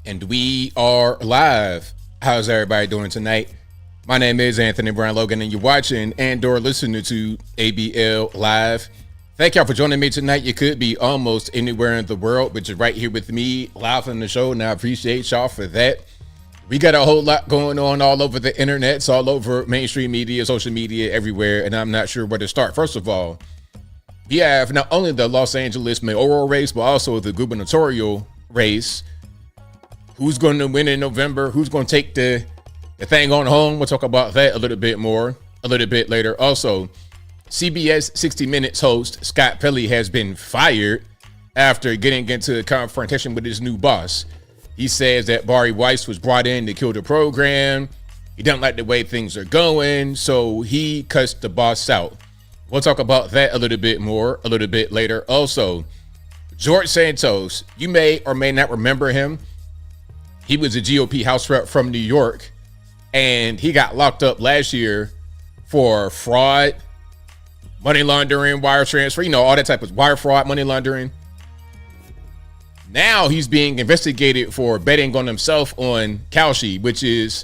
And we are live. How's everybody doing tonight? My name is Anthony Brown Logan, and you're watching and/or listening to ABL Live. Thank y'all for joining me tonight. You could be almost anywhere in the world, but you're right here with me live on the show, and I appreciate y'all for that. We got a whole lot going on all over the internet, all over mainstream media, social media, everywhere, and I'm not sure where to start. First of all, we have not only the Los Angeles Mayoral race, but also the gubernatorial race. Who's going to win in November? Who's going to take the thing on home? We'll talk about that a little bit more a little bit later. Also, CBS 60 Minutes host Scott Pelley has been fired after getting into a confrontation with his new boss. He says that Barry Weiss was brought in to kill the program. He doesn't like the way things are going, so he cussed the boss out. We'll talk about that a little bit more a little bit later. Also, George Santos, you may or may not remember him. He was a GOP House rep from New York, and he got locked up last year for fraud, money laundering, wire transfer, all that type of wire fraud, money laundering. Now he's being investigated for betting on himself on Kalshi, which is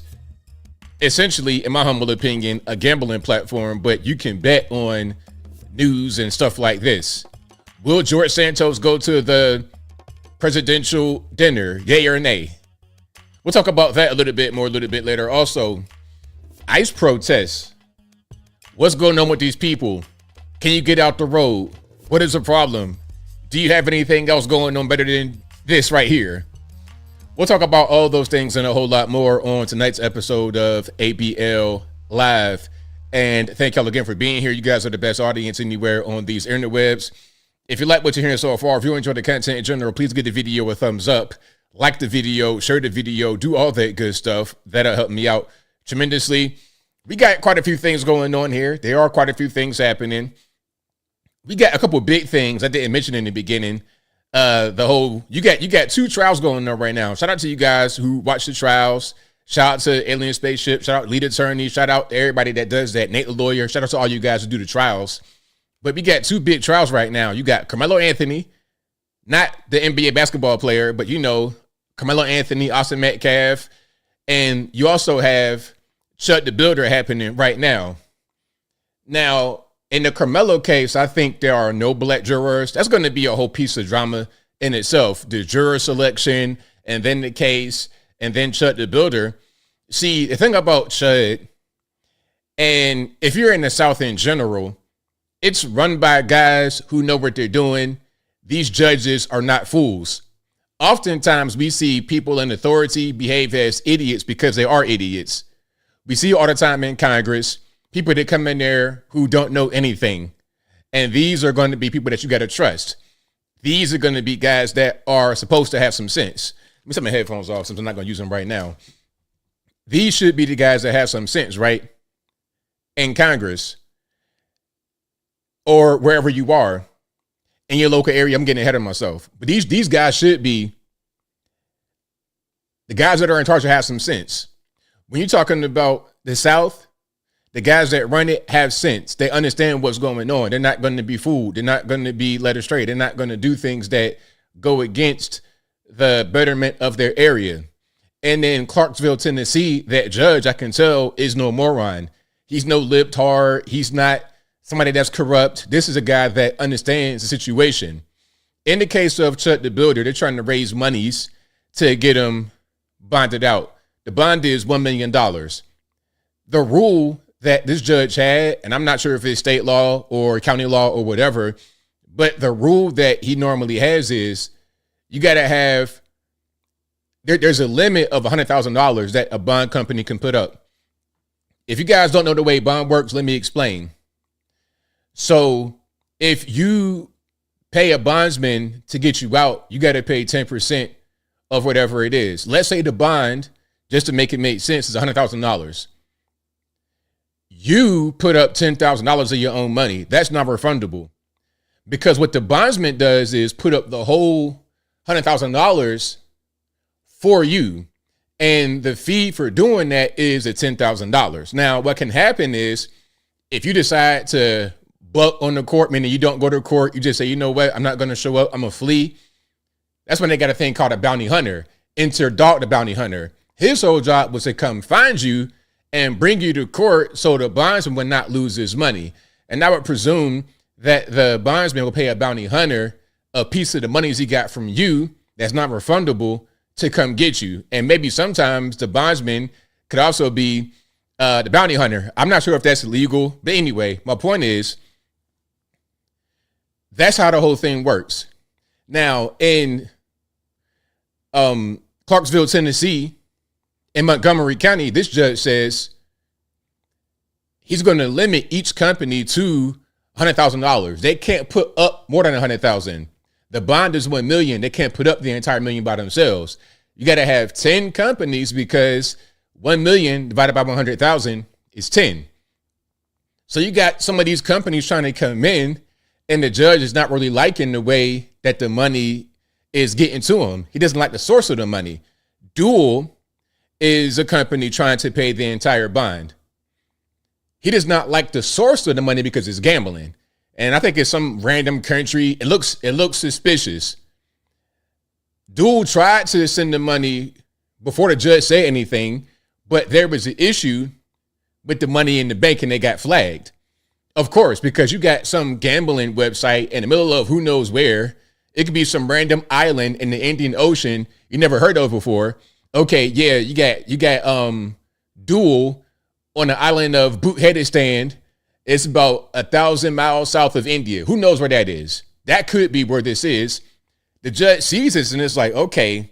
essentially, in my humble opinion, a gambling platform, but you can bet on news and stuff like this. Will George Santos go to the presidential dinner, yay or nay? We'll talk about that a little bit more a little bit later. Also, ICE protests. What's going on with these people? Can you get out the road? What is the problem? Do you have anything else going on better than this right here? We'll talk about all those things and a whole lot more on tonight's episode of ABL Live. And thank y'all again for being here. You guys are the best audience anywhere on these interwebs. If you like what you're hearing so far, if you enjoy the content in general, please give the video a thumbs up. Like the video, share the video, do all that good stuff. That'll help me out tremendously. We got quite a few things going on here. There are quite a few things happening. We got a couple of big things I didn't mention in the beginning. You got two trials going on right now. Shout out to you guys who watch the trials. Shout out to Alien Spaceship. Shout out lead attorney. Shout out to everybody that does that. Nate the lawyer. Shout out to all you guys who do the trials. But we got two big trials right now. You got Carmelo Anthony, not the NBA basketball player, but Carmelo Anthony, Austin Metcalf, and you also have Chud the Builder happening right now. Now, in the Carmelo case, I think there are no black jurors. That's going to be a whole piece of drama in itself. The juror selection, and then the case, and then Chud the Builder. See, the thing about Chud, and if you're in the South in general, it's run by guys who know what they're doing. These judges are not fools. Oftentimes, we see people in authority behave as idiots because they are idiots. We see all the time in Congress, people that come in there who don't know anything. And these are going to be people that you got to trust. These are going to be guys that are supposed to have some sense. Let me set my headphones off since I'm not going to use them right now. These should be the guys that have some sense, right? In Congress or wherever you are. In your local area, I'm getting ahead of myself. But these guys should be the guys that are in charge of have some sense. When you're talking about the South, the guys that run it have sense. They understand what's going on. They're not going to be fooled. They're not going to be led astray. They're not going to do things that go against the betterment of their area. And in Clarksville, Tennessee, that judge, I can tell, is no moron. He's no libtard. He's not somebody that's corrupt. This is a guy that understands the situation. In the case of Chud the Builder, they're trying to raise monies to get him bonded out. The bond is $1 million. The rule that this judge had, and I'm not sure if it's state law or county law or whatever, but the rule that he normally has is you got to have, there's a limit of $100,000 that a bond company can put up. If you guys don't know the way bond works, let me explain. So if you pay a bondsman to get you out, you got to pay 10% of whatever it is. Let's say the bond, just to make it make sense, is $100,000. You put up $10,000 of your own money. That's not refundable, because what the bondsman does is put up the whole $100,000 for you. And the fee for doing that is at $10,000. Now, what can happen is if you decide to buck on the court, meaning you don't go to court, you just say, you know what, I'm not going to show up, I'm going to flee. That's when they got a thing called a bounty hunter. interdog the bounty hunter. His whole job was to come find you and bring you to court so the bondsman would not lose his money. And I would presume that the bondsman will pay a bounty hunter a piece of the monies he got from you that's not refundable to come get you. And maybe sometimes the bondsman could also be the bounty hunter. I'm not sure if that's illegal, but anyway, my point is that's how the whole thing works. Now, in Clarksville, Tennessee, in Montgomery County, this judge says he's going to limit each company to $100,000. They can't put up more than $100,000. The bond is $1 million. They can't put up the entire million by themselves. You got to have 10 companies because 1 million divided by 100,000 is 10. So you got some of these companies trying to come in, and the judge is not really liking the way that the money is getting to him. He doesn't like the source of the money. Dual is a company trying to pay the entire bond. He does not like the source of the money because it's gambling. And I think it's some random country. It looks suspicious. Dual tried to send the money before the judge said anything, but there was an issue with the money in the bank and they got flagged. Of course, because you got some gambling website in the middle of who knows where. It could be some random island in the Indian Ocean you never heard of before. Okay, yeah, you got Dual on the island of Bhutan. It's about 1,000 miles south of India. Who knows where that is? That could be where this is. The judge sees this and it's like, okay,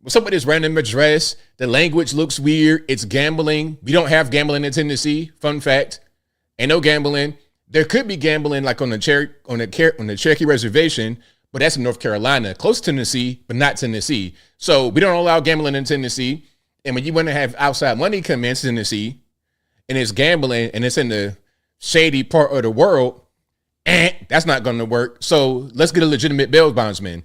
what's up with this random address? The language looks weird. It's gambling. We don't have gambling in Tennessee. Fun fact. Ain't no gambling. There could be gambling like on the Cherokee Reservation, but that's in North Carolina, close to Tennessee, but not Tennessee. So we don't allow gambling in Tennessee. And when you want to have outside money come in Tennessee and it's gambling and it's in the shady part of the world, that's not going to work. So let's get a legitimate bail bondsman.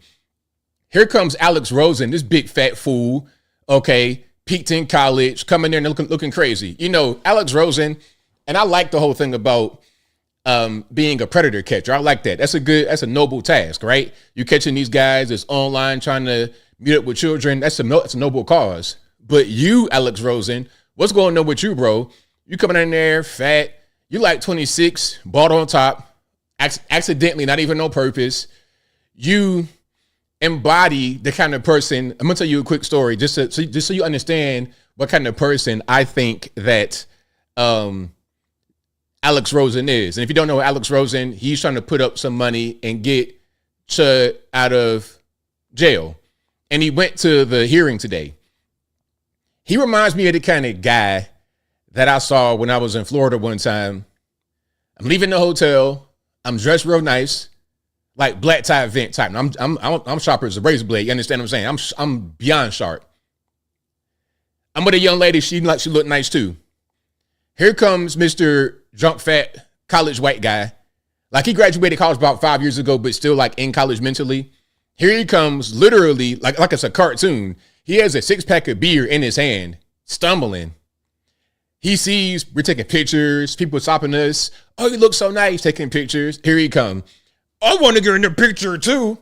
Here comes Alex Rosen, this big fat fool. Okay, peaked in college, coming there and looking crazy. You know, Alex Rosen, and I like the whole thing about being a predator catcher. I like that. That's a noble task, right? You catching these guys that's online trying to meet up with children. That's a noble cause. But you, Alex Rosen, what's going on with you, bro? You coming in there fat. You like 26, bald on top, accidentally, not even on purpose. You embody the kind of person. I'm gonna tell you a quick story, just so you understand what kind of person I think that Alex Rosen is. And if you don't know Alex Rosen, he's trying to put up some money and get Chud out of jail. And he went to the hearing today. He reminds me of the kind of guy that I saw when I was in Florida one time. I'm leaving the hotel. I'm dressed real nice, like black tie event type. I'm sharp as a razor blade. You understand what I'm saying? I'm beyond sharp. I'm with a young lady. She looked nice too. Here comes Mr. Drunk Fat college white guy. Like he graduated college about 5 years ago, but still like in college mentally. Here he comes, literally like it's a cartoon. He has a 6-pack of beer in his hand, stumbling. He sees we're taking pictures, people stopping us. Oh, you look so nice, taking pictures. Here he comes. I want to get in the picture too.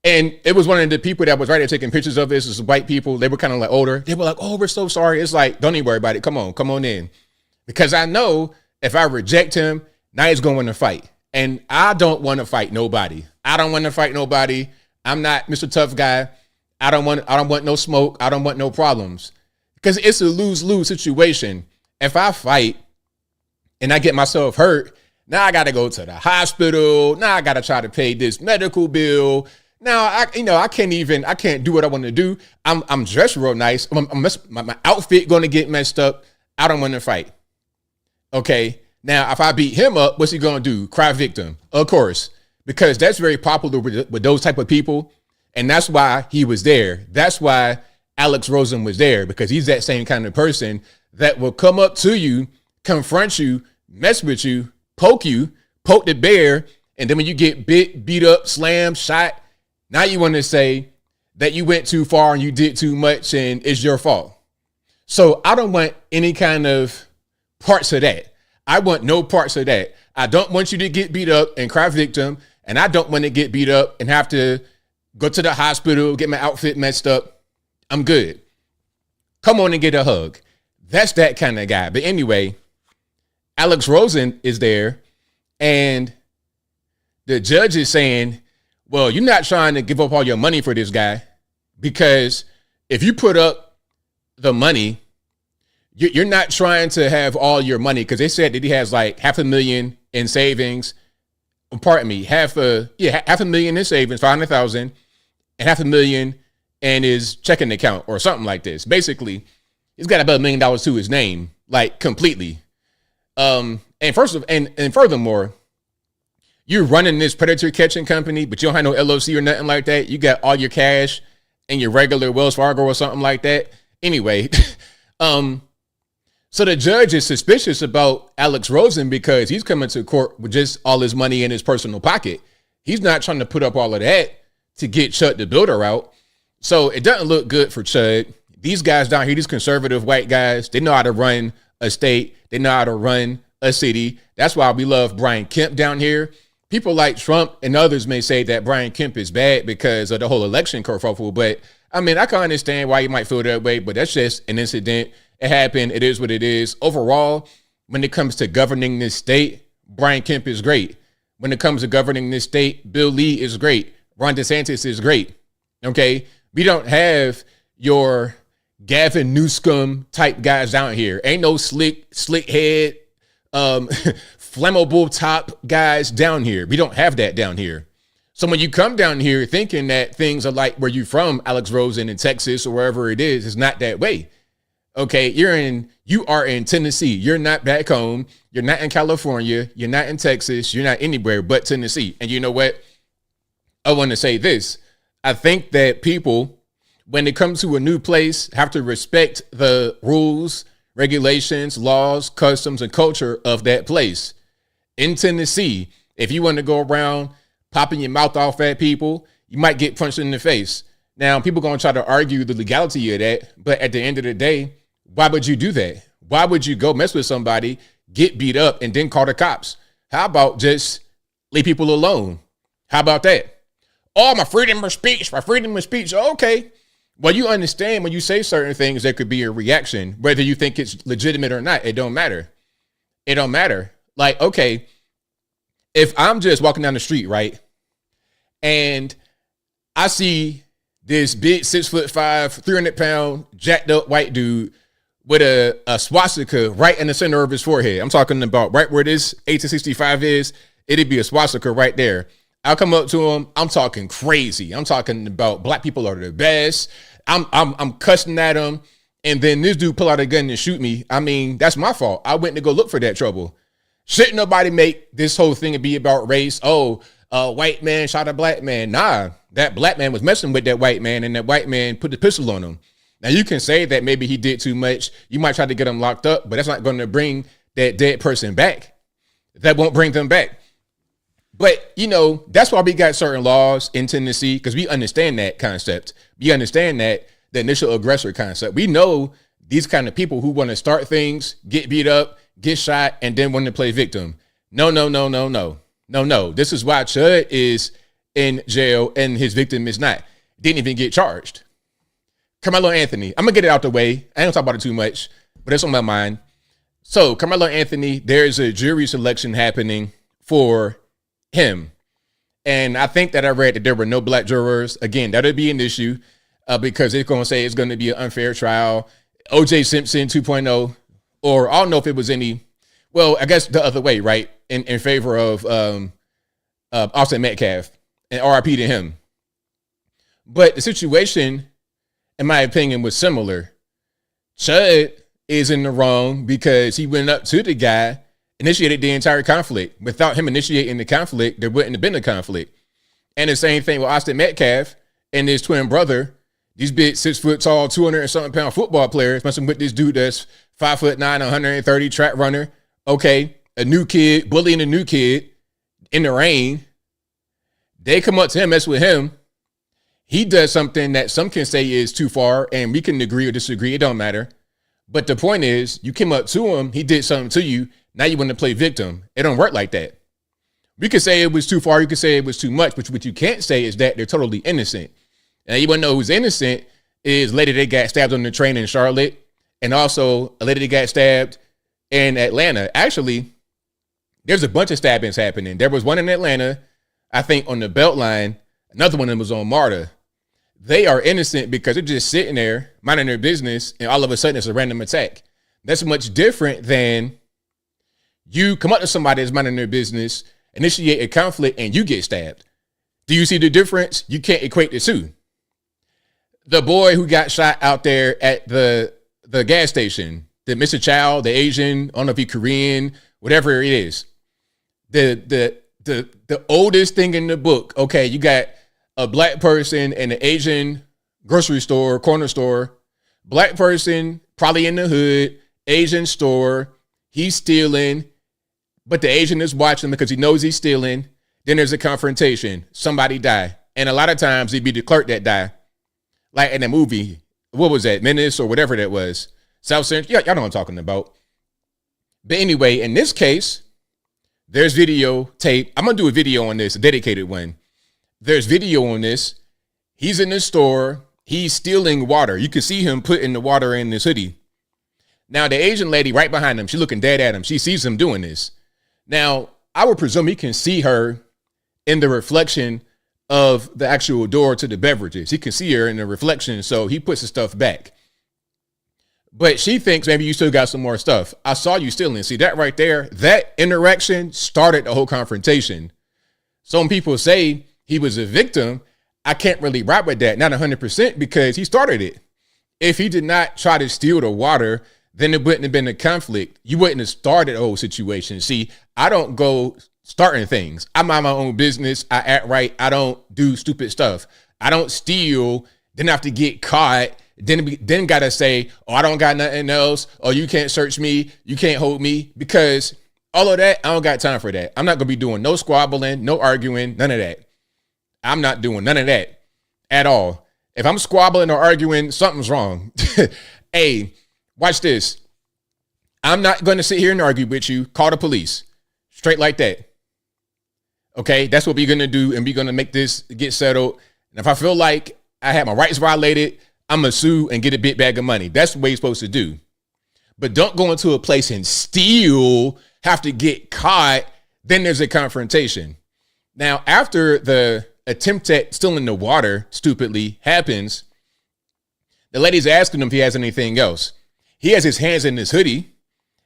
And it was one of the people that was right there taking pictures of this. It was white people. They were kind of like older. They were like, oh, we're so sorry. It's like, don't even worry about it. Come on in. Because I know if I reject him, now he's going to fight. And I don't want to fight nobody. I'm not Mr. Tough Guy. I don't want no smoke. I don't want no problems. Because it's a lose-lose situation. If I fight and I get myself hurt, now I got to go to the hospital. Now I got to try to pay this medical bill. Now I can't do what I want to do. I'm dressed real nice. My outfit going to get messed up. I don't want to fight. Okay. Now, if I beat him up, what's he going to do? Cry victim. Of course, because that's very popular with those type of people. And that's why he was there. That's why Alex Rosen was there, because he's that same kind of person that will come up to you, confront you, mess with you, poke the bear. And then when you get bit, beat up, slammed, shot, now you want to say that you went too far and you did too much and it's your fault. So I don't want any kind of parts of that. I want no parts of that. I don't want you to get beat up and cry victim. And I don't want to get beat up and have to go to the hospital, get my outfit messed up. I'm good. Come on and get a hug. That's that kind of guy. But anyway, Alex Rosen is there, and the judge is saying, well, you're not trying to give up all your money for this guy, because if you put up the money, you're not trying to have all your money, because they said that he has like $500,000 in savings. Pardon me, $500,000 in savings, 500,000, and $500,000 in his checking account or something like this. Basically, he's got about $1 million to his name, like completely. And furthermore, you're running this predator catching company, but you don't have no LLC or nothing like that. You got all your cash in your regular Wells Fargo or something like that. Anyway, so the judge is suspicious about Alex Rosen because he's coming to court with just all his money in his personal pocket. He's not trying to put up all of that to get Chud the Builder out. So it doesn't look good for Chud. These guys down here, these conservative white guys, they know how to run a state. They know how to run a city. That's why we love Brian Kemp down here. People like Trump and others may say that Brian Kemp is bad because of the whole election kerfuffle. But I mean, I can understand why you might feel that way, but that's just an incident. It happened. It is what it is. Overall, when it comes to governing this state, Brian Kemp is great. When it comes to governing this state, Bill Lee is great. Ron DeSantis is great. Okay. We don't have your Gavin Newsom type guys down here. Ain't no slick head, flammable top guys down here. We don't have that down here. So when you come down here thinking that things are like where you from, Alex Rosen in Texas or wherever it is, it's not that way. Okay, you are in Tennessee. You're not back home. You're not in California. You're not in Texas. You're not anywhere but Tennessee. And you know what? I want to say this. I think that people, when it comes to a new place, have to respect the rules, regulations, laws, customs, and culture of that place. In Tennessee, if you want to go around popping your mouth off at people, you might get punched in the face. Now, people going to try to argue the legality of that, but at the end of the day, why would you do that? Why would you go mess with somebody, get beat up, and then call the cops? How about just leave people alone? How about that? Oh, my freedom of speech, my freedom of speech. Okay. Well, you understand when you say certain things, there could be a reaction, whether you think it's legitimate or not. It don't matter. It don't matter. Like, okay, if I'm just walking down the street, right, and I see this big 6'5", 300-pound, jacked up white dude with a swastika right in the center of his forehead. I'm talking about right where this 1865 is. It'd be a swastika right there. I'll come up to him. I'm talking crazy. I'm talking about black people are the best. I'm cussing at him. And then this dude pull out a gun and shoot me. I mean, that's my fault. I went to go look for that trouble. Shouldn't nobody make this whole thing be about race? Oh, a white man shot a black man. Nah, that black man was messing with that white man, and that white man put the pistol on him. Now, you can say that maybe he did too much. You might try to get him locked up, but that's not going to bring that dead person back. That won't bring them back. But, you know, that's why we got certain laws in Tennessee, because we understand that concept. We understand that the initial aggressor concept. We know these kind of people who want to start things, get beat up, get shot, and then want to play victim. No. This is why Chud is in jail and his victim is not. Didn't even get charged. Carmelo Anthony. I'm going to get it out the way. I ain't going to talk about it too much, but it's on my mind. So Carmelo Anthony, there's a jury selection happening for him. And I think that I read that there were no black jurors. Again, that'll be an issue because it's going to say it's going to be an unfair trial. O.J. Simpson 2.0, or I don't know if it was any, well, I guess the other way, right? In favor of Austin Metcalf, and RIP to him. But the situation, in my opinion, was similar. Chud is in the wrong because he went up to the guy, initiated the entire conflict. Without him initiating the conflict, there wouldn't have been a conflict. And the same thing with Austin Metcalf and his twin brother. These big 6 foot tall, 200 and something pound football players messing with this dude that's 5'9", 130 track runner. Okay, a new kid, bullying a new kid in the rain. They come up to him, mess with him. He does something that some can say is too far, and we can agree or disagree. It don't matter. But the point is, you came up to him, he did something to you. Now you want to play victim. It don't work like that. We could say it was too far. You could say it was too much. But what you can't say is that they're totally innocent. And you want to know who's innocent? is a lady that got stabbed on the train in Charlotte, and also a lady that got stabbed in Atlanta. Actually, there's a bunch of stabbings happening. There was one in Atlanta, I think, on the Beltline. Another one that was on MARTA. They are innocent because they're just sitting there minding their business, and all of a sudden it's a random attack. That's much different than you come up to somebody that's minding their business, initiate a conflict, and you get stabbed. Do you see the difference? You can't equate the two. The boy who got shot out there at the gas station, the Mr. Chow, the Asian, I don't know if he's Korean, whatever it is. The oldest thing in the book. Okay, you got a black person in an Asian grocery store, corner store, black person probably in the hood, Asian store, he's stealing, but the Asian is watching because he knows he's stealing. Then there's a confrontation. Somebody die. And a lot of times it'd be the clerk that die. Like in the movie, what was that? Minutes or whatever that was. South Central. Yeah, y'all know what I'm talking about. But anyway, in this case, there's video tape. I'm going to do a video on this, a dedicated one. There's video on this. He's in the store. He's stealing water. You can see him putting the water in this hoodie. Now, the Asian lady right behind him, she's looking dead at him. She sees him doing this. Now, I would presume he can see her in the reflection of the actual door to the beverages. He can see her in the reflection, so he puts the stuff back. But she thinks maybe you still got some more stuff. I saw you stealing. See that right there? That interaction started the whole confrontation. Some people say he was a victim. I can't really rock with that, not 100%, because he started it. If he did not try to steal the water, then it wouldn't have been a conflict. You wouldn't have started the whole situation. See, I don't go starting things. I mind my own business. I act right. I don't do stupid stuff. I don't steal, then have to get caught, then gotta say, oh, I don't got nothing else. Oh, you can't search me. You can't hold me. Because all of that, I don't got time for that. I'm not gonna be doing no squabbling, no arguing, none of that. I'm not doing none of that at all. If I'm squabbling or arguing, something's wrong. Hey, watch this. I'm not going to sit here and argue with you. Call the police. Straight like that. Okay, that's what we're going to do, and we're going to make this get settled. And if I feel like I had my rights violated, I'm going to sue and get a big bag of money. That's the way you're supposed to do. But don't go into a place and steal, have to get caught, then there's a confrontation. Now, after the attempt at stealing the water stupidly happens, the lady's asking him if he has anything else. He has his hands in his hoodie,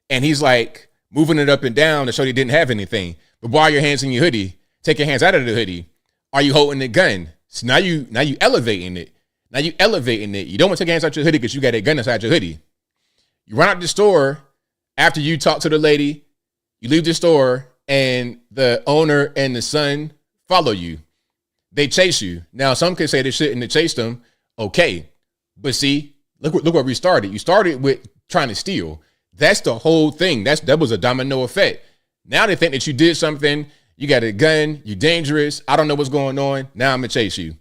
and he's like moving it up and down to show he didn't have anything. But why are your hands in your hoodie? Take your hands out of the hoodie. Are you holding the gun? So now you elevating it. Now you elevating it. You don't want to take your hands out your hoodie because you got a gun inside your hoodie. You run out the store after you talk to the lady. You leave the store, and the owner and the son follow you. They chase you. Now, some could say they shouldn't have chased them. Okay. But see, look where we started. You started with trying to steal. That's the whole thing. That was a domino effect. Now they think that you did something. You got a gun. You're dangerous. I don't know what's going on. Now I'm going to chase you.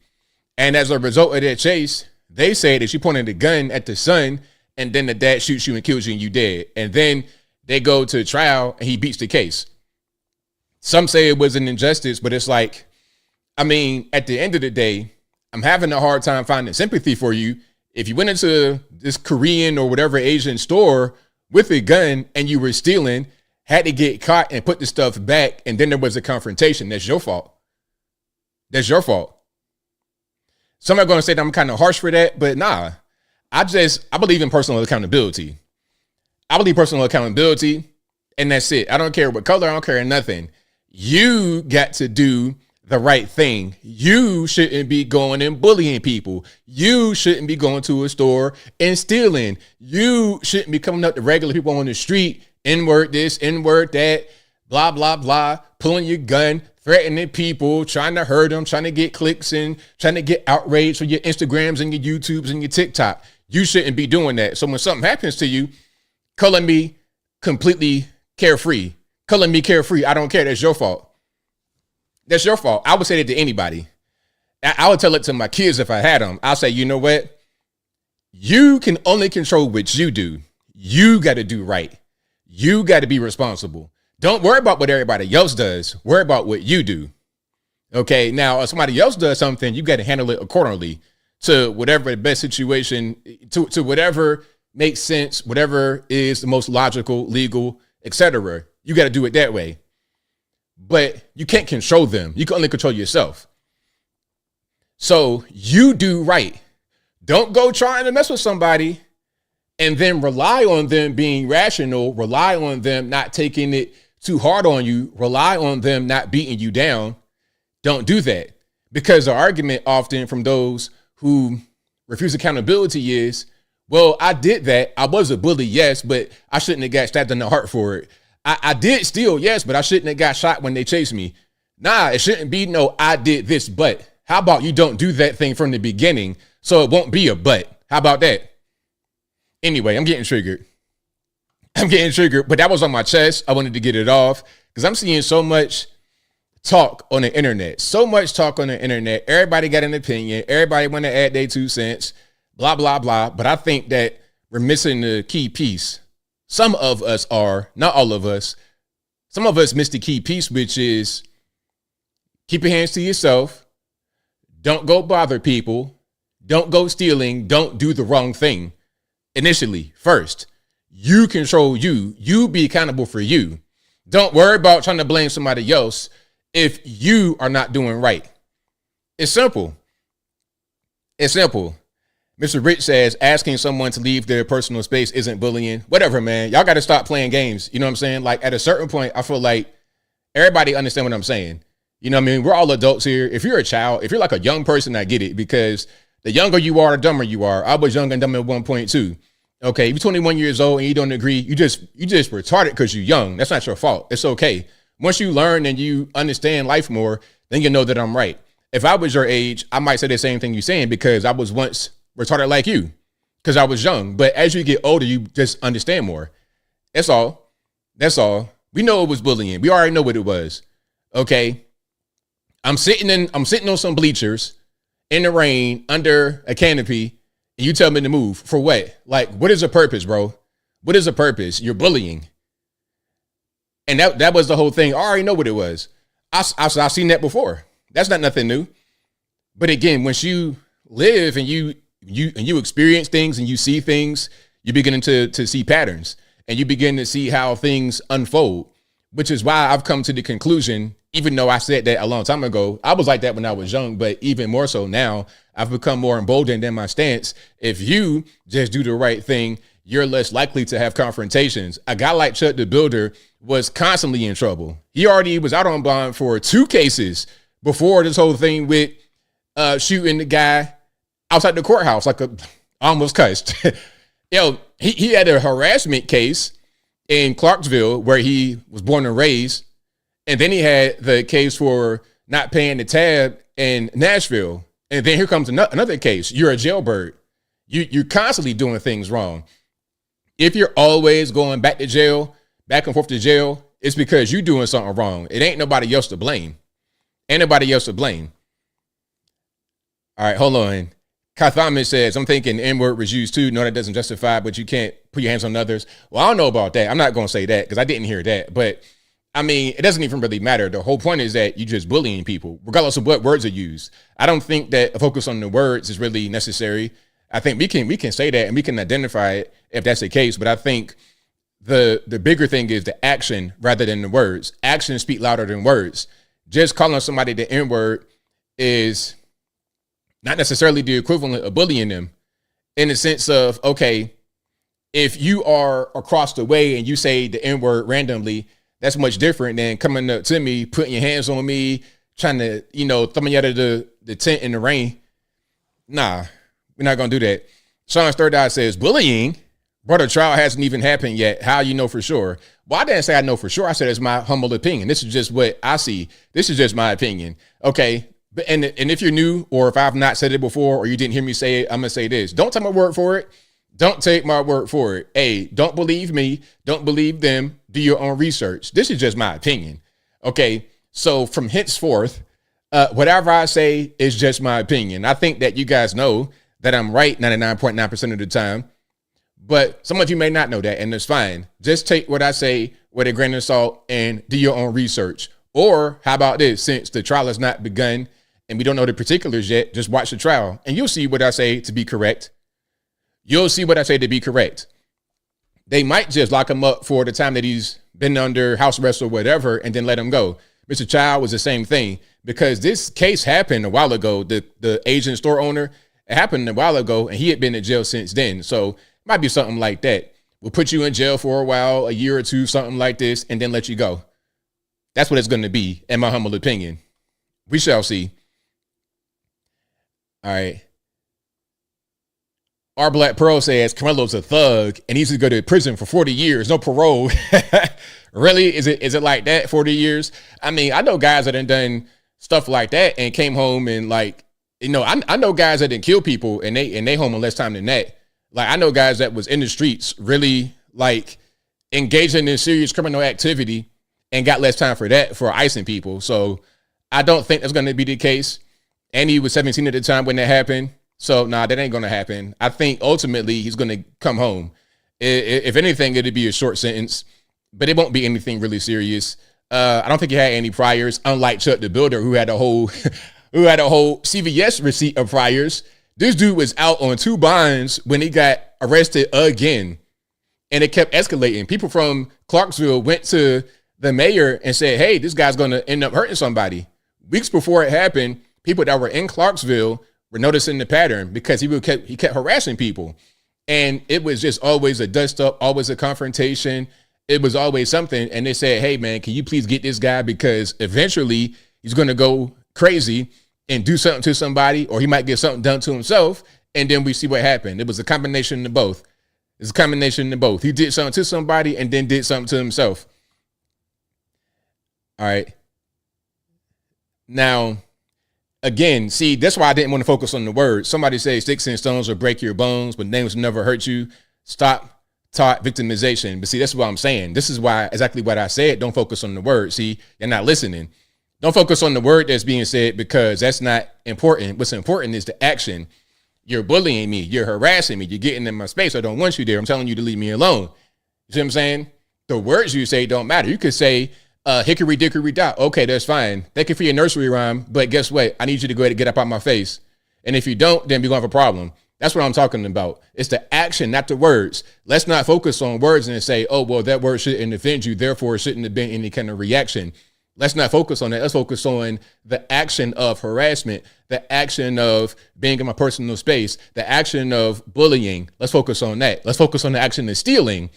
And as a result of that chase, they say that she pointed the gun at the son, and then the dad shoots you and kills you and you dead. And then they go to trial and he beats the case. Some say it was an injustice, but it's like, I mean, at the end of the day, I'm having a hard time finding sympathy for you. If you went into this Korean or whatever Asian store with a gun and you were stealing, had to get caught and put the stuff back, and then there was a confrontation, that's your fault. That's your fault. Some are going to say that I'm kind of harsh for that, but nah. I believe in personal accountability. I believe personal accountability, and that's it. I don't care what color, I don't care nothing. You got to do the right thing. You shouldn't be going and bullying people. You shouldn't be going to a store and stealing. You shouldn't be coming up to regular people on the street, N-word this, N-word that, blah, blah, blah, pulling your gun, threatening people, trying to hurt them, trying to get clicks and trying to get outraged for your Instagrams and your YouTubes and your TikTok. You shouldn't be doing that. So when something happens to you, calling me completely carefree, calling me carefree, I don't care. That's your fault. That's your fault. I would say that to anybody. I would tell it to my kids if I had them. I'll say, you know what? You can only control what you do. You got to do right. You got to be responsible. Don't worry about what everybody else does. Worry about what you do. Okay. Now, if somebody else does something, you got to handle it accordingly. to whatever the best situation, to whatever makes sense, whatever is the most logical, legal, etc. You got to do it that way. But you can't control them. You can only control yourself. So you do right. Don't go trying to mess with somebody and then rely on them being rational, rely on them not taking it too hard on you, rely on them not beating you down. Don't do that. Because the argument often from those who refuse accountability is, well, I did that. I was a bully, yes, but I shouldn't have got stabbed in the heart for it. I did steal, yes, but I shouldn't have got shot when they chased me. Nah, it shouldn't be no, I did this, but how about you don't do that thing from the beginning so it won't be a but? How about that? Anyway, I'm getting triggered, but that was on my chest. I wanted to get it off because I'm seeing so much talk on the internet, Everybody got an opinion. Everybody want to add their 2 cents, blah, blah, blah. But I think that we're missing the key piece. Some of us are, not all of us. Some of us miss the key piece, which is keep your hands to yourself. Don't go bother people. Don't go stealing. Don't do the wrong thing. Initially, first, you control you. You be accountable for you. Don't worry about trying to blame somebody else if you are not doing right. It's simple. Mr. Rich says asking someone to leave their personal space isn't bullying. Whatever, man. Y'all got to stop playing games. You know what I'm saying? Like at a certain point, I feel like everybody understand what I'm saying. You know what I mean? We're all adults here. If you're a child, if you're like a young person, I get it, because the younger you are, the dumber you are. I was young and dumb at 1.2. Okay, if you're 21 years old and you don't agree, you just retarded because you're young. That's not your fault. It's okay. Once you learn and you understand life more, then you know that I'm right. If I was your age, I might say the same thing you're saying because I was once retarded like you because I was young. But as you get older, you just understand more. That's all. We know it was bullying. We already know what it was. Okay. I'm sitting on some bleachers in the rain under a canopy and you tell me to move for what? Like, what is the purpose, bro? What is the purpose? You're bullying. And that was the whole thing. I already know what it was. I've seen that before. That's not nothing new. But again, once you live and you experience things and you see things, you're beginning to see patterns and you begin to see how things unfold, which is why I've come to the conclusion, even though I said that a long time ago, I was like that when I was young, but even more so now, I've become more emboldened in my stance. If you just do the right thing, you're less likely to have confrontations. A guy like Chuck the Builder was constantly in trouble. He already was out on bond for 2 cases before this whole thing with shooting the guy outside the courthouse, almost cussed. He had a harassment case in Clarksville where he was born and raised. And then he had the case for not paying the tab in Nashville. And then here comes another case. You're a jailbird. You're constantly doing things wrong. If you're always going back and forth to jail, it's because you're doing something wrong. It ain't nobody else to blame. All right, hold on. Kathaman says, I'm thinking the N-word was used too. No, that doesn't justify, but you can't put your hands on others. Well, I don't know about that. I'm not going to say that because I didn't hear that. But I mean, it doesn't even really matter. The whole point is that you're just bullying people, regardless of what words are used. I don't think that a focus on the words is really necessary. I think we can say that and we can identify it if that's the case. But I think the bigger thing is the action rather than the words. Actions speak louder than words. Just calling somebody the N-word is not necessarily the equivalent of bullying them, in the sense of, okay, if you are across the way and you say the N-word randomly, that's much different than coming up to me, putting your hands on me, trying to, throw me out of the tent in the rain. Nah, we're not going to do that. Sean's Third Eye says, bullying? Brother, trial hasn't even happened yet. How you know for sure? Well, I didn't say I know for sure. I said it's my humble opinion. This is just what I see. This is just my opinion. Okay. And if you're new, or if I've not said it before, or you didn't hear me say it, I'm going to say this. Don't take my word for it. Don't take my word for it. Hey, don't believe me. Don't believe them. Do your own research. This is just my opinion. Okay. So from henceforth, whatever I say is just my opinion. I think that you guys know that I'm right 99.9% of the time, but some of you may not know that, and it's fine. Just take what I say with a grain of salt and do your own research. Or how about this? Since the trial has not begun and we don't know the particulars yet. Just watch the trial and you'll see what I say to be correct. You'll see what I say to be correct. They might just lock him up for the time that he's been under house arrest or whatever and then let him go. Mr. Child was the same thing because this case happened a while ago. The Asian store owner, it happened a while ago and he had been in jail since then. So it might be something like that. We'll put you in jail for a while, a year or two, something like this, and then let you go. That's what it's going to be, in my humble opinion. We shall see. All right. Our Black Pearl says Camelo's a thug and he's to go to prison for 40 years, no parole. Really? Is it like that, 40 years? I mean, I know guys that have done stuff like that and came home and like, you know, I know guys that didn't kill people and they home in less time than that. Like, I know guys that was in the streets really like engaging in serious criminal activity and got less time for that, for icing people. So I don't think that's going to be the case. And he was 17 at the time when that happened. So, nah, that ain't going to happen. I think ultimately he's going to come home. If anything, it'd be a short sentence, but it won't be anything really serious. I don't think he had any priors, unlike Chuck the Builder, who had a whole CBS receipt of priors. This dude was out on 2 bonds when he got arrested again, and it kept escalating. People from Clarksville went to the mayor and said, hey, this guy's going to end up hurting somebody. Weeks before it happened, people that were in Clarksville were noticing the pattern because he kept harassing people. And it was just always a dust up, always a confrontation. It was always something. And they said, hey, man, can you please get this guy? Because eventually he's going to go crazy and do something to somebody, or he might get something done to himself. And then we see what happened. It was a combination of both. It's a combination of both. He did something to somebody and then did something to himself. All right. Now, again, see, that's why I didn't want to focus on the word. Somebody says sticks and stones will break your bones, but names will never hurt you. Stop taught victimization. But see, that's what I'm saying. This is why exactly what I said. Don't focus on the word. See, you're not listening. Don't focus on the word that's being said because that's not important. What's important is the action. You're bullying me. You're harassing me. You're getting in my space. I don't want you there. I'm telling you to leave me alone. You see what I'm saying? The words you say don't matter. You could say, hickory dickory dock. Okay, that's fine. Thank you for your nursery rhyme. But guess what? I need you to go ahead and get up out my face. And if you don't, then we're going to have a problem. That's what I'm talking about. It's the action, not the words. Let's not focus on words and say, oh, well, that word shouldn't offend you. Therefore, it shouldn't have been any kind of reaction. Let's not focus on that. Let's focus on the action of harassment, the action of being in my personal space, the action of bullying. Let's focus on that. Let's focus on the action of stealing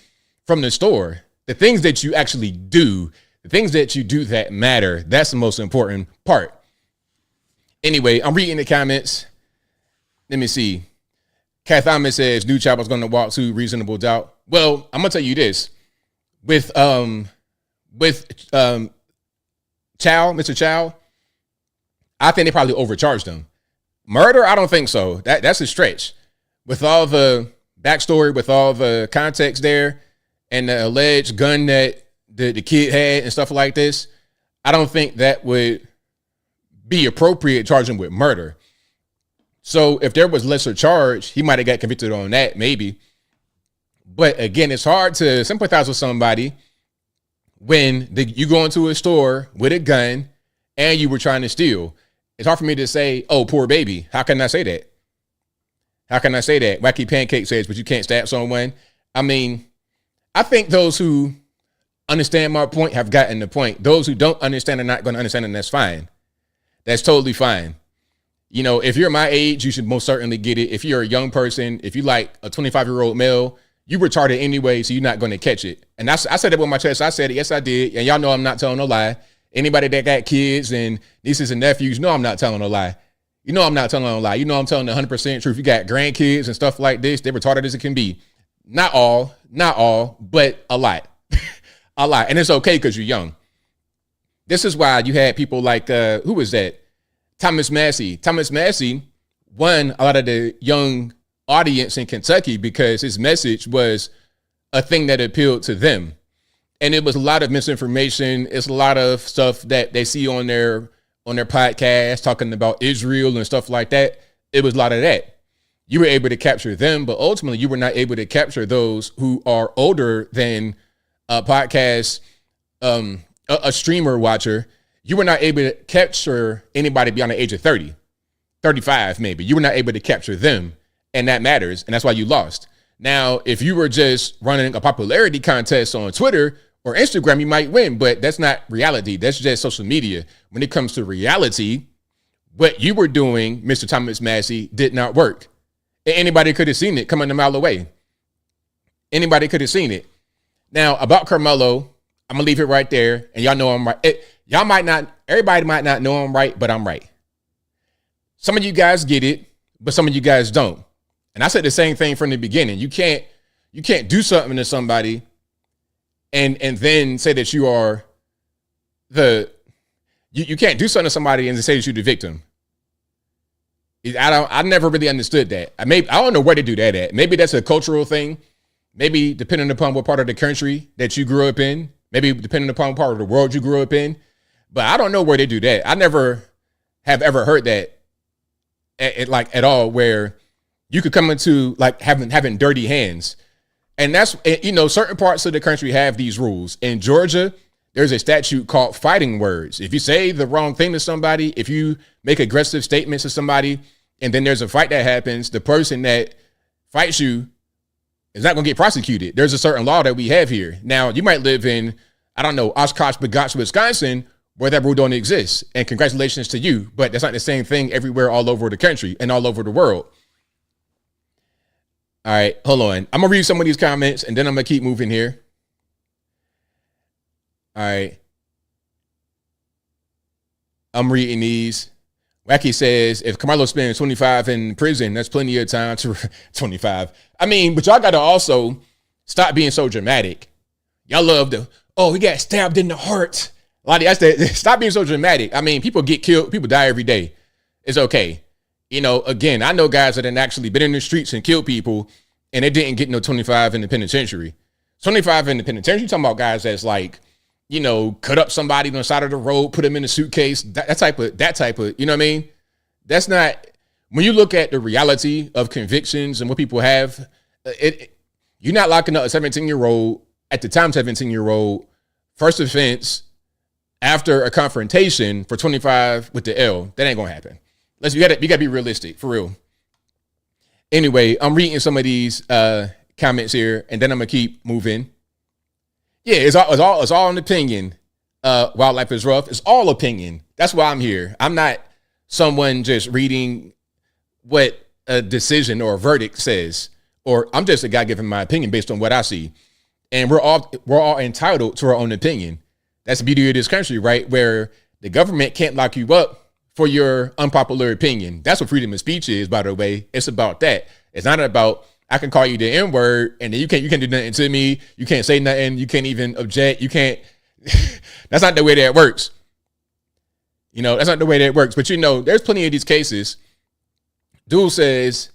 from the store. The things that you actually do, the things that you do that matter. That's the most important part. Anyway, I'm reading the comments. Let me see. Kath Ahmed says, new chopper's going to walk to reasonable doubt. Well, I'm going to tell you this. With Mr. Chow, I think they probably overcharged him. Murder, I don't think so. That's a stretch. With all the backstory, with all the context there, and the alleged gun that the kid had and stuff like this, I don't think that would be appropriate charging with murder. So if there was lesser charge, he might have got convicted on that, maybe. But again, it's hard to sympathize with somebody when you go into a store with a gun and you were trying to steal. It's hard for me to say, oh, poor baby. How can I say that? How can I say that? Wacky Pancake says, but you can't stab someone. I mean, I think those who understand my point have gotten the point. Those who don't understand are not going to understand, and that's fine. That's totally fine. You know, if you're my age, you should most certainly get it. If you're a young person, if you like a 25-year-old male, you retarded anyway, so you're not going to catch it. And I said it with my chest. I said it. Yes, I did. And y'all know I'm not telling no lie. Anybody that got kids and nieces and nephews, know I'm not telling no lie. You know I'm not telling no lie. You know I'm telling the 100% truth. You got grandkids and stuff like this. They're retarded as it can be. Not all, but a lot. A lot. And it's okay because you're young. This is why you had people like, who was that? Thomas Massey. Thomas Massey won a lot of the young audience in Kentucky because his message was a thing that appealed to them. And it was a lot of misinformation. It's a lot of stuff that they see on their podcast talking about Israel and stuff like that. It was a lot of that. You were able to capture them, but ultimately you were not able to capture those who are older than a podcast, a streamer watcher. You were not able to capture anybody beyond the age of 30, 35 maybe. You were not able to capture them, and that matters, and that's why you lost. Now, if you were just running a popularity contest on Twitter or Instagram, you might win, but that's not reality. That's just social media. When it comes to reality, what you were doing, Mr. Thomas Massey, did not work. Anybody could have seen it coming a mile away. Anybody could have seen it. Now, about Carmelo, I'm going to leave it right there, and y'all know I'm right. Everybody might not know I'm right, but I'm right. Some of you guys get it, but some of you guys don't. And I said the same thing from the beginning. You can't do something to somebody and then say that you are you can't do something to somebody and say that you're the victim. I never really understood that. I don't know where to do that at. Maybe that's a cultural thing. Maybe depending upon what part of the country that you grew up in. Maybe depending upon what part of the world you grew up in. But I don't know where they do that. I never have ever heard that at all, where you could come into like having dirty hands. And that's, certain parts of the country have these rules. In Georgia, there's a statute called fighting words. If you say the wrong thing to somebody, if you make aggressive statements to somebody, and then there's a fight that happens, the person that fights you is not going to get prosecuted. There's a certain law that we have here. Now, you might live in, I don't know, Oshkosh, Bogotch, Wisconsin, where that rule don't exist. And congratulations to you. But that's not the same thing everywhere all over the country and all over the world. All right, hold on. I'm going to read some of these comments, and then I'm going to keep moving here. All right. I'm reading these. Wacky says, if Carmelo spends 25 in prison, that's plenty of time to 25. I mean, but y'all got to also stop being so dramatic. Y'all love he got stabbed in the heart. Stop being so dramatic. I mean, people get killed. People die every day. It's okay. Again, I know guys that have actually been in the streets and killed people, and they didn't get no 25 in the penitentiary. 25 in the penitentiary, you talking about guys that's like, cut up somebody on the side of the road, put them in a suitcase, that type of, you know what I mean? That's not, when you look at the reality of convictions and what people have, you're not locking up a 17-year-old, at the time 17-year-old, first offense after a confrontation for 25 with the L. That ain't gonna happen. You gotta be realistic, for real. Anyway, I'm reading some of these comments here, and then I'm gonna keep moving. Yeah, it's all an opinion. Wildlife is rough. It's all opinion. That's why I'm here. I'm not someone just reading what a decision or a verdict says, or I'm just a guy giving my opinion based on what I see. And we're all entitled to our own opinion. That's the beauty of this country, right? Where the government can't lock you up for your unpopular opinion. That's what freedom of speech is, by the way. It's about that. It's not about, I can call you the N-word and then you can't do nothing to me. You can't say nothing. You can't even object. You can't. That's not the way that works. That's not the way that works. But there's plenty of these cases. Dude says,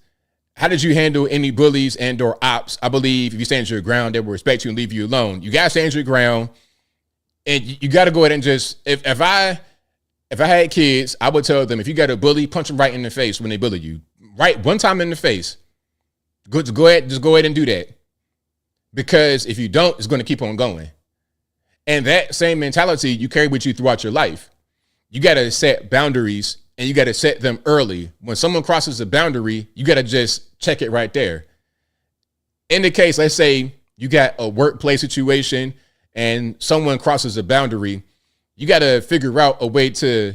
how did you handle any bullies and or ops? I believe if you stand your ground, they will respect you and leave you alone. You got to stand your ground, and you got to go ahead and just, if I had kids, I would tell them, if you got a bully, punch them right in the face when they bully you. Right, one time in the face. Just go ahead and do that. Because if you don't, it's going to keep on going. And that same mentality you carry with you throughout your life. You got to set boundaries, and you got to set them early. When someone crosses a boundary, you got to just check it right there. In the case, let's say you got a workplace situation and someone crosses a boundary, you got to figure out a way to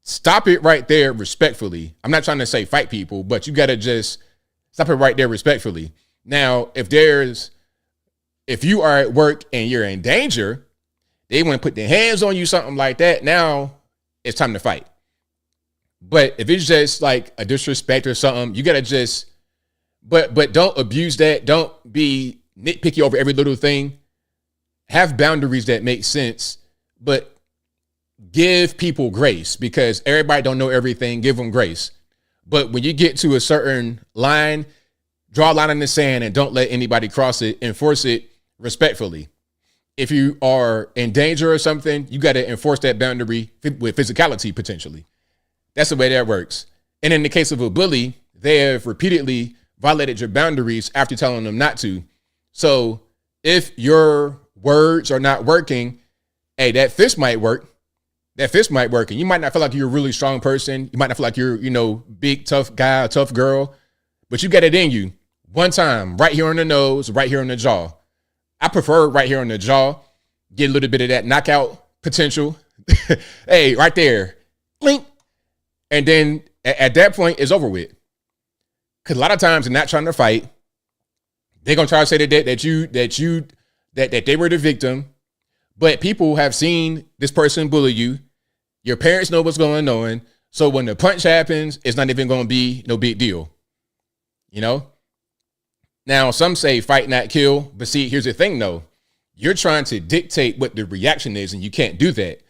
stop it right there respectfully. I'm not trying to say fight people, but you got to just stop it right there respectfully. Now, if you are at work and you're in danger, they want to put their hands on you, something like that. Now it's time to fight. But if it's just like a disrespect or something, you got to just, but don't abuse that. Don't be nitpicky over every little thing. Have boundaries that make sense, but give people grace, because everybody don't know everything. Give them grace. But when you get to a certain line, draw a line in the sand and don't let anybody cross it. Enforce it respectfully. If you are in danger or something, you got to enforce that boundary with physicality, potentially. That's the way that works. And in the case of a bully, they have repeatedly violated your boundaries after telling them not to. So if your words are not working, hey, that fist might work. that fist might work. And you might not feel like you're a really strong person. You might not feel like you're, big, tough guy, tough girl, but you got it in you. One time, right here on the nose, right here on the jaw. I prefer right here on the jaw. Get a little bit of that knockout potential. Hey, right there. Blink. And then at that point, it's over with. Because a lot of times they're not trying to fight. They're going to try to say that they were the victim. But people have seen this person bully you. Your parents know what's going on. So when the punch happens, it's not even going to be no big deal. Now, some say fight, not kill. But see, here's the thing, though. You're trying to dictate what the reaction is, and you can't do that.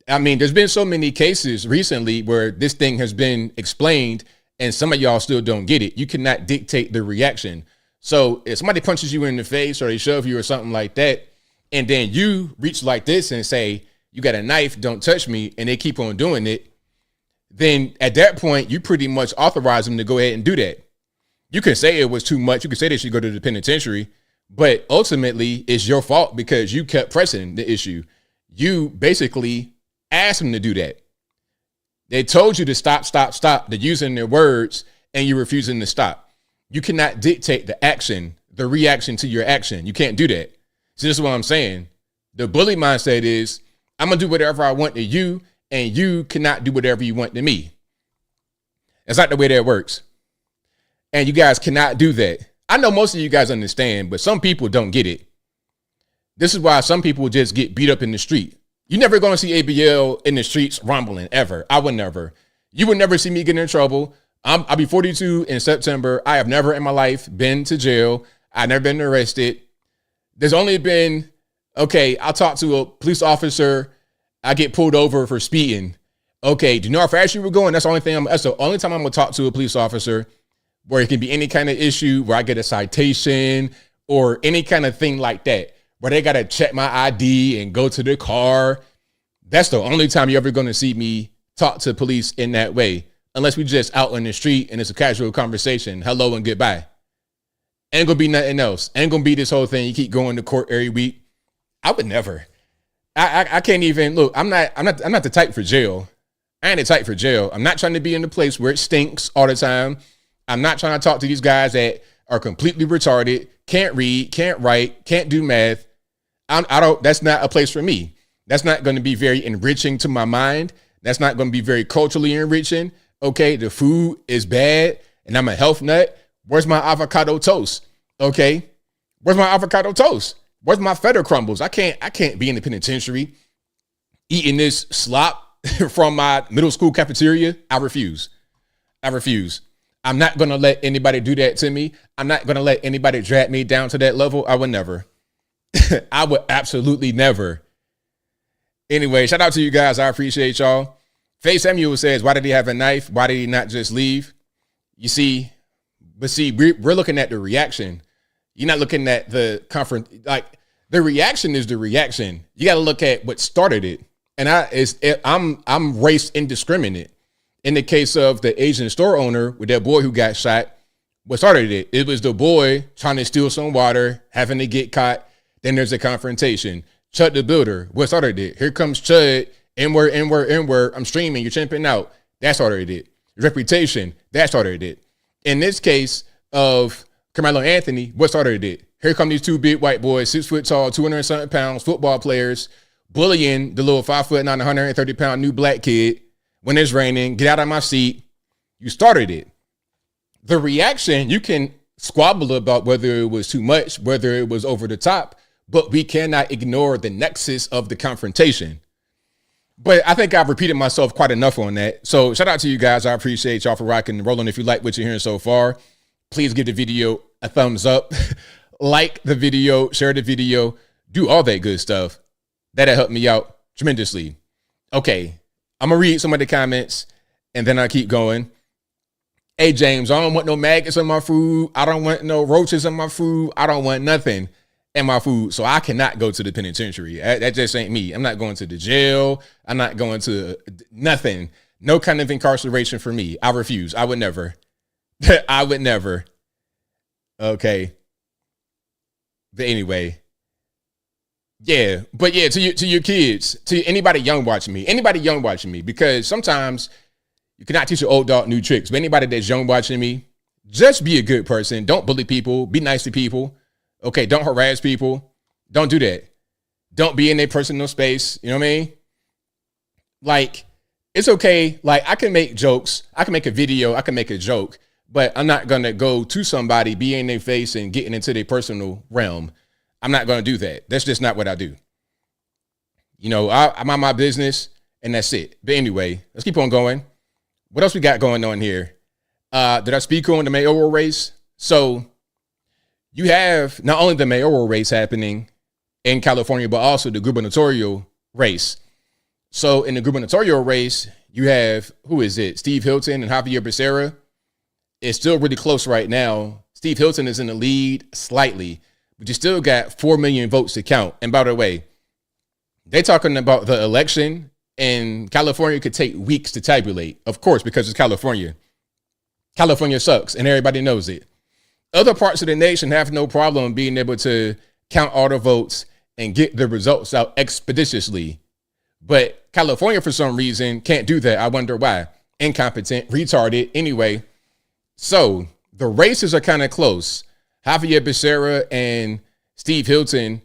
I mean, there's been so many cases recently where this thing has been explained, and some of y'all still don't get it. You cannot dictate the reaction. So if somebody punches you in the face or they shove you or something like that, and then you reach like this and say, you got a knife, don't touch me, and they keep on doing it, then at that point, you pretty much authorize them to go ahead and do that. You can say it was too much. You can say they should go to the penitentiary, but ultimately it's your fault because you kept pressing the issue. You basically asked them to do that. They told you to stop. They're using their words and you're refusing to stop. You cannot dictate the action, the reaction to your action. You can't do that. So this is what I'm saying. The bully mindset is, I'm going to do whatever I want to you, and you cannot do whatever you want to me. That's not the way that works. And you guys cannot do that. I know most of you guys understand, but some people don't get it. This is why some people just get beat up in the street. You're never going to see ABL in the streets rumbling, ever. I would never. You would never see me get in trouble. I'll be 42 in September. I have never in my life been to jail. I've never been arrested. There's only been, okay, I'll talk to a police officer. I get pulled over for speeding. Okay, do you know how fast you were going? That's the only time I'm going to talk to a police officer where it can be any kind of issue where I get a citation or any kind of thing like that, where they got to check my ID and go to the car. That's the only time you're ever going to see me talk to police in that way, unless we just out in the street and it's a casual conversation. Hello and goodbye. Ain't gonna be nothing else. Ain't gonna be this whole thing. You keep going to court every week. I would never. I can't even look. I'm not the type for jail. I ain't the type for jail. I'm not trying to be in the place where it stinks all the time. I'm not trying to talk to these guys that are completely retarded, can't read, can't write, can't do math. That's not a place for me. That's not going to be very enriching to my mind. That's not going to be very culturally enriching. Okay, the food is bad and I'm a health nut. Where's my avocado toast? Okay, where's my avocado toast? Where's my feta crumbles? I can't be in the penitentiary eating this slop from my middle school cafeteria. I refuse. I'm not going to let anybody do that to me. I'm not going to let anybody drag me down to that level. I would never. I would absolutely never. Anyway, shout out to you guys. I appreciate y'all. Faye Samuel says, why did he have a knife? Why did he not just leave? We're looking at the reaction. You're not looking at the the reaction is the reaction. You got to look at what started it. And I'm race indiscriminate. In the case of the Asian store owner with that boy who got shot, what started it? It was the boy trying to steal some water, having to get caught. Then there's a confrontation. Chud the builder, what started it? Here comes Chud, N-word, I'm streaming, you're chimping out. That started it. Reputation, that started it. In this case of Carmelo Anthony, what started it? Here come these two big white boys, 6 foot tall, 200 and something pounds, football players, bullying the little 5'9", 130 pound new black kid. When it's raining, get out of my seat. You started it. The reaction, you can squabble about whether it was too much, whether it was over the top, but we cannot ignore the nexus of the confrontation. But I think I've repeated myself quite enough on that. So shout out to you guys. I appreciate y'all for rocking and rolling. If you like what you're hearing so far, please give the video a thumbs up, like the video, share the video, do all that good stuff. That'll help me out tremendously. Okay. I'm going to read some of the comments and then I'll keep going. Hey, James, I don't want no maggots in my food. I don't want no roaches in my food. I don't want nothing in my food. So I cannot go to the penitentiary. That just ain't me. I'm not going to the jail. I'm not going to nothing. No kind of incarceration for me. I refuse. I would never. I would never. Okay. But anyway, Yeah, but yeah, to your kids, to anybody young watching me, because sometimes you cannot teach an old dog new tricks. But anybody that's young watching me, just be a good person. Don't bully people. Be nice to people. Okay, don't harass people. Don't do that. Don't be in their personal space. You know what I mean? Like, it's okay. Like, I can make jokes. I can make a video. I can make a joke. But I'm not going to go to somebody, be in their face, and getting into their personal realm. I'm not going to do that. That's just not what I do. You know, I'm on my business, and that's it. But anyway, let's keep on going. What else we got going on here? Did I speak on the mayoral race? So you have not only the mayoral race happening in California, but also the gubernatorial race. So in the gubernatorial race, you have, who is it? Steve Hilton and Javier Becerra. It's still really close right now. Steve Hilton is in the lead slightly, but you still got 4 million votes to count. And by the way, they're talking about the election, and California could take weeks to tabulate, of course, because it's California. California sucks, and everybody knows it. Other parts of the nation have no problem being able to count all the votes and get the results out expeditiously. But California, for some reason, can't do that. I wonder why. Incompetent, retarded. Anyway, so the races are kind of close. Javier Becerra and Steve Hilton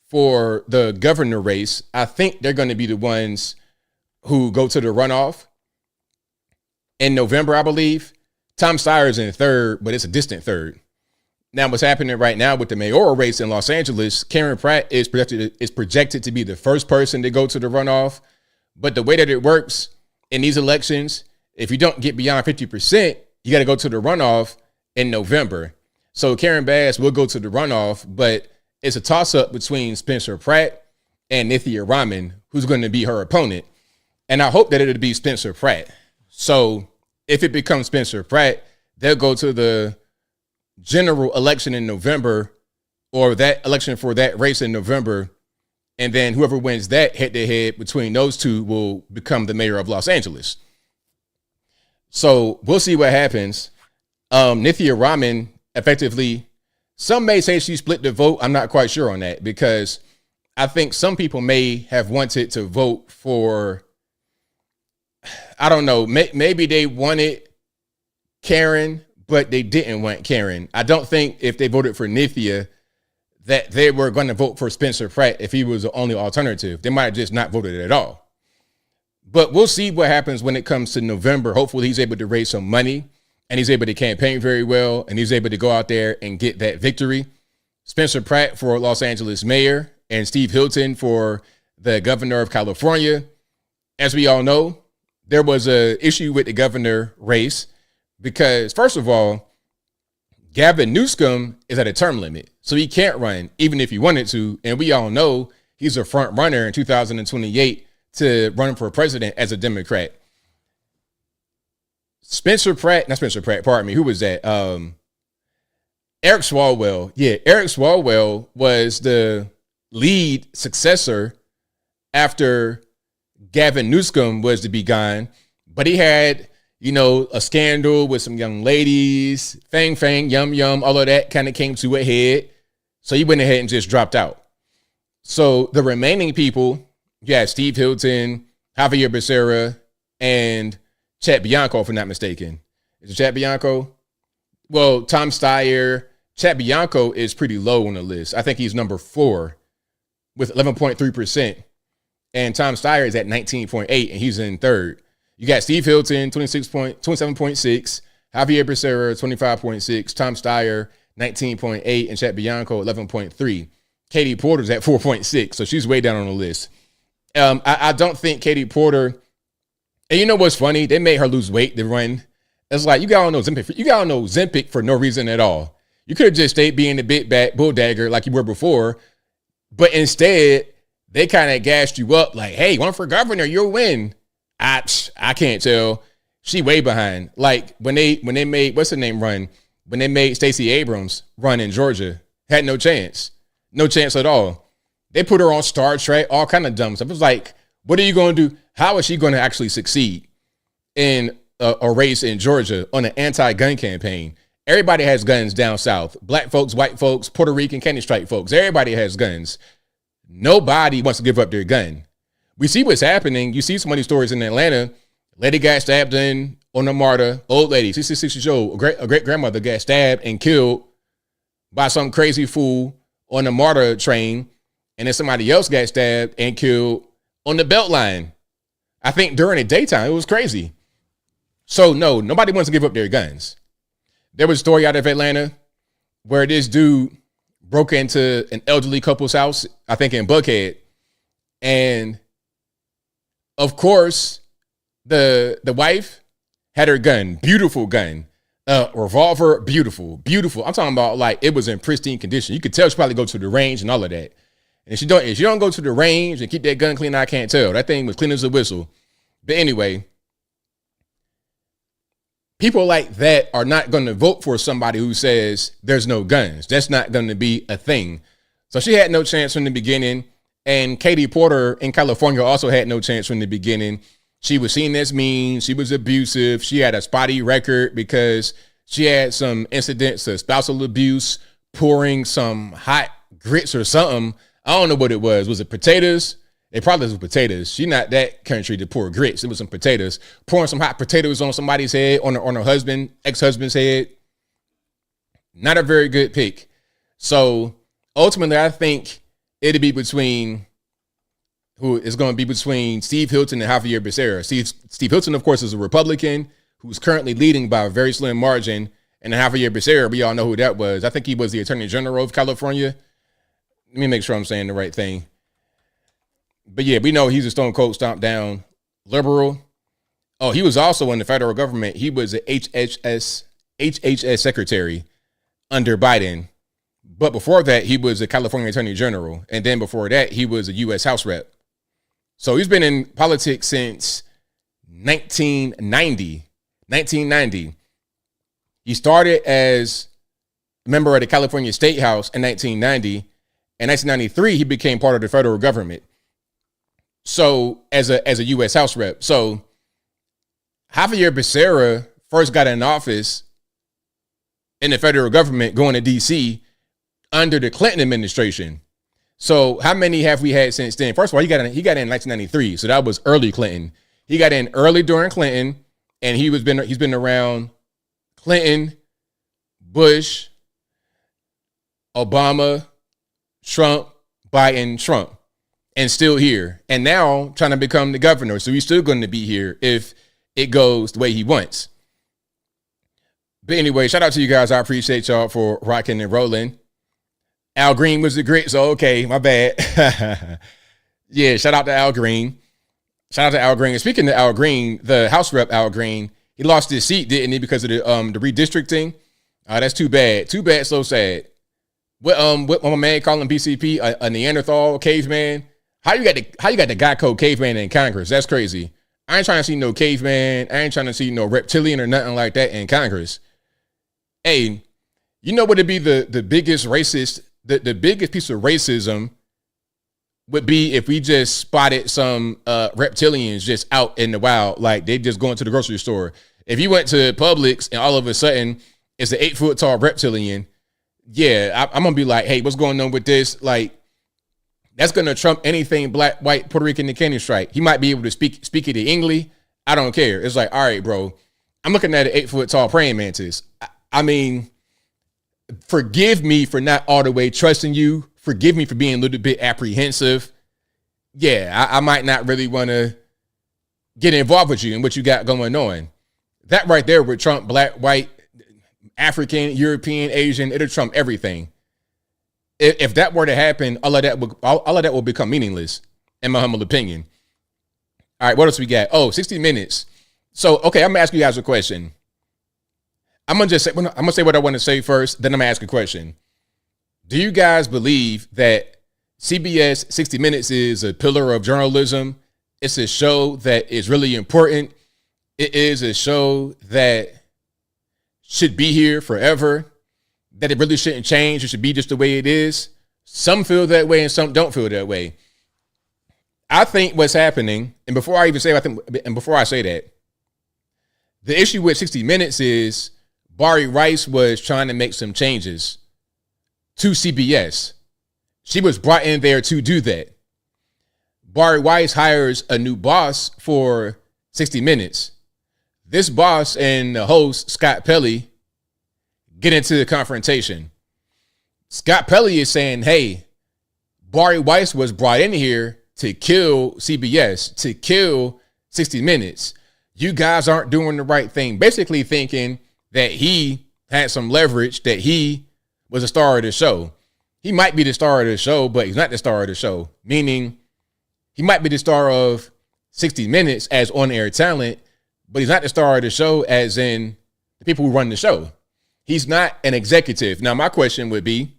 for the governor race. I think they're going to be the ones who go to the runoff in November, I believe. Tom Steyer's in third, but it's a distant third. Now, what's happening right now with the mayoral race in Los Angeles, Karen Pratt is projected to be the first person to go to the runoff. But the way that it works in these elections, if you don't get beyond 50%, you got to go to the runoff in November. So Karen Bass will go to the runoff, but it's a toss-up between Spencer Pratt and Nithya Raman, who's going to be her opponent. And I hope that it'll be Spencer Pratt. So if it becomes Spencer Pratt, they'll go to the general election in November, or that election for that race in November. And then whoever wins that head-to-head between those two will become the mayor of Los Angeles. So we'll see what happens. Nithya Raman, effectively, some may say she split the vote. I'm not quite sure on that, because I think some people may have wanted to vote for, I don't know, maybe they wanted Karen, but they didn't want Karen. I don't think if they voted for Nithya that they were going to vote for Spencer Pratt if he was the only alternative. They might have just not voted at all. But we'll see what happens when it comes to November. Hopefully he's able to raise some money, and he's able to campaign very well, and he's able to go out there and get that victory. Spencer Pratt for Los Angeles mayor, and Steve Hilton for the governor of California. As we all know, there was an issue with the governor race because, first of all, Gavin Newsom is at a term limit, so he can't run even if he wanted to. And we all know he's a front runner in 2028 to run for president as a Democrat. Who was that? Eric Swalwell. Yeah, Eric Swalwell was the lead successor after Gavin Newsom was to be gone, but he had, a scandal with some young ladies, fang, yum, all of that kind of came to a head. So he went ahead and just dropped out. So the remaining people, you had Steve Hilton, Javier Becerra, and Chad Bianco, if I'm not mistaken. Is it Chad Bianco? Well, Tom Steyer. Chad Bianco is pretty low on the list. I think he's number 4 with 11.3%. And Tom Steyer is at 19.8, and he's in third. You got Steve Hilton, 27.6, Javier Becerra, 25.6, Tom Steyer, 19.8, and Chad Bianco, 11.3. Katie Porter's at 4.6, so she's way down on the list. I don't think Katie Porter, and you know what's funny? They made her lose weight to run. It's like, you got on no Ozempic for no reason at all. You could have just stayed being a big bat bulldagger like you were before, but instead, they kind of gassed you up like, hey, run for governor, you'll win. I can't tell. She way behind. Like when they made, what's her name run? When they made Stacey Abrams run in Georgia, had no chance. No chance at all. They put her on Star Trek, all kind of dumb stuff. It was like, what are you going to do? How is she going to actually succeed in a race in Georgia on an anti-gun campaign? Everybody has guns down south. Black folks, white folks, Puerto Rican, Candy Strike folks. Everybody has guns. Nobody wants to give up their gun. We see what's happening. You see some of these stories in Atlanta. Lady got stabbed in on a MARTA. Old lady, 66 years old, a great grandmother got stabbed and killed by some crazy fool on a MARTA train. And then somebody else got stabbed and killed on the Beltline. I think during the daytime, it was crazy. So no, nobody wants to give up their guns. There was a story out of Atlanta where this dude broke into an elderly couple's house, I think in Buckhead. And of course, the wife had her gun, beautiful gun, revolver, beautiful. I'm talking about like it was in pristine condition. You could tell she probably go to the range and all of that. And if she don't go to the range and keep that gun clean, I can't tell. That thing was clean as a whistle. But anyway, people like that are not going to vote for somebody who says there's no guns. That's not going to be a thing. So she had no chance from the beginning. And Katie Porter in California also had no chance from the beginning. She was seen as mean. She was abusive. She had a spotty record because she had some incidents of spousal abuse, pouring some hot grits or something. I don't know what it was. Was it potatoes? It probably was potatoes. She not that country to pour grits. It was some potatoes. Pouring some hot potatoes on somebody's head, on her husband, ex-husband's head. Not a very good pick. So ultimately, I think it'd be between Steve Hilton and Javier Becerra. Steve Hilton, of course, is a Republican who's currently leading by a very slim margin. And Javier Becerra, we all know who that was. I think he was the Attorney General of California. Let me make sure I'm saying the right thing. But yeah, we know he's a stone cold stomp down liberal. Oh, he was also in the federal government. He was a HHS secretary under Biden. But before that, he was a California Attorney General. And then before that, he was a U.S. House rep. So he's been in politics since 1990. He started as a member of the California State House in 1990. In 1993, he became part of the federal government. So as a U.S. House rep. So Javier Becerra first got in office in the federal government going to D.C. under the Clinton administration. So how many have we had since then? First of all, he got in 1993. So that was early Clinton. He got in early during Clinton, and he's been around Clinton, Bush, Obama, Trump, Biden, Trump, and still here. And now trying to become the governor. So he's still going to be here if it goes the way he wants. But anyway, shout out to you guys. I appreciate y'all for rocking and rolling. Al Green was the grit, so okay, my bad. Yeah, shout out to Al Green. Shout out to Al Green. And speaking of Al Green, the House Rep Al Green, he lost his seat, didn't he, because of the redistricting? That's too bad. Too bad, so sad. What my man calling BCP a Neanderthal caveman? How you got the guy called caveman in Congress? That's crazy. I ain't trying to see no caveman. I ain't trying to see no reptilian or nothing like that in Congress. Hey, you know what would be the biggest racist? The biggest piece of racism would be if we just spotted some reptilians just out in the wild, like they just going to the grocery store. If you went to Publix and all of a sudden it's an 8-foot tall reptilian, yeah, I'm gonna be like, hey, what's going on with this? Like, that's gonna trump anything black, white, Puerto Rican, and Kenyan strike. He might be able to speak it in English. I don't care. It's like, all right, bro, I'm looking at an 8-foot tall praying mantis. I mean, forgive me for not all the way trusting you. Forgive me for being a little bit apprehensive. Yeah, I might not really want to get involved with you and what you got going on. That right there would trump black, white, African, European, Asian. It'll trump everything. If that were to happen, all of that will become meaningless, in my humble opinion. All right, what else we got? Oh, 60 minutes. So, okay, I'm gonna ask you guys a question. I'm gonna say what I want to say first, then I'm gonna ask a question. Do you guys believe that CBS 60 Minutes is a pillar of journalism? It's a show that is really important. It is a show that should be here forever, that it really shouldn't change. It should be just the way it is. Some feel that way and some don't feel that way. I think what's happening, and before I say that, the issue with 60 Minutes is Bari Rice was trying to make some changes to CBS. She was brought in there to do that. Bari Weiss hires a new boss for 60 Minutes. This boss and the host, Scott Pelley, get into the confrontation. Scott Pelley is saying, hey, Bari Weiss was brought in here to kill CBS, to kill 60 Minutes. You guys aren't doing the right thing. Basically thinking that he had some leverage, that he was a star of the show. He might be the star of the show, but he's not the star of the show. Meaning he might be the star of 60 Minutes as on-air talent, but he's not the star of the show as in the people who run the show. He's not an executive. Now, my question would be,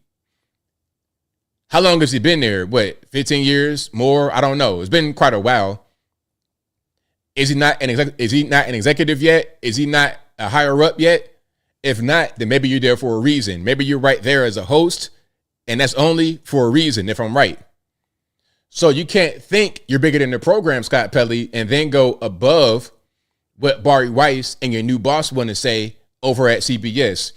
how long has he been there? What, 15 years? More? I don't know. It's been quite a while. Is he not an executive yet? Is he not a higher up yet? If not, then maybe you're there for a reason. Maybe you're right there as a host, and that's only for a reason, if I'm right. So you can't think you're bigger than the program, Scott Pelley, and then go above what Bari Weiss and your new boss want to say over at CBS.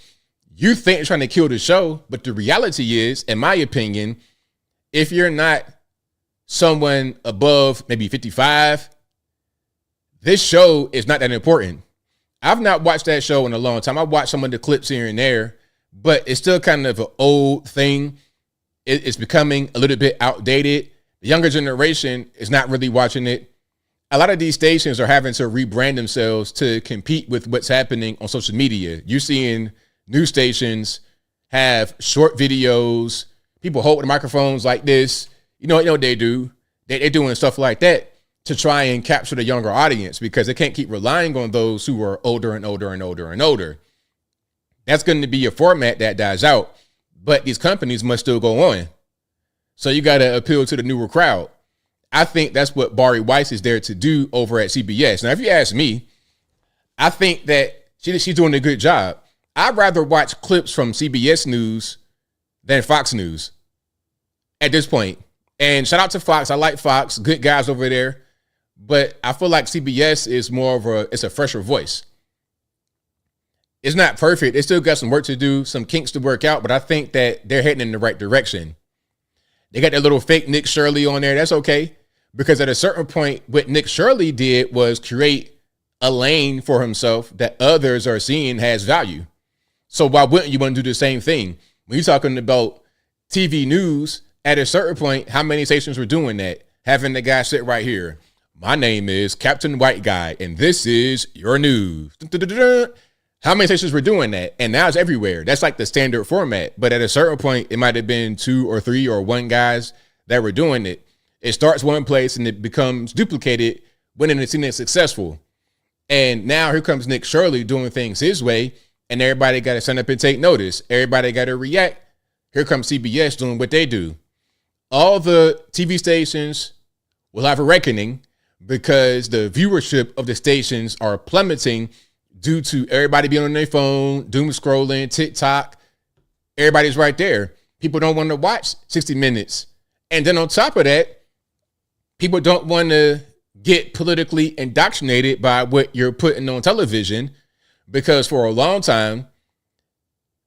You think you're trying to kill the show, but the reality is, in my opinion, if you're not someone above maybe 55, this show is not that important. I've not watched that show in a long time. I watched some of the clips here and there, but it's still kind of an old thing. It's becoming a little bit outdated. The younger generation is not really watching it. A lot of these stations are having to rebrand themselves to compete with what's happening on social media. You're seeing news stations have short videos, people holding microphones like this. You know what they do? They're doing stuff like that to try and capture the younger audience because they can't keep relying on those who are older and older and older and older. That's going to be a format that dies out, but these companies must still go on. So you got to appeal to the newer crowd. I think that's what Bari Weiss is there to do over at CBS. Now, if you ask me, I think that she's doing a good job. I'd rather watch clips from CBS News than Fox News at this point. And shout out to Fox. I like Fox. Good guys over there. But I feel like CBS is more of it's a fresher voice. It's not perfect. They still got some work to do, some kinks to work out, but I think that they're heading in the right direction. They got that little fake Nick Shirley on there. That's okay. Because at a certain point, what Nick Shirley did was create a lane for himself that others are seeing has value. So why wouldn't you want to do the same thing? When you're talking about TV news, at a certain point, how many stations were doing that? Having the guy sit right here. My name is Captain White Guy, and this is your news. How many stations were doing that? And now it's everywhere. That's like the standard format. But at a certain point, it might have been 2 or 3 or 1 guys that were doing it. It starts one place and it becomes duplicated when it's seen as successful. And now here comes Nick Shirley doing things his way, and everybody got to stand up and take notice. Everybody got to react. Here comes CBS doing what they do. All the TV stations will have a reckoning because the viewership of the stations are plummeting due to everybody being on their phone, doom scrolling, TikTok. Everybody's right there. People don't want to watch 60 Minutes. And then on top of that, people don't want to get politically indoctrinated by what you're putting on television because for a long time,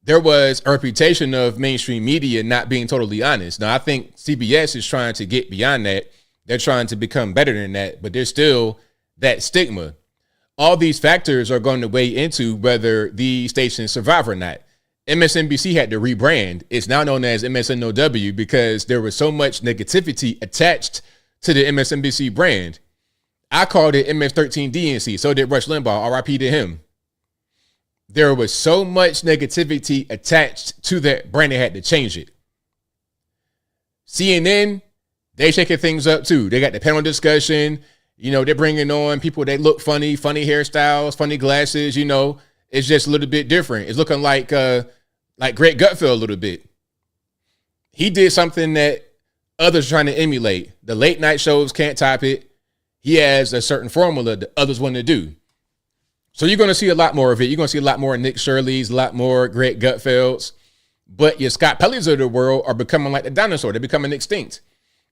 there was a reputation of mainstream media not being totally honest. Now, I think CBS is trying to get beyond that. They're trying to become better than that, but there's still that stigma. All these factors are going to weigh into whether the stations survive or not. MSNBC had to rebrand. It's now known as MSNOW because there was so much negativity attached to the MSNBC brand. I called it MS13DNC. So did Rush Limbaugh, RIP to him. There was so much negativity attached to that brand, they had to change it. CNN, they shaking things up too. They got the panel discussion. They're bringing on people that look funny hairstyles, funny glasses. It's just a little bit different. It's looking like Greg Gutfeld a little bit. He did something that others are trying to emulate. The late night shows can't top it. He has a certain formula that others want to do. So you're going to see a lot more of it. You're going to see a lot more Nick Shirley's, a lot more Greg Gutfelds. But your Scott Pelley's of the world are becoming like the dinosaur. They're becoming extinct.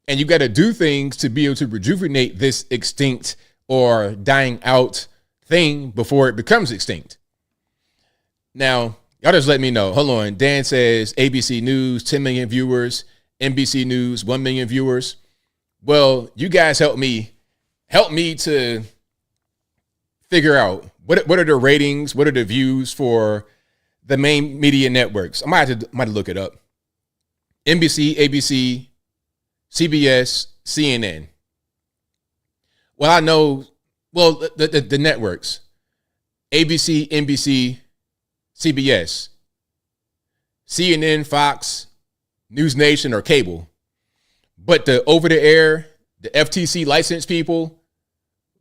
And you got to do things to be able to rejuvenate this extinct or dying out thing before it becomes extinct. Now, y'all just let me know. Hold on. Dan says ABC News, 10 million viewers NBC News, 1 million viewers. Well, you guys help me to figure out what are the ratings, what are the views for the main media networks. I might have to look it up. NBC, ABC, CBS, CNN. Well, I know, the networks, ABC, NBC, CBS, CNN, Fox, News Nation, or cable. But the over-the-air, the FTC licensed people,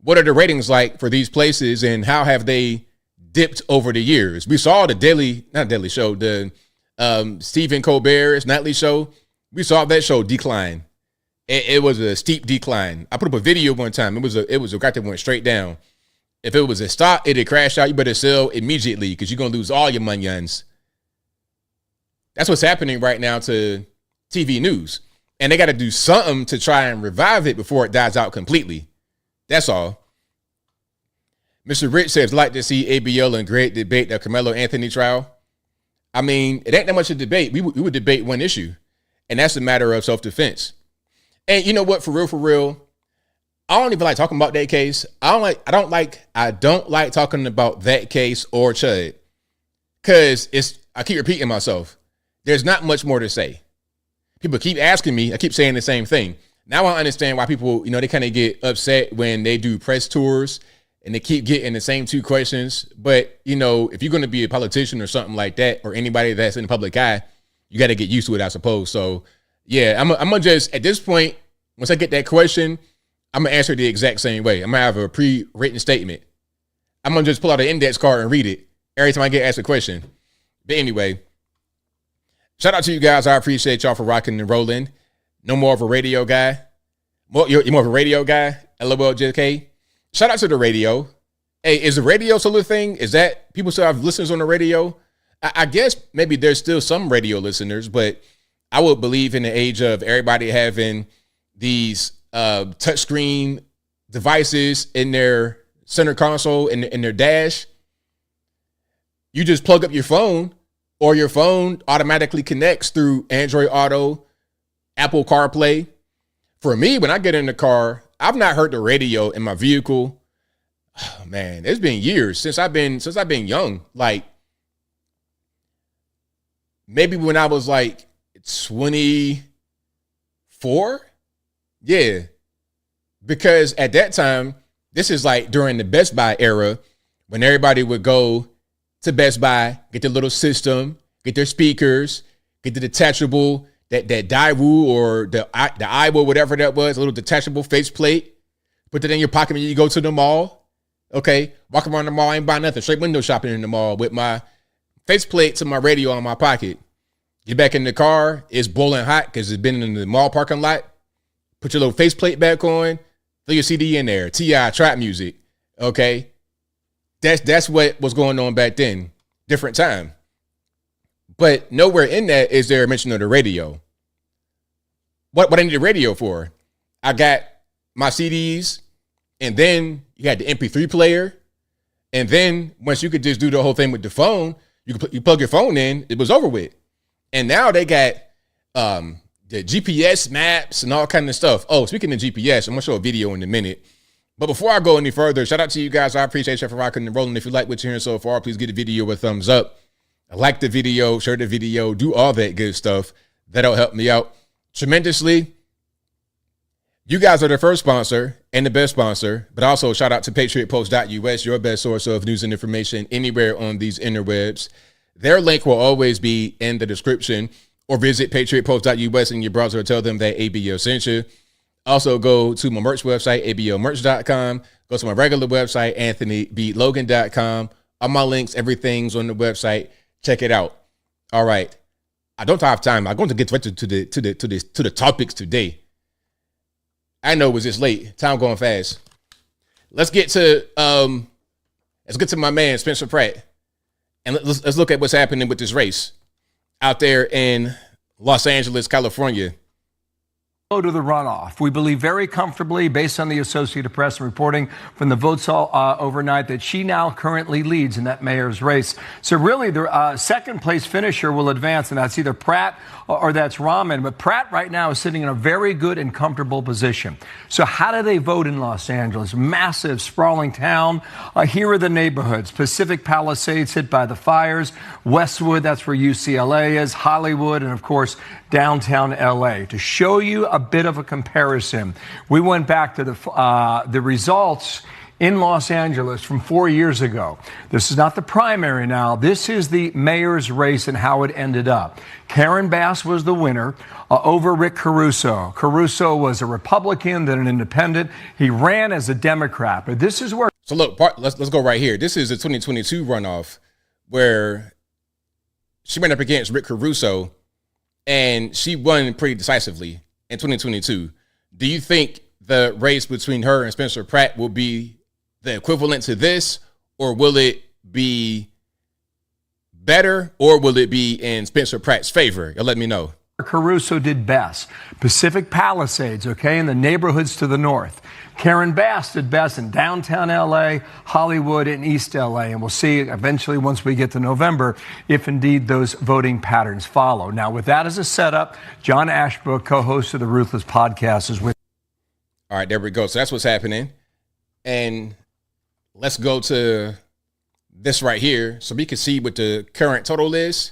what are the ratings like for these places and how have they dipped over the years? We saw the Stephen Colbert's nightly show. We saw that show decline. It was a steep decline. I put up a video one time. It was a graph that went straight down. If it was a stock, it'd crash out. You better sell immediately because you're going to lose all your monions. That's what's happening right now to TV news. And they got to do something to try and revive it before it dies out completely. That's all. Mr. Rich says, like to see ABL and Greg debate the Carmelo Anthony trial. I mean, it ain't that much a debate. We would debate one issue, and that's a matter of self-defense. And you know what? For real, I don't even like talking about that case. I don't like talking about that case or Chud, because I keep repeating myself. There's not much more to say. People keep asking me. I keep saying the same thing. Now I understand why people, they kind of get upset when they do press tours and they keep getting the same two questions. But, if you're going to be a politician or something like that, or anybody that's in the public eye, you got to get used to it, I suppose. So, yeah, I'm going to just, at this point, once I get that question, I'm going to answer the exact same way. I'm going to have a pre-written statement. I'm going to just pull out an index card and read it every time I get asked a question. But anyway, shout out to you guys. I appreciate y'all for rocking and rolling. No more of a radio guy. You're more of a radio guy? LOL JK. Shout out to the radio. Hey, is the radio still a thing? Is that people still have listeners on the radio? I guess maybe there's still some radio listeners, but I would believe in the age of everybody having these touchscreen devices in their center console and in their dash. You just plug up your phone, or your phone automatically connects through Android Auto, Apple CarPlay. For me, when I get in the car, I've not heard the radio in my vehicle. Oh, man, it's been years since I've been young. Like, maybe when I was like 24. Yeah. Because at that time, this is like during the Best Buy era, when everybody would go to Best Buy, get their little system, get their speakers, get the detachable, that Daewoo or the Iowa, whatever that was, a little detachable faceplate. Put that in your pocket when you go to the mall. Okay, walk around the mall, I ain't buying nothing. Straight window shopping in the mall with my faceplate to my radio on my pocket. Get back in the car, it's boiling hot because it's been in the mall parking lot. Put your little faceplate back on, throw your CD in there, T.I. trap music. Okay, that's what was going on back then. Different time. But nowhere in that is there a mention of the radio. What I need the radio for? I got my CDs, and then you had the MP3 player, and then once you could just do the whole thing with the phone, you plug your phone in, it was over with. And now they got the GPS maps and all kind of stuff. Oh, speaking of GPS, I'm gonna show a video in a minute. But before I go any further, shout out to you guys. I appreciate you for rocking and rolling. If you like what you're hearing so far, please give the video a thumbs up. Like the video, share the video, do all that good stuff. That'll help me out tremendously. You guys are the first sponsor and the best sponsor, but also shout out to patriotpost.us, your best source of news and information anywhere on these interwebs. Their link will always be in the description, or visit patriotpost.us in your browser and tell them that ABL sent you. Also go to my merch website, ablmerch.com. Go to my regular website, anthonyblogan.com. All my links, everything's on the website. Check it out. All right. I don't have time. I'm going to get right to the topics today. I know it was this late. Time going fast. Let's get to my man Spencer Pratt, and let's look at what's happening with this race out there in Los Angeles, California. To the runoff. We believe very comfortably, based on the Associated Press and reporting from the votes overnight, that she now currently leads in that mayor's race. So really, the second place finisher will advance, and that's either Pratt or that's Raman. But Pratt right now is sitting in a very good and comfortable position. So how do they vote in Los Angeles? Massive, sprawling town. Here are the neighborhoods. Pacific Palisades, hit by the fires. Westwood, that's where UCLA is. Hollywood, and of course, downtown LA. To show you a bit of a comparison, we went back to the results in Los Angeles from 4 years ago. This is not the primary now. This is the mayor's race and how it ended up. Karen Bass was the winner over Rick Caruso. Caruso was a Republican, then an independent. He ran as a Democrat. But this is where... So look, let's go right here. This is the 2022 runoff where she went up against Rick Caruso, and she won pretty decisively in 2022. Do you think the race between her and Spencer Pratt will be the equivalent to this, or will it be better, or will it be in Spencer Pratt's favor? You'll let me know. Caruso did best. Pacific Palisades, okay, in the neighborhoods to the north. Karen Bass did best in downtown LA, Hollywood, and East LA. And we'll see eventually, once we get to November, if indeed those voting patterns follow. Now, with that as a setup, John Ashbrook, co-host of the Ruthless Podcast, is with. All right, there we go. So that's what's happening. And let's go to this right here so we can see what the current total is.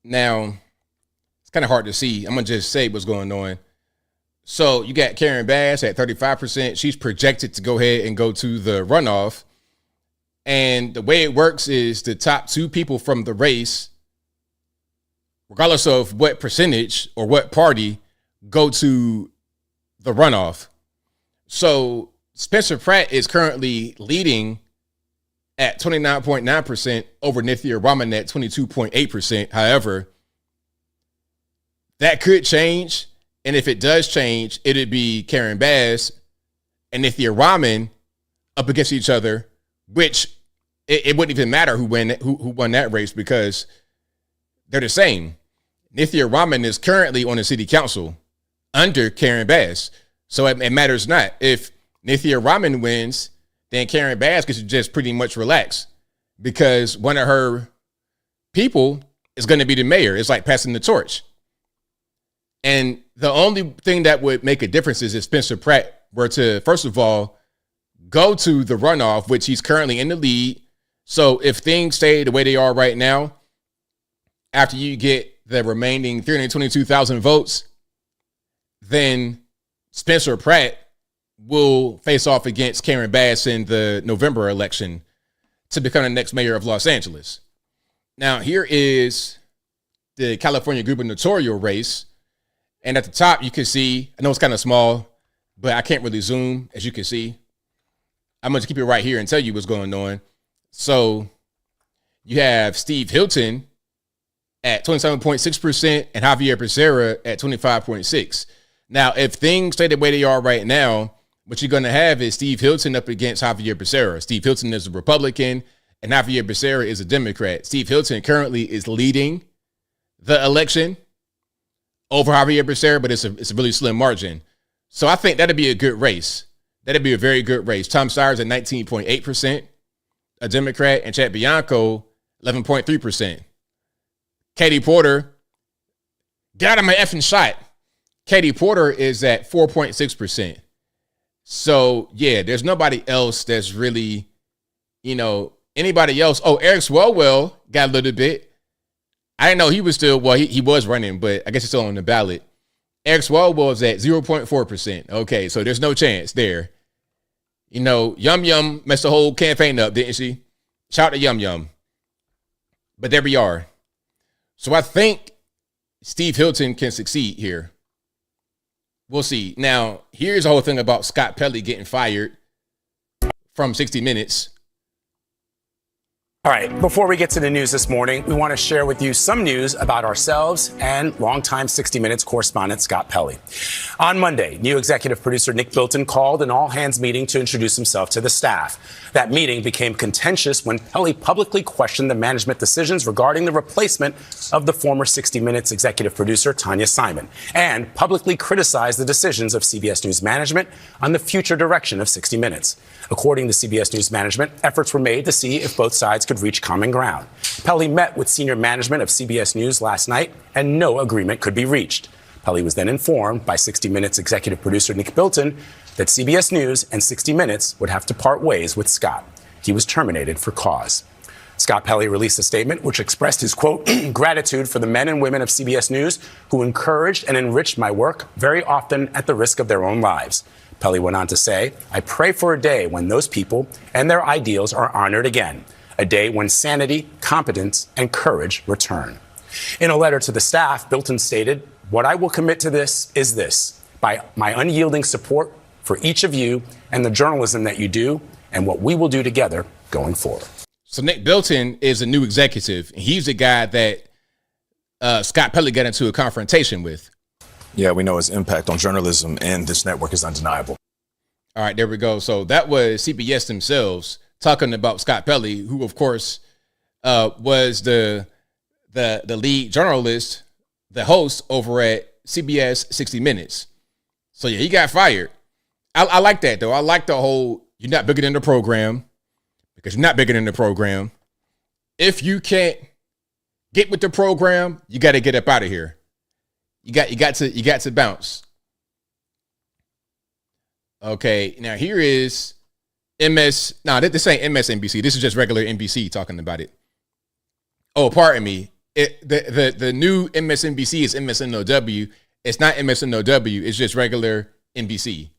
Now, it's kind of hard to see. I'm going to just say what's going on. So you got Karen Bass at 35%. She's projected to go ahead and go to the runoff. And the way it works is the top two people from the race, regardless of what percentage or what party, go to the runoff. So Spencer Pratt is currently leading at 29.9% over Nithya Raman at 22.8%. However, that could change. And if it does change, it'd be Karen Bass and Nithya Raman up against each other, which it wouldn't even matter who won that race because they're the same. Nithya Raman is currently on the city council under Karen Bass. So it matters not. If Nithya Raman wins, then Karen Bass gets to just pretty much relax because one of her people is going to be the mayor. It's like passing the torch. And the only thing that would make a difference is if Spencer Pratt were to, first of all, go to the runoff, which he's currently in the lead. So if things stay the way they are right now, after you get the remaining 322,000 votes, then Spencer Pratt will face off against Karen Bass in the November election to become the next mayor of Los Angeles. Now, here is the California gubernatorial race. And at the top, you can see, I know it's kind of small, but I can't really zoom, as you can see. I'm going to keep it right here and tell you what's going on. So you have Steve Hilton at 27.6% and Javier Becerra at 25.6%. Now, if things stay the way they are right now, what you're going to have is Steve Hilton up against Javier Becerra. Steve Hilton is a Republican and Javier Becerra is a Democrat. Steve Hilton currently is leading the election over Javier Becerra, but it's a really slim margin. So I think that'd be a good race. That'd be a very good race. Tom Steyer's at 19.8%, a Democrat, and Chad Bianco, 11.3%. Katie Porter, get out of my effing shot. Katie Porter is at 4.6%. So, yeah, there's nobody else that's really, anybody else. Oh, Eric Swalwell got a little bit. I didn't know he was still, he was running, but I guess he's still on the ballot. Eric Swalwell is at 0.4%. Okay, so there's no chance there. Yum Yum messed the whole campaign up, didn't she? Shout out to Yum Yum. But there we are. So I think Steve Hilton can succeed here. We'll see. Now, here's the whole thing about Scott Pelley getting fired from 60 Minutes. All right, before we get to the news this morning, we want to share with you some news about ourselves and longtime 60 Minutes correspondent Scott Pelley. On Monday, new executive producer Nick Bilton called an all-hands meeting to introduce himself to the staff. That meeting became contentious when Pelley publicly questioned the management decisions regarding the replacement of the former 60 Minutes executive producer Tanya Simon and publicly criticized the decisions of CBS News management on the future direction of 60 Minutes. According to CBS News management, efforts were made to see if both sides could reach common ground. Pelley met with senior management of CBS News last night, and no agreement could be reached. Pelley was then informed by 60 Minutes executive producer Nick Bilton that CBS News and 60 Minutes would have to part ways with Scott. He was terminated for cause. Scott Pelley released a statement which expressed his, quote, gratitude for the men and women of CBS News who encouraged and enriched my work, very often at the risk of their own lives. Pelley went on to say, I pray for a day when those people and their ideals are honored again, a day when sanity, competence, and courage return. In a letter to the staff, Bilton stated, what I will commit to this is this, by my unyielding support for each of you and the journalism that you do and what we will do together going forward. So Nick Bilton is a new executive. He's the guy that Scott Pelley got into a confrontation with. Yeah, we know his impact on journalism and this network is undeniable. All right, there we go. So that was CBS themselves talking about Scott Pelley, who, of course, was the lead journalist, the host over at CBS 60 Minutes. So, yeah, he got fired. I like that, though. I like the whole you're not bigger than the program because you're not bigger than the program. If you can't get with the program, you got to get up out of here. You got to bounce. Okay, now here is MS. No, this ain't MSNBC. This is just regular NBC talking about it. Oh, pardon me. The new MSNBC is MSNOW. It's not MSNOW. It's just regular NBC.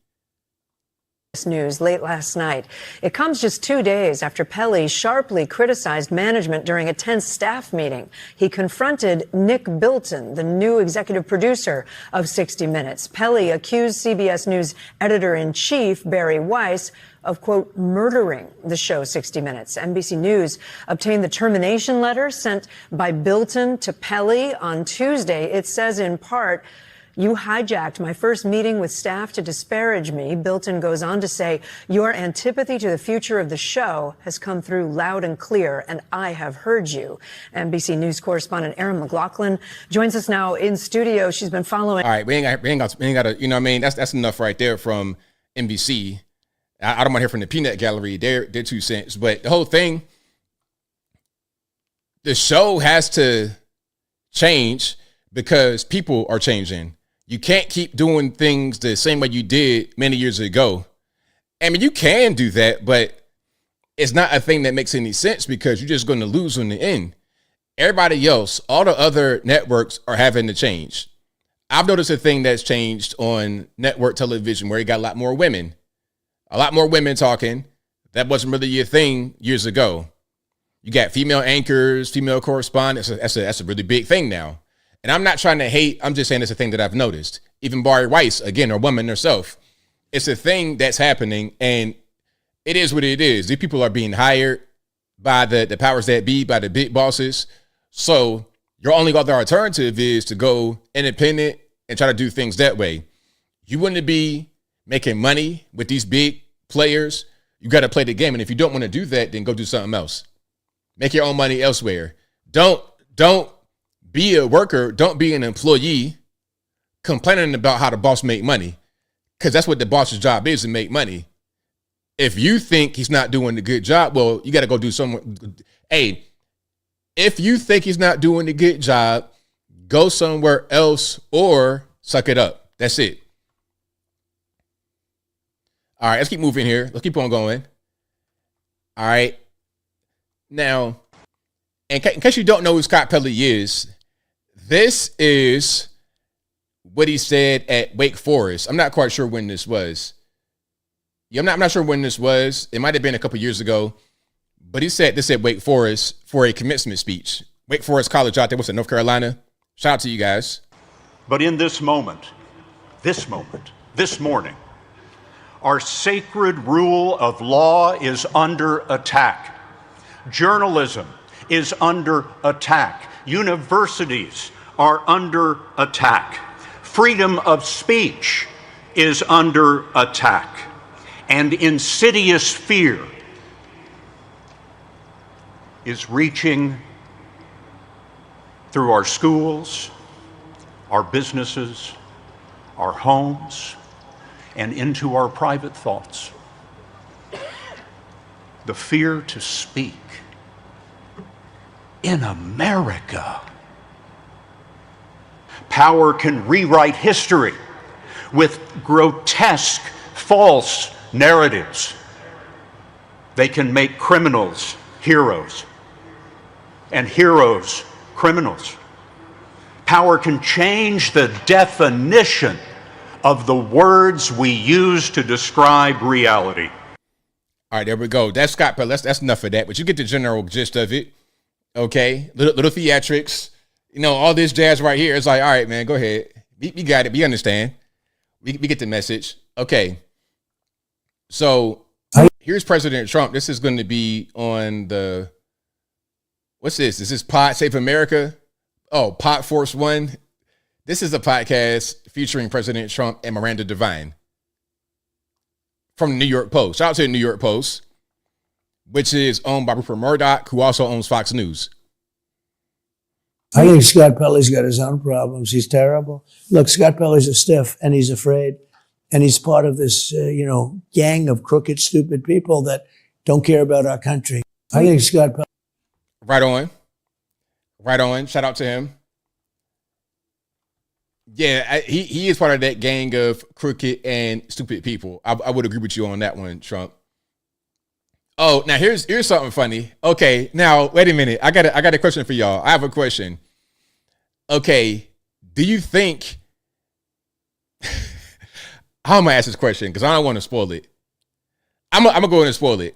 News late last night. It comes just 2 days after Pelley sharply criticized management during a tense staff meeting. He confronted Nick Bilton, the new executive producer of 60 Minutes. Pelley accused CBS News editor-in-chief Barry Weiss of, quote, murdering the show 60 Minutes. NBC News obtained the termination letter sent by Bilton to Pelley on Tuesday. It says in part, you hijacked my first meeting with staff to disparage me. Bilton goes on to say, your antipathy to the future of the show has come through loud and clear, and I have heard you. NBC News correspondent Erin McLaughlin joins us now in studio. She's been following. All right, we ain't got to, you know what I mean? That's enough right there from NBC. I don't want to hear from the peanut gallery. They're 2 cents. But the whole thing, the show has to change because people are changing. You can't keep doing things the same way you did many years ago. I mean, you can do that, but it's not a thing that makes any sense because you're just going to lose in the end. Everybody else, all the other networks are having to change. I've noticed a thing that's changed on network television where you got a lot more women talking. That wasn't really a thing years ago. You got female anchors, female correspondents. That's a really big thing now. And I'm not trying to hate. I'm just saying it's a thing that I've noticed. Even Barry Weiss, again, a woman herself. It's a thing that's happening, and it is what it is. These people are being hired by the powers that be, by the big bosses. So your only other alternative is to go independent and try to do things that way. You wouldn't be making money with these big players. You got to play the game. And if you don't want to do that, then go do something else. Make your own money elsewhere. Don't be a worker. Don't be an employee complaining about how the boss make money, because that's what the boss's job is, to make money. If you think he's not doing a good job, well, you got to go do something. Hey, if you think he's not doing a good job, go somewhere else or suck it up. That's it. All right, let's keep moving here. Let's keep on going. All right. Now, in case you don't know who Scott Pelley is, this is what he said at Wake Forest. I'm not quite sure when this was. Yeah, I'm not sure when this was. It might have been a couple years ago. But he said this at Wake Forest for a commencement speech. Wake Forest College out there, what's it, North Carolina? Shout out to you guys. But in this moment, this morning, our sacred rule of law is under attack. Journalism is under attack. Universities are under attack. Freedom of speech is under attack. And insidious fear is reaching through our schools, our businesses, our homes, and into our private thoughts. The fear to speak in America. Power can rewrite history with grotesque, false narratives. They can make criminals heroes and heroes criminals. Power can change the definition of the words we use to describe reality. All right, there we go. That's Scott Pelley. That's enough of that, but you get the general gist of it. Okay, little theatrics, all this jazz right here. It's like, all right, man, go ahead. We got it. We understand. We get the message. Okay, so here's President Trump. This is going to be on the, what's this? Is this Pod Save America? Oh, Pod Force One. This is a podcast featuring President Trump and Miranda Devine from the New York Post. Shout out to the New York Post, which is owned by Rupert Murdoch, who also owns Fox News. I think Scott Pelley's got his own problems. He's terrible. Look, Scott Pelley's a stiff, and he's afraid. And he's part of this, gang of crooked, stupid people that don't care about our country. I think Scott Pelley. Right on. Right on. Shout out to him. Yeah, he is part of that gang of crooked and stupid people. I would agree with you on that one, Trump. Oh, now here's something funny. Okay, now wait a minute. I got a question for y'all. I have a question. Okay, do you think? How am I ask this question? Because I don't want to spoil it. I'm gonna go ahead and spoil it.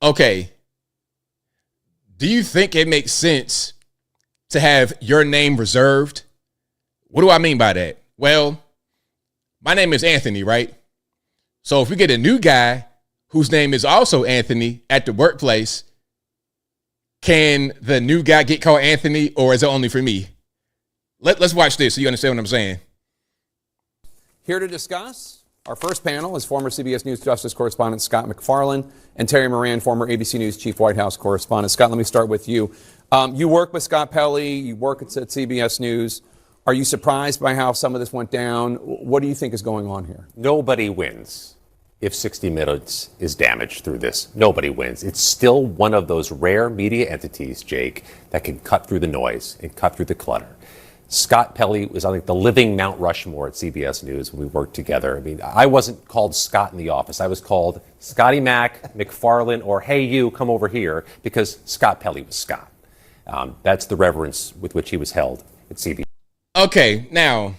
Okay. Do you think it makes sense to have your name reserved? What do I mean by that? Well, my name is Anthony, right? So if we get a new guy whose name is also Anthony at the workplace, can the new guy get called Anthony, or is it only for me? Let's watch this so you understand what I'm saying. Here to discuss, our first panel is former CBS News Justice correspondent Scott MacFarlane and Terry Moran, former ABC News Chief White House correspondent. Scott, let me start with you. You work with Scott Pelley. You work at CBS News. Are you surprised by how some of this went down? What do you think is going on here? Nobody wins if 60 Minutes is damaged through this. Nobody wins. It's still one of those rare media entities, Jake, that can cut through the noise and cut through the clutter. Scott Pelley was, I think, the living Mount Rushmore at CBS News when we worked together. I mean, I wasn't called Scott in the office. I was called Scotty Mac, McFarlane, or Hey You, come over here, because Scott Pelley was Scott. That's the reverence with which he was held at CBS. Okay, now,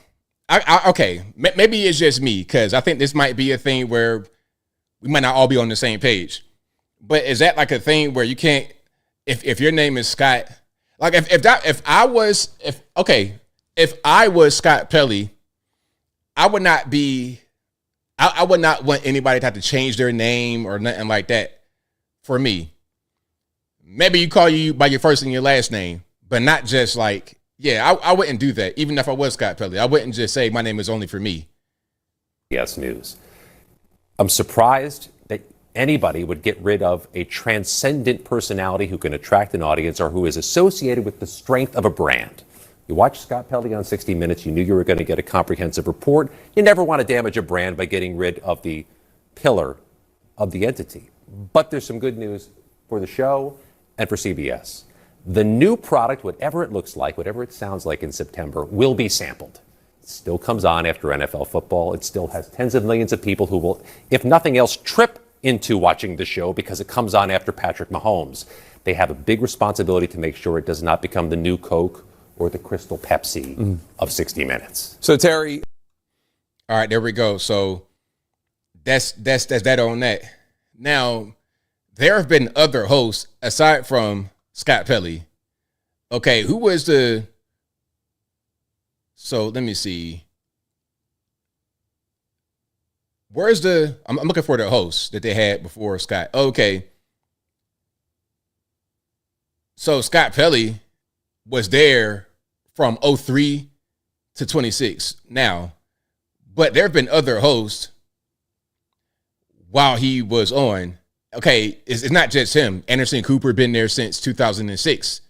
okay, maybe it's just me, because I think this might be a thing where we might not all be on the same page. But is that like a thing where you can't, if your name is Scott, like if I was Scott Pelley, I would not want anybody to have to change their name or nothing like that for me. Maybe you call you by your first and your last name, but not just like, yeah, I wouldn't do that. Even if I was Scott Pelley, I wouldn't just say my name is only for me. CBS News. I'm surprised that anybody would get rid of a transcendent personality who can attract an audience or who is associated with the strength of a brand. You watched Scott Pelley on 60 Minutes. You knew you were going to get a comprehensive report. You never want to damage a brand by getting rid of the pillar of the entity. But there's some good news for the show and for CBS. The new product, whatever it looks like, whatever it sounds like in September, will be sampled. It still comes on after NFL football. It still has tens of millions of people who will, if nothing else, trip into watching the show because it comes on after Patrick Mahomes. They have a big responsibility to make sure it does not become the new Coke or the Crystal Pepsi of 60 Minutes. So, Terry. All right, there we go. So that's that on that. Now, there have been other hosts aside from Scott Pelley. Okay, who was the... So let me see. Where's the... I'm looking for the host that they had before Scott. Okay. So Scott Pelley was there from 03 to 26 now, but there have been other hosts while he was on. Okay, it's not just him. Anderson Cooper been there since 2006.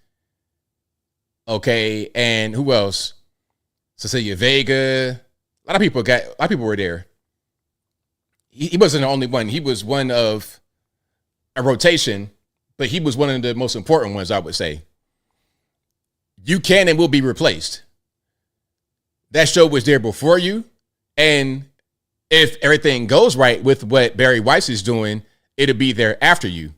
Okay, and who else? Cecilia Vega. A lot of people were there. He wasn't the only one. He was one of a rotation, but he was one of the most important ones, I would say. You can and will be replaced. That show was there before you, and if everything goes right with what Barry Weiss is doing, it'll be there after you.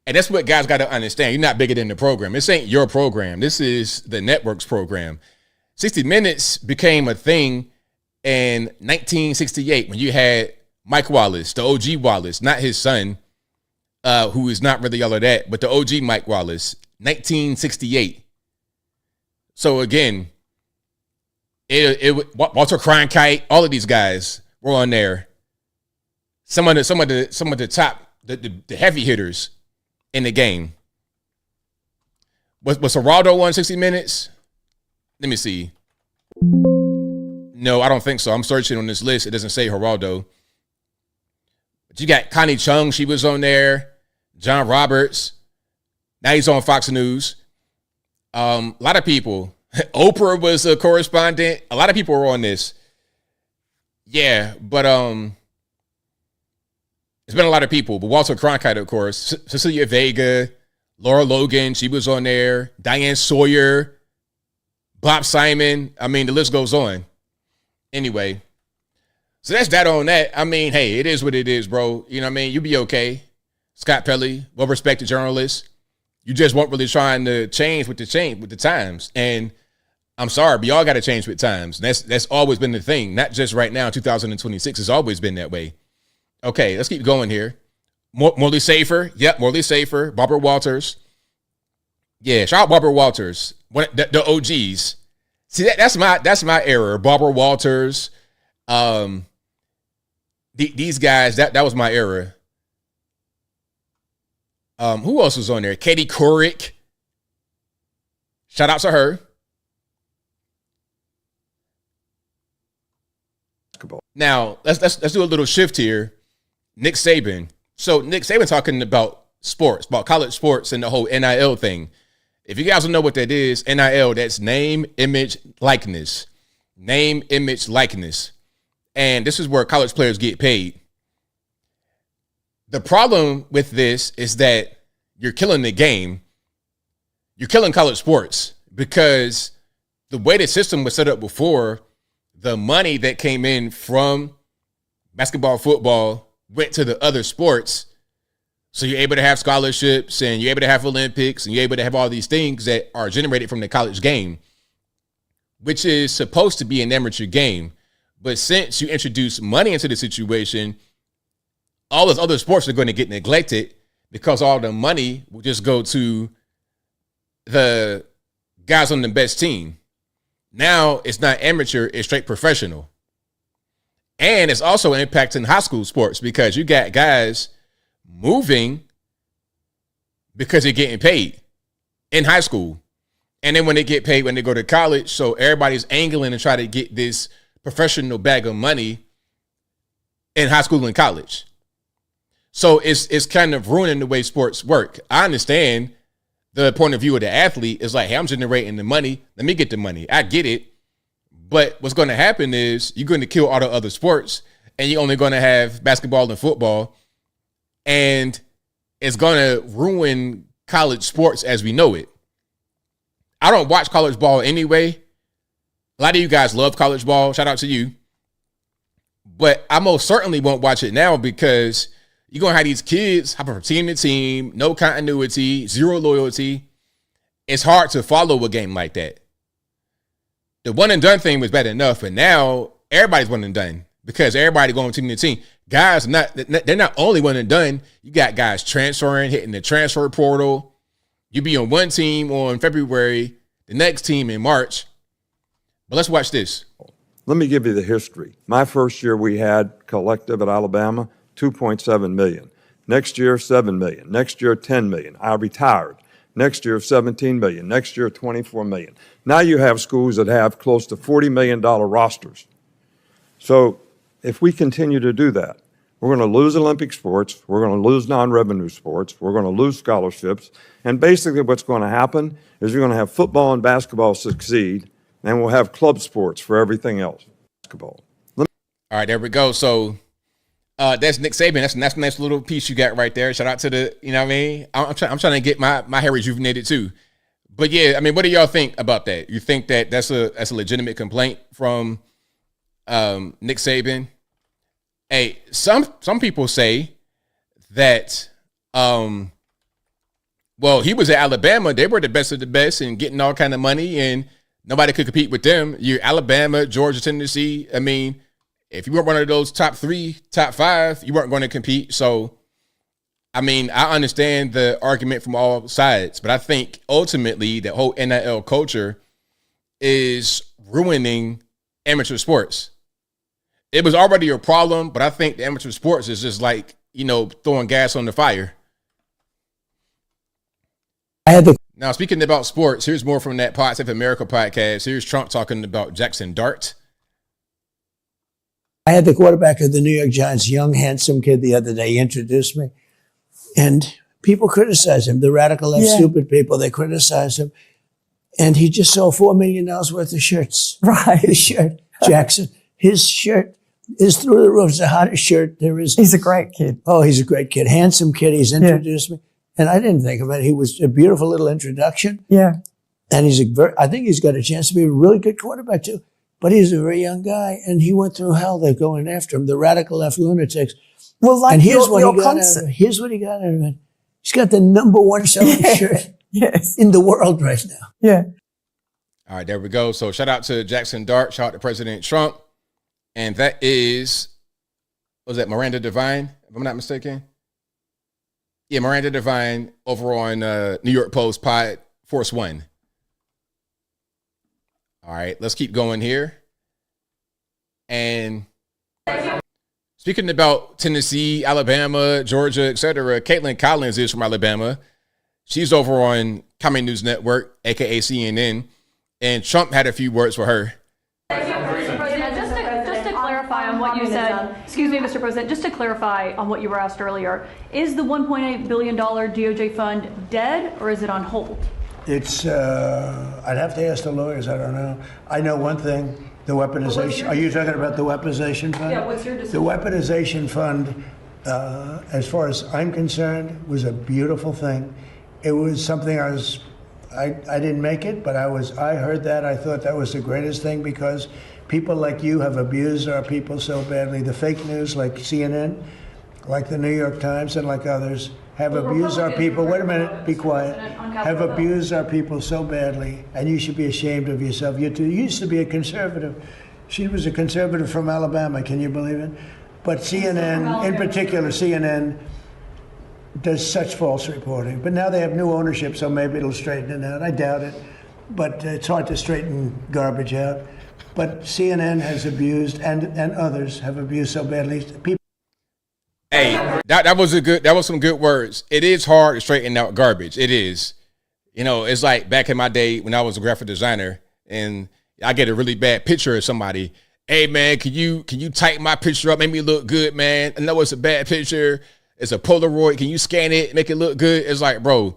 And that's what guys got to understand. You're not bigger than the program. This ain't your program. This is the network's program. 60 Minutes became a thing in 1968 when you had Mike Wallace, the OG Wallace, not his son, who is not really all of that, but the OG Mike Wallace, 1968. So again, Walter Cronkite, all of these guys were on there. Some of the top, the heavy hitters in the game. Was Geraldo on 60 Minutes? Let me see. No, I don't think so. I'm searching on this list. It doesn't say Geraldo. But you got Connie Chung. She was on there. John Roberts. Now he's on Fox News. A lot of people. Oprah was a correspondent. A lot of people were on this. Yeah, but it's been a lot of people. But Walter Cronkite, of course. Cecilia Vega. Laura Logan. She was on there. Diane Sawyer. Bob Simon. I mean, the list goes on. Anyway, so that's that on that. I mean, hey, it is what it is, bro. You know what I mean? You'll be okay. Scott Pelley, well-respected journalist. You just weren't really trying to change with the times. And I'm sorry, but y'all got to change with times. That's always been the thing. Not just right now, 2026. It's always been that way. Okay, let's keep going here. Morley Safer. Yep, Morley Safer. Barbara Walters. Yeah, shout out Barbara Walters. The OGs. See, that's my era. Barbara Walters. These guys, that was my era. Who else was on there? Katie Couric. Shout out to her. Now, let's do a little shift here. Nick Saban. So Nick Saban talking about sports, about college sports and the whole NIL thing. If you guys don't know what that is, NIL, that's name, image, likeness. Name, image, likeness. And this is where college players get paid. The problem with this is that you're killing the game. You're killing college sports because the way the system was set up before, the money that came in from basketball, football went to the other sports. So you're able to have scholarships and you're able to have Olympics and you're able to have all these things that are generated from the college game, which is supposed to be an amateur game. But since you introduce money into the situation, all those other sports are going to get neglected because all the money will just go to the guys on the best team. Now it's not amateur, it's straight professional. And it's also impacting high school sports because you got guys moving because they're getting paid in high school. And then when they get paid, when they go to college, so everybody's angling and try to get this professional bag of money in high school and college. So it's kind of ruining the way sports work. I understand the point of view of the athlete is like, hey, I'm generating the money. Let me get the money. I get it. But what's going to happen is you're going to kill all the other sports and you're only going to have basketball and football. And it's going to ruin college sports as we know it. I don't watch college ball anyway. A lot of you guys love college ball. Shout out to you. But I most certainly won't watch it now because you're going to have these kids hopping from team to team, no continuity, zero loyalty. It's hard to follow a game like that. The one and done thing was bad enough, but now everybody's one and done because everybody going team to team. Guys, they're not only one and done. You got guys transferring, hitting the transfer portal. You be on one team on February, the next team in March. But let's watch this. Let me give you the history. My first year we had collective at Alabama, $2.7 million. Next year, $7 million. Next year, $10 million. I retired. Next year, 17 million. Next year, 24 million. Now you have schools that have close to $40 million rosters. So if we continue to do that, we're going to lose Olympic sports, we're going to lose non-revenue sports, we're going to lose scholarships, and basically what's going to happen is you're going to have football and basketball succeed, and we'll have club sports for everything else. Basketball. All right, there we go. So that's Nick Saban. That's a nice little piece you got right there. Shout out to the, you know what I mean? I'm trying to get my hair rejuvenated too. But yeah, I mean, what do y'all think about that? You think that that's a legitimate complaint from Nick Saban? Hey, some people say that well, he was at Alabama. They were the best of the best and getting all kind of money, and nobody could compete with them. You're Alabama, Georgia, Tennessee. I mean, if you weren't one of those top 3, top 5, you weren't going to compete. So, I mean, I understand the argument from all sides, but I think ultimately the whole NIL culture is ruining amateur sports. It was already a problem, but I think the amateur sports is just like, throwing gas on the fire. Now, speaking about sports, here's more from that Pod Save America podcast. Here's Trump talking about Jackson Dart. I had the quarterback of the New York Giants, young, handsome kid, the other day. He introduced me. And people criticize him. The radical left, stupid people, they criticize him. And he just sold $4 million worth of shirts. Right. His shirt, Jackson. His shirt is through the roof. It's the hottest shirt there is. He's a great kid. Oh, he's a great kid. Handsome kid. He's introduced me. And I didn't think of it. He was a beautiful little introduction. Yeah. And I think he's got a chance to be a really good quarterback too. But he's a very young guy, and he went through hell. They're going after him, the radical left lunatics. Well, like, and here's what your he got concert. out of it. Here's what he got out of it. He's got the #1 selling shirt in the world right now. Yeah. All right, there we go. So shout out to Jackson Dart. Shout out to President Trump. And that is, was that Miranda Devine, if I'm not mistaken? Yeah, Miranda Devine over on New York Post Pod Force One. All right, let's keep going here. And speaking about Tennessee, Alabama, Georgia, etc., Caitlin Collins is from Alabama. She's over on Comedy News Network, a.k.a. CNN, and Trump had a few words for her. Mr. President, just to clarify on what you said, excuse me, Mr. President, just to clarify on what you were asked earlier, is the $1.8 billion DOJ fund dead or is it on hold? It's, I'd have to ask the lawyers. I don't know. I know one thing, the weaponization. Are you talking about the weaponization fund? Yeah, what's your decision? The weaponization fund, as far as I'm concerned, was a beautiful thing. It was something I didn't make it, but I heard that. I thought that was the greatest thing because people like you have abused our people so badly. The fake news like CNN, like the New York Times and like others, have abused our people. Wait a minute, be quiet. Have abused our people so badly, and you should be ashamed of yourself. You used to be a conservative. She was a conservative from Alabama. Can you believe it? But CNN, in particular, CNN does such false reporting. But now they have new ownership, so maybe it'll straighten it out. I doubt it, but it's hard to straighten garbage out. But CNN has abused, and others have abused so badly. People. Hey, that was some good words. It is hard to straighten out garbage. It is. It's like back in my day when I was a graphic designer and I get a really bad picture of somebody. Hey man, can you tighten my picture up, make me look good, man? I know it's a bad picture. It's a Polaroid. Can you scan it, make it look good? It's like, bro,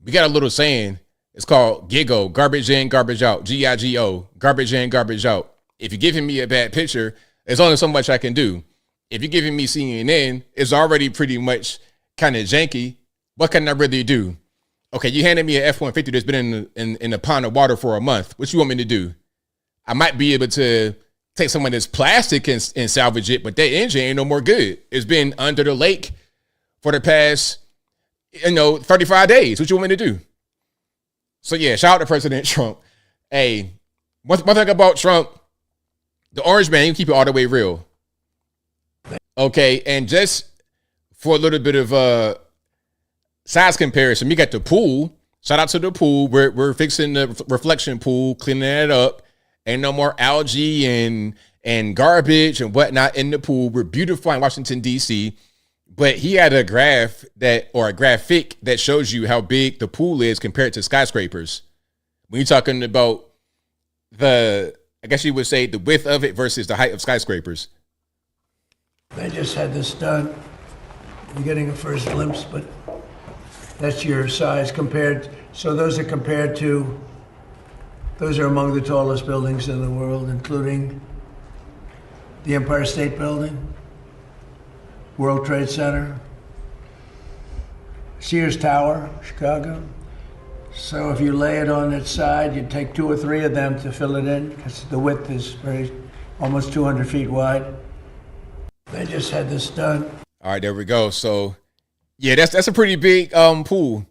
we got a little saying. It's called GIGO, garbage in, garbage out. GIGO, garbage in, garbage out. If you're giving me a bad picture, there's only so much I can do. If you're giving me CNN, it's already pretty much kind of janky. What can I really do? Okay, you handed me an F-150 that's been in a pond of water for a month. What you want me to do? I might be able to take some of this plastic and salvage it, but that engine ain't no more good. It's been under the lake for the past, 35 days. What you want me to do? So yeah, shout out to President Trump. Hey, one thing about Trump, the orange man, you keep it all the way real. Okay, and just for a little bit of size comparison, we got the pool. Shout out to the pool. We're fixing the reflection pool, cleaning it up. Ain't no more algae and garbage and whatnot in the pool. We're beautifying Washington, D.C. but he had a graph or a graphic that shows you how big the pool is compared to skyscrapers. When you're talking about I guess you would say the width of it versus the height of skyscrapers. They just had this done. You're getting a first glimpse, but that's your size compared. So those are among the tallest buildings in the world, including the Empire State Building, World Trade Center, Sears Tower, Chicago. So if you lay it on its side, you take 2 or 3 of them to fill it in, because the width is almost 200 feet wide. They just had this done. All right, there we go. So, yeah, that's a pretty big pool.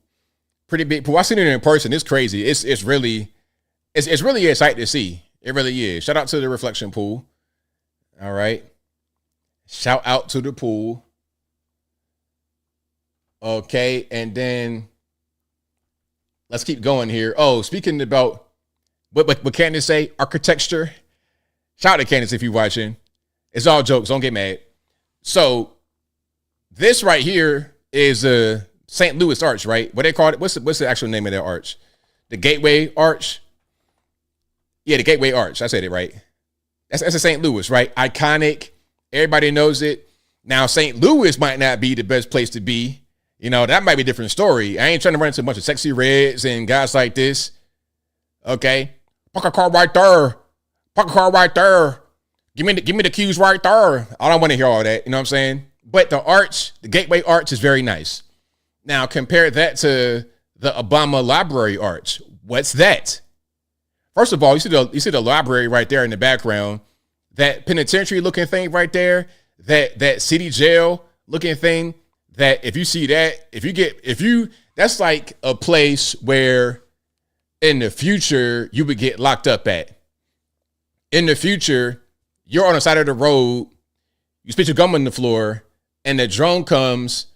Pretty big pool. I've seen it in person. It's crazy. It's really a sight to see. It really is. Shout out to the reflection pool. All right. Shout out to the pool. Okay, and then let's keep going here. Oh, speaking about what Candace say, architecture. Shout out to Candace if you're watching. It's all jokes. Don't get mad. So this right here is a St. Louis arch, right? What they call it? What's the actual name of that arch? The Gateway Arch. Yeah, the Gateway Arch. I said it right. That's a St. Louis, right? Iconic. Everybody knows it. Now, St. Louis might not be the best place to be. You know, that might be a different story. I ain't trying to run into a bunch of sexy reds and guys like this. Okay. Park a car right there. Park a car right there. Give me the keys right there. I don't want to hear all that. You know what I'm saying? But the arch, the Gateway Arch is very nice. Now, compare that to the Obama Library Arch. What's that? First of all, you see the library right there in the background. That penitentiary looking thing right there, that city jail looking thing, that if you see that, that's like a place where in the future you would get locked up at. In the future, you're on the side of the road, you spit your gum on the floor, and the drone comes,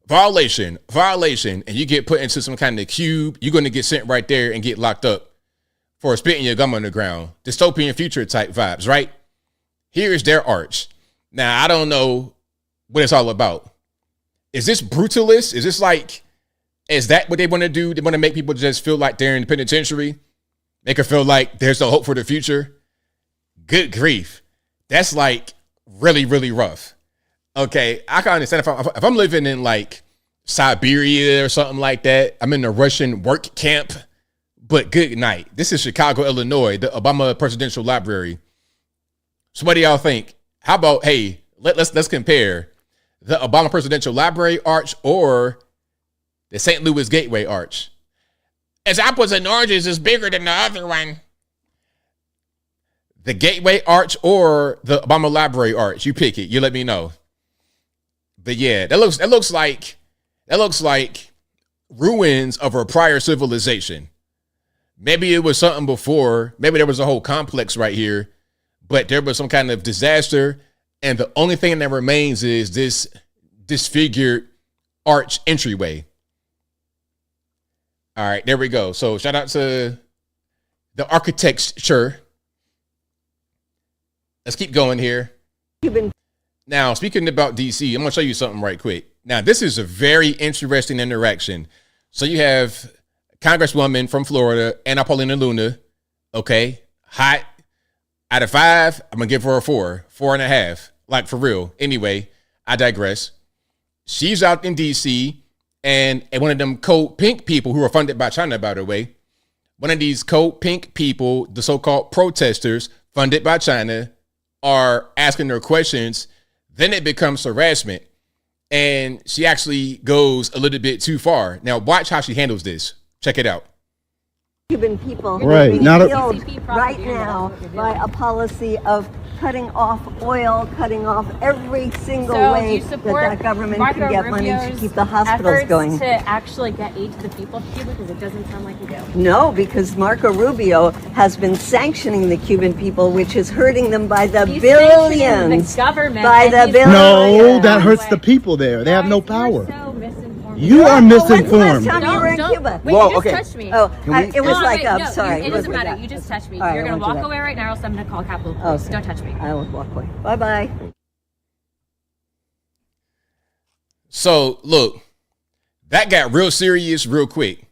violation, and you get put into some kind of cube. You're going to get sent right there and get locked up for spitting your gum on the ground. Dystopian future type vibes, right? Here's their arch. Now, I don't know what it's all about. Is this brutalist? Is that what they want to do? They want to make people just feel like they're in the penitentiary? Make it feel like there's no hope for the future? Good grief. That's like really, really rough. Okay, I can understand if I'm living in like Siberia or something like that. I'm in a Russian work camp, but good night. This is Chicago, Illinois, the Obama Presidential Library. So what do y'all think? How about, hey, let's compare the Obama Presidential Library Arch or the St. Louis Gateway Arch. As apples and oranges is bigger than the other one. The Gateway Arch or the Obama Library Arch. You pick it. You let me know. But yeah, that looks like ruins of a prior civilization. Maybe it was something before. Maybe there was a whole complex right here, but there was some kind of disaster, and the only thing that remains is this disfigured arch entryway. All right, there we go. So shout out to the architecture. Let's keep going here. Now, speaking about DC, I'm going to show you something right quick. Now, this is a very interesting interaction. So you have Congresswoman from Florida, Anna Paulina Luna. Okay, hot. Out of 5, I'm going to give her a 4.5. Like, for real. Anyway, I digress. She's out in D.C., and one of them code pink people who are funded by China, by the way, one of these code pink people, the so-called protesters funded by China, are asking her questions. Then it becomes harassment, and she actually goes a little bit too far. Now, watch how she handles this. Check it out. Cuban people right. being killed right now by a policy of cutting off oil, cutting off every single way that government can get money to keep the hospitals going. To actually get aid to the people of Cuba, because it doesn't sound like you do. No, because Marco Rubio has been sanctioning the Cuban people, which is hurting them by the billions. The government by the billions. No, that hurts the people there. They have no power. You are misinformed. When's the last time you were in Cuba? Wait, you just touched me. Oh, it was sorry. It doesn't matter. You just touched me. You're going to walk away right now, or else I'm going to call Capitol Police. Don't touch me. I will walk away. Bye-bye. So look, that got real serious real quick.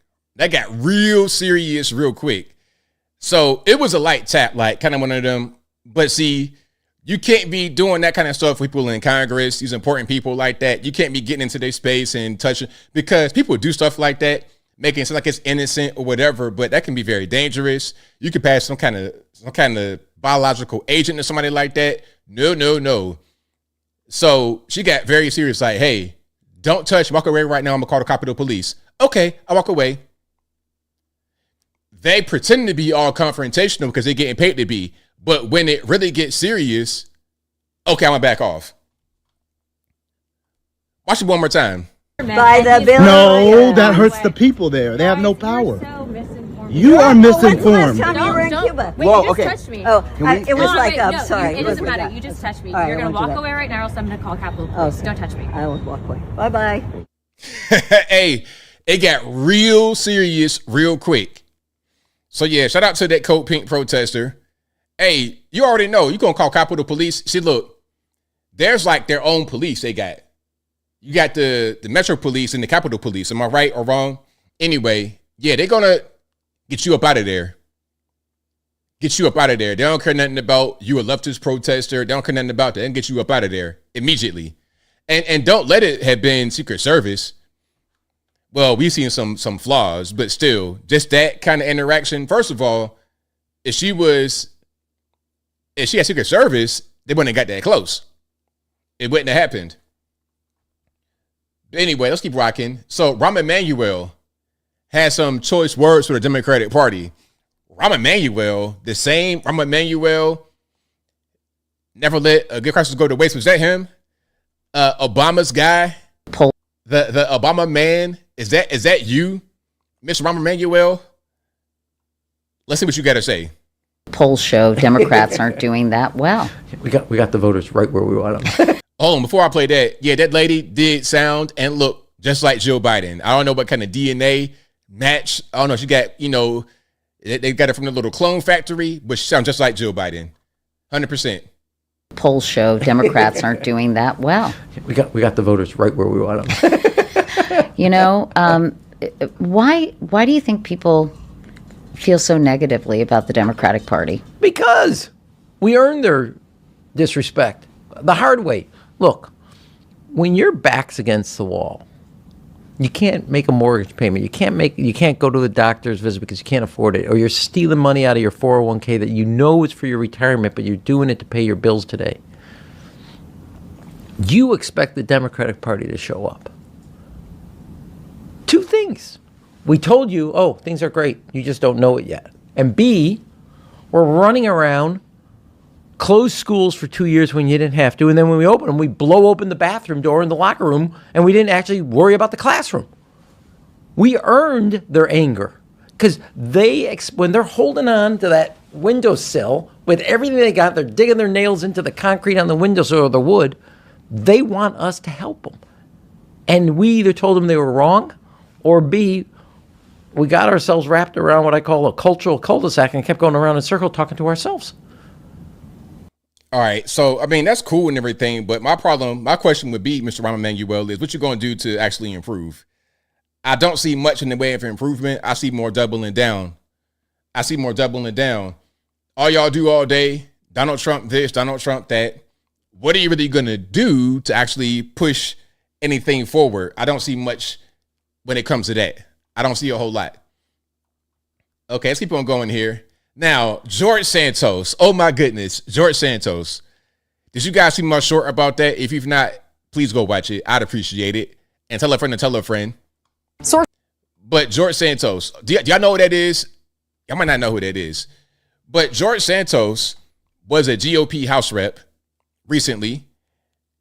So it was a light tap, like kind of one of them. But see, you can't be doing that kind of stuff with people in Congress, these important people like that. You can't be getting into their space and touching, because people do stuff like that, making it sound like it's innocent or whatever, but that can be very dangerous. You could pass some kind of biological agent to somebody like that. No. So she got very serious, like, hey, don't touch, walk away right now. I'm gonna call the Capitol Police. Okay, I walk away. They pretend to be all confrontational because they're getting paid to be. But when it really gets serious, okay, I'm gonna back off. Watch it one more time. By the bill. No, that hurts the people there. They have no power. You are misinformed. When's the last time you were in Cuba? Wait, you just touched me. Oh, it was I'm sorry. It doesn't matter. You just touched me. Right, You're going to walk away right now, or else I'm going to call Capitol Police. Don't touch me. I won't walk away. Bye-bye. Hey, it got real serious real quick. So yeah, shout out to that Code Pink protester. Hey, you already know, you're going to call Capitol Police. See, look, there's like their own police they got. You got the Metro Police and the Capitol Police. Am I right or wrong? Anyway, yeah, they're going to get you up out of there. They don't care nothing about you a leftist protester. They don't care nothing about that. And get you up out of there immediately. And don't let it have been Secret Service. Well, we've seen some flaws, but still, just that kind of interaction. First of all, if she had Secret Service, they wouldn't have got that close. It wouldn't have happened. But anyway, let's keep rocking. So Rahm Emanuel had some choice words for the Democratic Party. Rahm Emanuel, the same Rahm Emanuel, never let a good crisis go to waste. Was that him? Obama's guy? The Obama man? Is that you, Mr. Rahm Emanuel? Let's see what you got to say. Polls show Democrats aren't doing that well. We got the voters right where we want them. Oh, before I play that, yeah, that lady did sound and look just like Joe Biden. I don't know what kind of DNA match. I don't know. She got, they got it from the little clone factory, but she sounds just like Joe Biden. 100%. Polls show Democrats aren't doing that well. We got the voters right where we want them. Why do you think people feel so negatively about the Democratic Party? Because we earned their disrespect the hard way. Look, when your back's against the wall, you can't make a mortgage payment. You can't go to the doctor's visit because you can't afford it, or you're stealing money out of your 401k that you know is for your retirement, but you're doing it to pay your bills today. You expect the Democratic Party to show up. Two things. We told you, oh, things are great. You just don't know it yet. And B, we're running around, close schools for 2 years when you didn't have to, and then when we open them, we blow open the bathroom door in the locker room, and we didn't actually worry about the classroom. We earned their anger because when they're holding on to that windowsill with everything they got, they're digging their nails into the concrete on the windowsill or the wood, they want us to help them. And we either told them they were wrong, or B, we got ourselves wrapped around what I call a cultural cul-de-sac and kept going around in a circle talking to ourselves. All right. So, I mean, that's cool and everything. But my question would be, Mr. Rahm Emanuel, is what you going to do to actually improve? I don't see much in the way of improvement. I see more doubling down. All y'all do all day, Donald Trump this, Donald Trump that. What are you really going to do to actually push anything forward? I don't see much when it comes to that. I don't see a whole lot. Okay, let's keep on going here. Now, George Santos. Oh, my goodness. George Santos. Did you guys see my short about that? If you've not, please go watch it. I'd appreciate it. And tell a friend to tell a friend. But George Santos, do y'all know who that is? Y'all might not know who that is. But George Santos was a GOP House rep recently,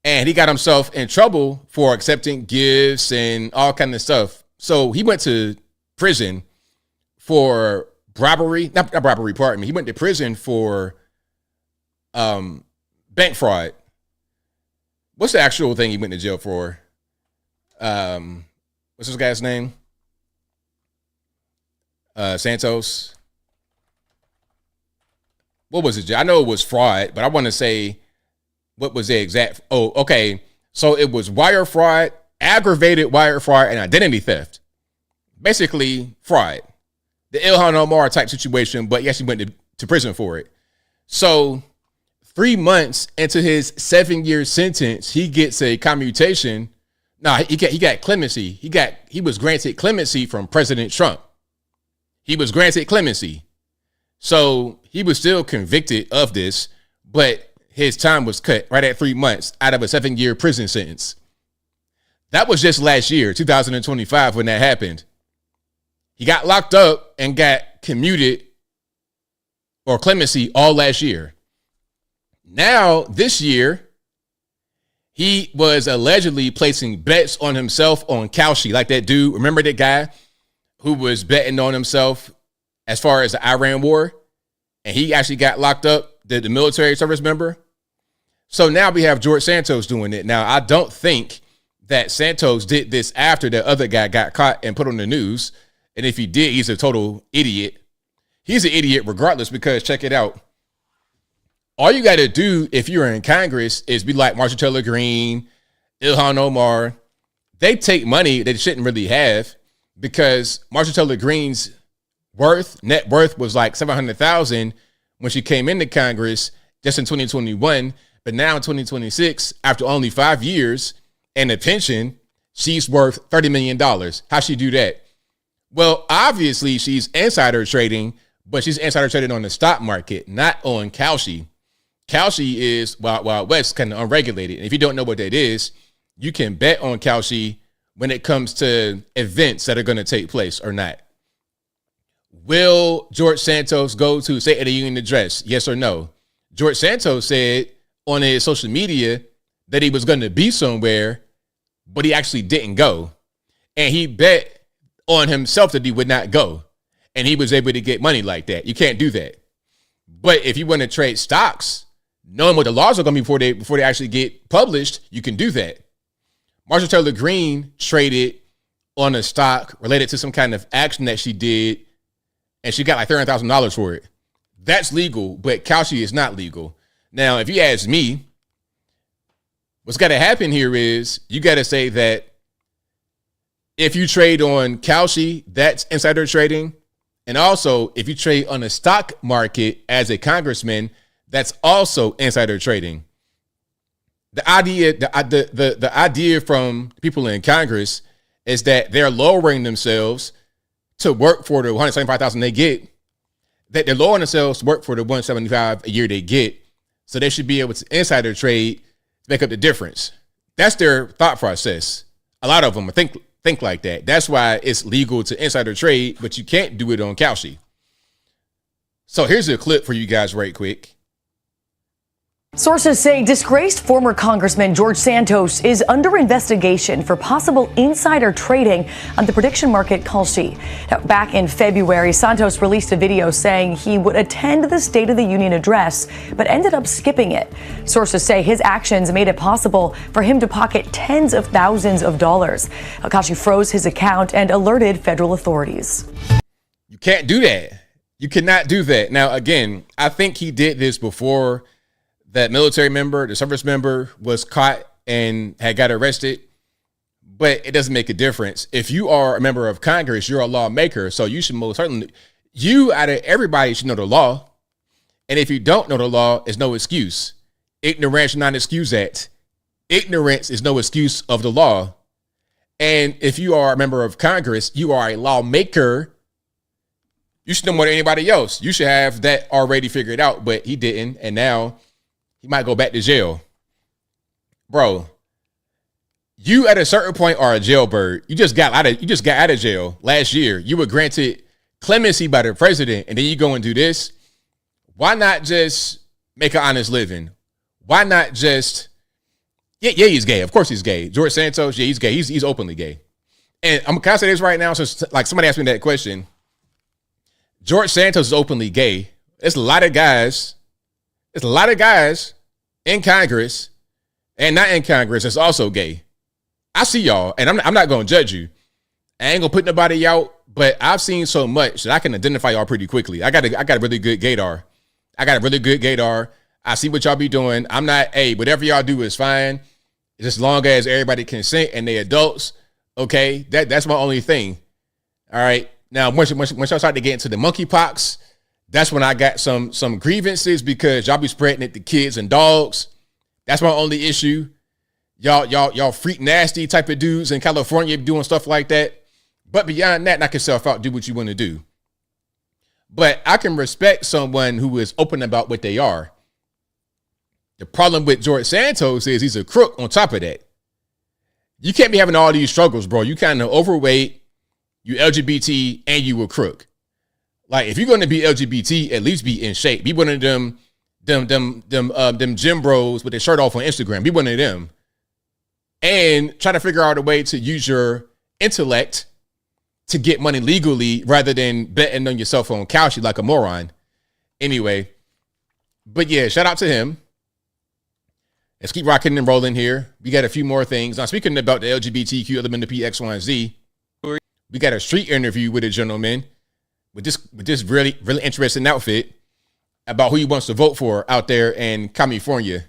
and he got himself in trouble for accepting gifts and all kind of stuff. So he went to prison for robbery, not robbery, pardon me. He went to prison for bank fraud. What's the actual thing he went to jail for? What's this guy's name? Santos. What was it? I know it was fraud, but I want to say, what was the exact? Oh, okay. So it was wire fraud, aggravated wire fraud and identity theft. Basically, fraud. The Ilhan Omar type situation, but he actually went to prison for it. So 3 months into his 7-year sentence, he gets a commutation. He got clemency. He was granted clemency from President Trump. He was granted clemency. So he was still convicted of this, but his time was cut right at 3 months out of a 7-year prison sentence. That was just last year, 2025, when that happened. He got locked up and got commuted or clemency all last year. Now, this year, he was allegedly placing bets on himself on Kalshi, like that dude. Remember that guy who was betting on himself as far as the Iran war? And he actually got locked up, the military service member. So now we have George Santos doing it. Now, I don't think that Santos did this after the other guy got caught and put on the news. And if he did, he's a total idiot. He's an idiot regardless, because check it out. All you got to do if you're in Congress is be like Marjorie Taylor Greene, Ilhan Omar. They take money they shouldn't really have, because Marjorie Taylor Greene's net worth was like $700,000 when she came into Congress just in 2021. But now in 2026, after only 5 years and a pension, she's worth $30 million. How'd she do that? Well, obviously she's insider trading, but she's insider trading on the stock market, not on Kalshi. Kalshi is Wild West, kind of unregulated. And if you don't know what that is, you can bet on Kalshi when it comes to events that are going to take place or not. Will George Santos go to State of the Union address? Yes or no? George Santos said on his social media that he was going to be somewhere, but he actually didn't go. And he bet on himself that he would not go. And he was able to get money like that. You can't do that. But if you want to trade stocks, knowing what the laws are going to be before they actually get published, you can do that. Marjorie Taylor Greene traded on a stock related to some kind of action that she did, and she got like $300,000 for it. That's legal, but Kalshi is not legal. Now, if you ask me, what's got to happen here is you got to say that if you trade on Kalshi, that's insider trading. And also, if you trade on the stock market as a congressman, that's also insider trading. The idea from people in Congress is that they're lowering themselves to work for the $175,000 they get. That they're lowering themselves to work for the $175,000 a year they get. So they should be able to insider trade to make up the difference. That's their thought process. A lot of them think like that. That's why it's legal to insider trade, but you can't do it on Kalshi. So here's a clip for you guys right quick. Sources say disgraced former Congressman George Santos is under investigation for possible insider trading on the prediction market Kalshi. Now, back in February, Santos released a video saying he would attend the State of the Union address, but ended up skipping it. Sources say his actions made it possible for him to pocket tens of thousands of dollars. Kalshi froze his account and alerted federal authorities. You can't do that. You cannot do that. Now, again, I think he did this before that military member, the service member, was caught and had got arrested, but it doesn't make a difference. If you are a member of Congress, you're a lawmaker, so you should most certainly, you out of everybody should know the law. And if you don't know the law, it's no excuse. Ignorance should not excuse that. Ignorance is no excuse of the law. And if you are a member of Congress, you are a lawmaker. You should know more than anybody else. You should have that already figured out, but he didn't, and now he might go back to jail. Bro, you at a certain point are a jailbird. You just got out of jail last year. You were granted clemency by the president, and then you go and do this. Why not just make an honest living? Why not just yeah, he's gay. Of course he's gay. George Santos, yeah, he's gay. He's openly gay. And I'm gonna say this right now, since like somebody asked me that question. George Santos is openly gay. There's a lot of guys in Congress and not in Congress that's also gay. I see y'all, and I'm not going to judge you. I ain't going to put nobody out, but I've seen so much that I can identify y'all pretty quickly. I got a really good gaydar. I see what y'all be doing. I'm not, hey, whatever y'all do is fine. Just as long as everybody consent and they adults, okay, that's my only thing. All right. Now, once I start to get into the monkeypox, that's when I got some grievances because y'all be spreading it to kids and dogs. That's my only issue. Y'all freak nasty type of dudes in California doing stuff like that. But beyond that, knock yourself out, do what you want to do. But I can respect someone who is open about what they are. The problem with George Santos is he's a crook on top of that. You can't be having all these struggles, bro. You kind of overweight, you LGBT, and you a crook. Like, if you're going to be LGBT, at least be in shape. Be one of them gym bros with their shirt off on Instagram. Be one of them. And try to figure out a way to use your intellect to get money legally rather than betting on yourself on Kalshi like a moron. Anyway, but yeah, shout out to him. Let's keep rocking and rolling here. We got a few more things. Now, speaking about the LGBTQ, LGBT, X, Y, and Z, we got a street interview with a gentleman with this really, really interesting outfit about who he wants to vote for out there in California.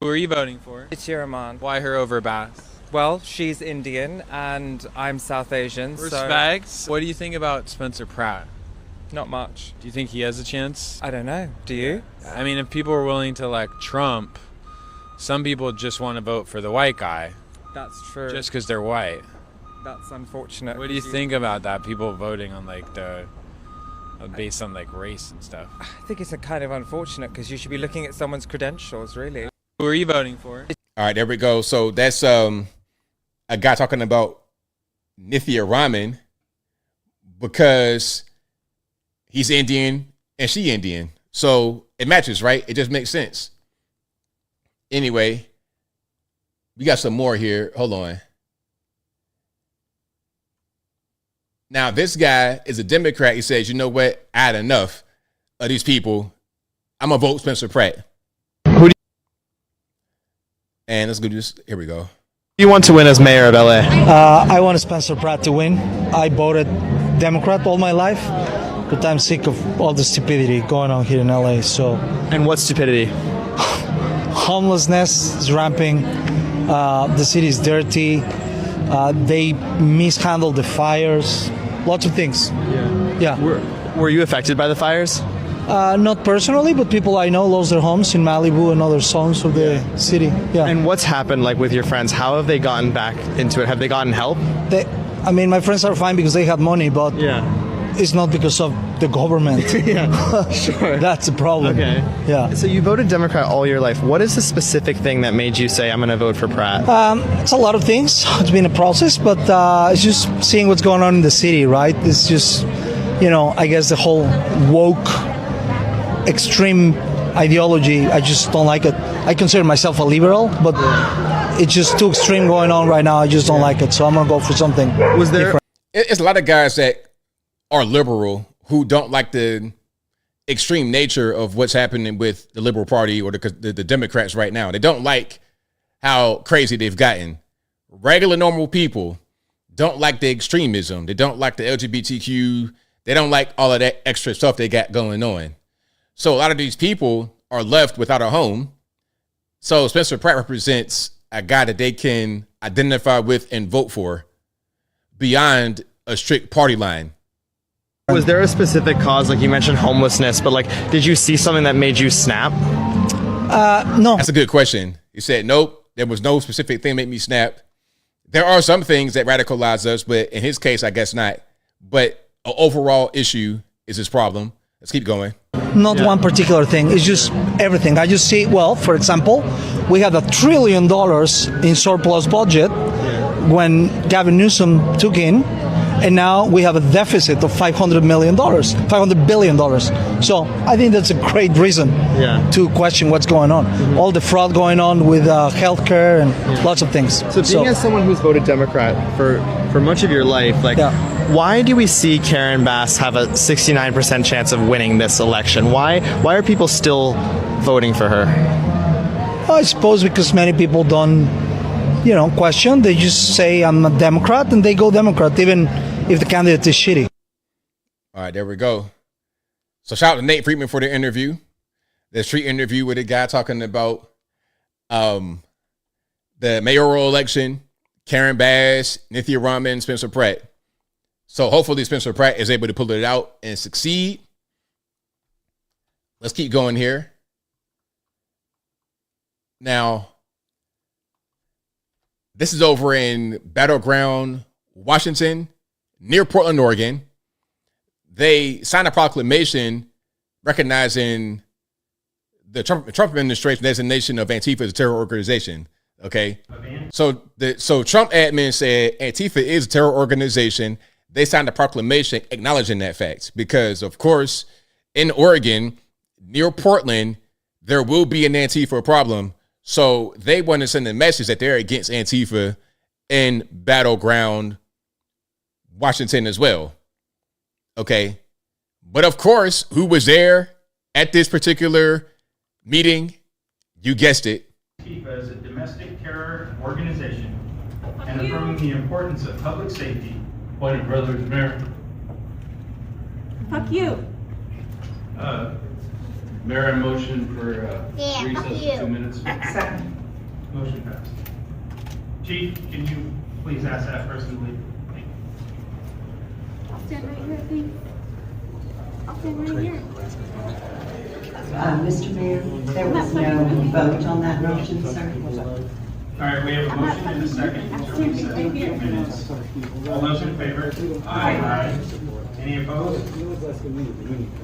Who are you voting for? Nithya Raman. Why her over Bass? Well, she's Indian and I'm South Asian. Respect. So What do you think about Spencer Pratt? not much. Do you think he has a chance? I don't know. Do you? I mean, if people are willing to elect Trump, some people just want to vote for the white guy. That's true. Just because they're white. That's unfortunate. What do you think about that? People voting on like based on like race and stuff. I think it's a kind of unfortunate because you should be looking at someone's credentials, really. Who are you voting for? All right, there we go. So that's a guy talking about Nithya Raman because he's Indian and she Indian. So it matches, right? It just makes sense. Anyway, we got some more here. Hold on. Now, this guy is a Democrat. He says, you know what? I had enough of these people. I'm going to vote Spencer Pratt. And let's go do this. Here we go. Who do you want to win as mayor of LA? I want Spencer Pratt to win. I voted Democrat all my life, but I'm sick of all the stupidity going on here in LA. And what stupidity? Homelessness is ramping. The city is dirty. They mishandled the fires. Lots of things. Yeah. Were you affected by the fires? Not personally, but people I know lost their homes in Malibu and other zones of the city. Yeah. And what's happened like with your friends? How have they gotten back into it? Have they gotten help? My friends are fine because they had money, but it's not because of the government. Yeah, sure. That's the problem. Okay. Yeah. So you voted Democrat all your life. What is the specific thing that made you say, I'm going to vote for Pratt? It's a lot of things. It's been a process, but it's just seeing what's going on in the city, right? It's just, I guess the whole woke, extreme ideology, I just don't like it. I consider myself a liberal, but it's just too extreme going on right now. I just don't like it. So I'm going to go for something different. It's a lot of guys that are liberal who don't like the extreme nature of what's happening with the Liberal Party or the Democrats right now. They don't like how crazy they've gotten. Regular, normal people don't like the extremism. They don't like the LGBTQ. They don't like all of that extra stuff they got going on. So a lot of these people are left without a home. So Spencer Pratt represents a guy that they can identify with and vote for beyond a strict party line. Was there a specific cause, like you mentioned homelessness, but like, did you see something that made you snap? No. That's a good question. He said, nope, there was no specific thing that made me snap. There are some things that radicalize us, but in his case, I guess not. But an overall issue is his problem. Let's keep going. Not one particular thing. It's just everything. I just see, for example, we had $1 trillion in surplus budget when Gavin Newsom took in. And now we have a deficit of $500 billion. So I think that's a great reason to question what's going on. Mm-hmm. All the fraud going on with healthcare and lots of things. So being as someone who's voted Democrat for much of your life, why do we see Karen Bass have a 69% chance of winning this election? Why are people still voting for her? I suppose because many people don't question. They just say I'm a Democrat and they go Democrat, even if the candidate is shitty. All right, there we go. So shout out to Nate Friedman for the interview. The street interview with a guy talking about the mayoral election, Karen Bass, Nithya Raman, Spencer Pratt. So hopefully Spencer Pratt is able to pull it out and succeed. Let's keep going here. Now, this is over in Battleground, Washington, near Portland, Oregon. They signed a proclamation recognizing the Trump administration designation of Antifa as a terror organization. Okay, so Trump admin said Antifa is a terror organization. They signed a proclamation acknowledging that fact because, of course, in Oregon, near Portland, there will be an Antifa problem. So they want to send a message that they're against Antifa in Battleground, Washington as well. Okay, but of course, who was there at this particular meeting? You guessed it. Antifa is a domestic terror organization and affirming the importance of public safety. Point of brother's Mayor. Fuck you. Mayor, a motion for recess you. of 2 minutes. Second. Motion passed. Chief, can you please ask that person to leave? I'll stand right here, please. I'll stand right here. Mr. Mayor, there was no vote on that motion, sir. All right, we have a motion and a second to recess for 2 minutes. All those in favor? Aye. Any opposed?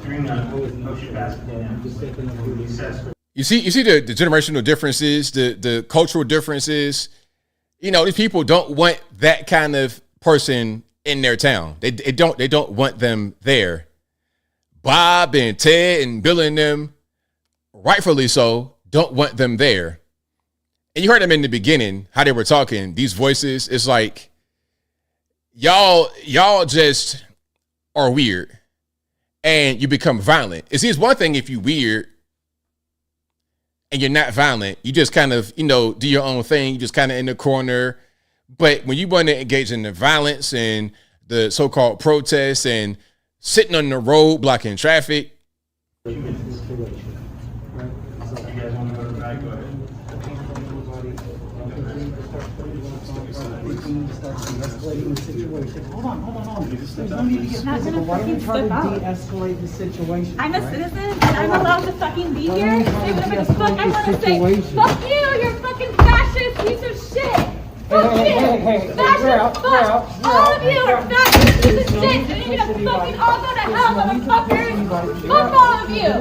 Hearing none, motion passes unanimously. Recess. You see the generational differences, the cultural differences. You know, these people don't want that kind of person in their town. They don't want them there. Bob and Ted and Bill and them, rightfully so, don't want them there. And you heard them in the beginning, how they were talking, these voices. It's like, y'all just are weird and you become violent. It's one thing if you weird and you're not violent. You just kind of, do your own thing. You just kind of in the corner. But when you want to engage in the violence and the so-called protests and sitting on the road blocking traffic. You guys want to go to the back? Go ahead. Hold on. There's no need to get physical. Why don't we try to de-escalate the situation? I'm a citizen and I'm allowed to fucking be here. Say whatever the fuck I want to say. Fuck you, you're a fucking fascist piece of shit. Fuck you. Fascist fuck. All of you are fascist piece of shit. And you're gonna fucking all go to hell, motherfuckers. Fuck all of you.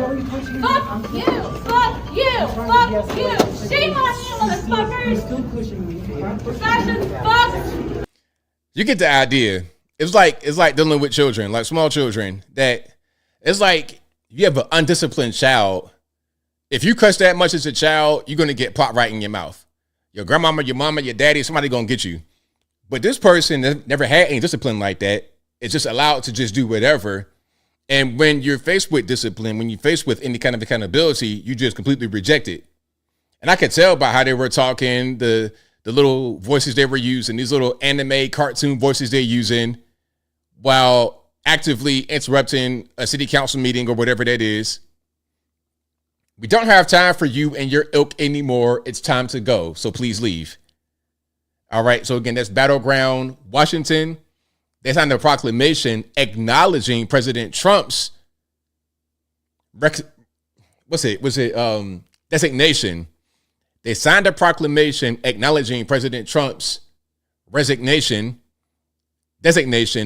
Fuck you. Fuck you. Fuck you. Shame on you, motherfuckers. Fascist fuck. You get the idea. It's like dealing with children, like small children, that it's like you have an undisciplined child. If you cuss that much as a child, you're going to get pot right in your mouth. Your grandmama, your mama, your daddy, somebody going to get you. But this person that never had any discipline like that is just allowed to just do whatever. And when you're faced with discipline, when you're faced with any kind of accountability, you just completely reject it. And I could tell by how they were talking, the little voices they were using, these little anime cartoon voices they're using while actively interrupting a city council meeting or whatever that is. We don't have time for you and your ilk anymore. It's time to go. So please leave. All right. So again, that's Battleground, Washington. They signed a proclamation acknowledging President Trump's designation. They signed a proclamation acknowledging President Trump's designation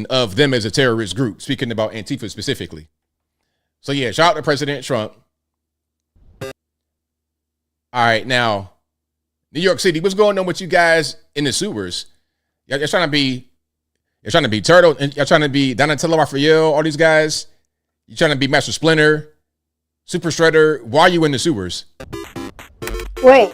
of them as a terrorist group, speaking about Antifa specifically. So yeah, shout out to President Trump. All right, now, New York City, what's going on with you guys in the sewers? You're trying to be Turtle, and you're trying to be Donatello Raphael, all these guys. You're trying to be Master Splinter, Super Shredder. Why are you in the sewers? Wait.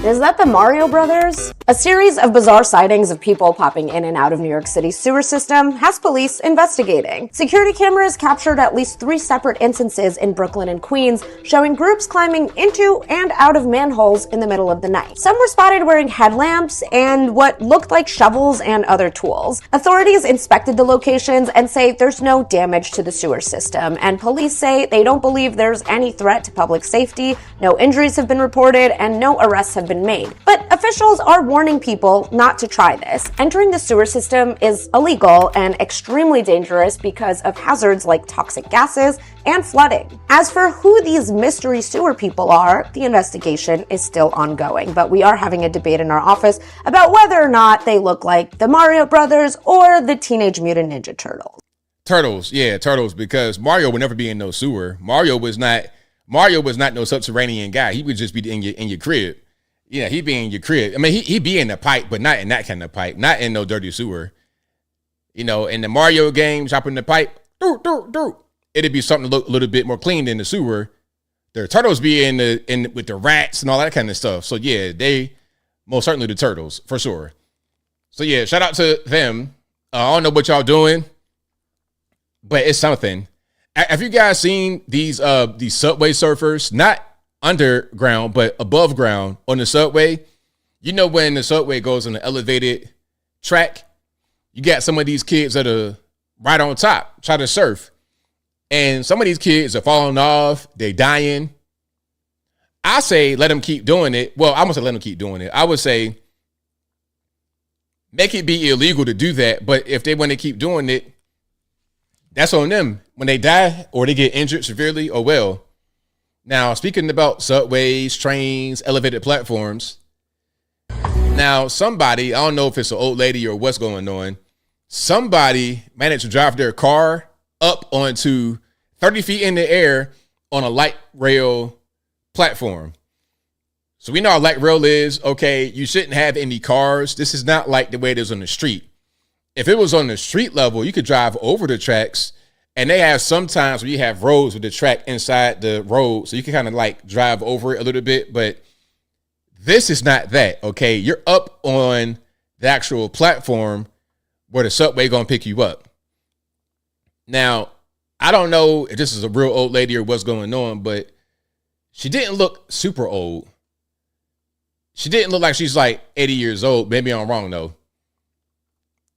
Is that the Mario Brothers? A series of bizarre sightings of people popping in and out of New York City's sewer system has police investigating. Security cameras captured at least 3 separate instances in Brooklyn and Queens, showing groups climbing into and out of manholes in the middle of the night. Some were spotted wearing headlamps and what looked like shovels and other tools. Authorities inspected the locations and say there's no damage to the sewer system, and police say they don't believe there's any threat to public safety, no injuries have been reported, and no arrests have been made. But officials are warning people not to try this. Entering the sewer system is illegal and extremely dangerous because of hazards like toxic gases and flooding. As for who these mystery sewer people are, the investigation is still ongoing, but we are having a debate in our office about whether or not they look like the Mario Brothers or the Teenage Mutant Ninja Turtles. Turtles, because Mario would never be in no sewer. Mario was not no subterranean guy. He would just be in your crib. Yeah, he'd be in your crib. I mean, he'd be in the pipe, but not in that kind of pipe, not in no dirty sewer. You know, in the Mario game, chopping the pipe, it'd be something to look a little bit more clean than the sewer. The turtles be in with the rats and all that kind of stuff. So yeah, they most certainly the turtles for sure. So yeah, shout out to them. I don't know what y'all doing, but it's something. Have you guys seen these subway surfers? Not underground, but above ground on the subway. You know, when the subway goes on the elevated track, you got some of these kids that are right on top, try to surf. And some of these kids are falling off, they dying. I say let them keep doing it. Well, I'm gonna say let them keep doing it. I would say make it be illegal to do that, but if they want to keep doing it, that's on them. When they die or they get injured severely, oh well. Now, speaking about subways, trains, elevated platforms, now somebody, I don't know if it's an old lady or what's going on, somebody managed to drive their car up onto 30 feet in the air on a light rail platform. So we know how light rail is. Okay, you shouldn't have any cars. This is not like the way it is on the street. If it was on the street level, you could drive over the tracks. And they have sometimes where you have roads with the track inside the road, so you can kind of like drive over it a little bit. But this is not that, okay? You're up on the actual platform where the subway gonna pick you up. Now, I don't know if this is a real old lady or what's going on, but she didn't look super old. She didn't look like she's like 80 years old. Maybe I'm wrong though.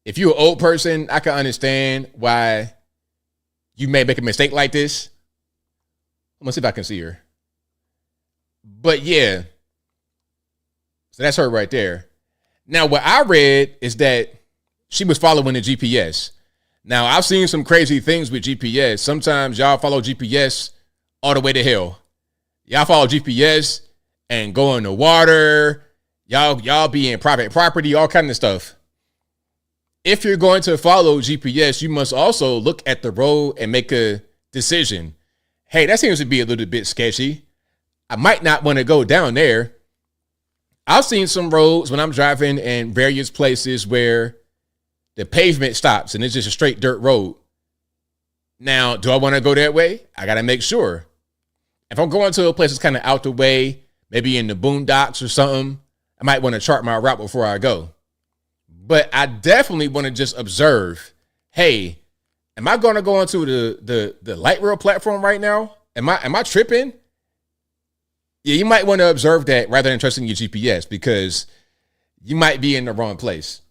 If you're an old person, I can understand why you may make a mistake like this. I'm gonna see if I can see her. But yeah, so that's her right there. Now, what I read is that she was following the GPS. Now, I've seen some crazy things with GPS. Sometimes y'all follow GPS all the way to hell. Y'all follow GPS and go in the water. Y'all be in private property, all kind of stuff. If you're going to follow GPS, you must also look at the road and make a decision. Hey, that seems to be a little bit sketchy. I might not want to go down there. I've seen some roads when I'm driving in various places where the pavement stops and it's just a straight dirt road. Now, do I want to go that way? I got to make sure. If I'm going to a place that's kind of out the way, maybe in the boondocks or something, I might want to chart my route before I go. But I definitely want to just observe, hey, am I going to go into the light rail platform right now? Am I tripping? Yeah, you might want to observe that rather than trusting your GPS because you might be in the wrong place.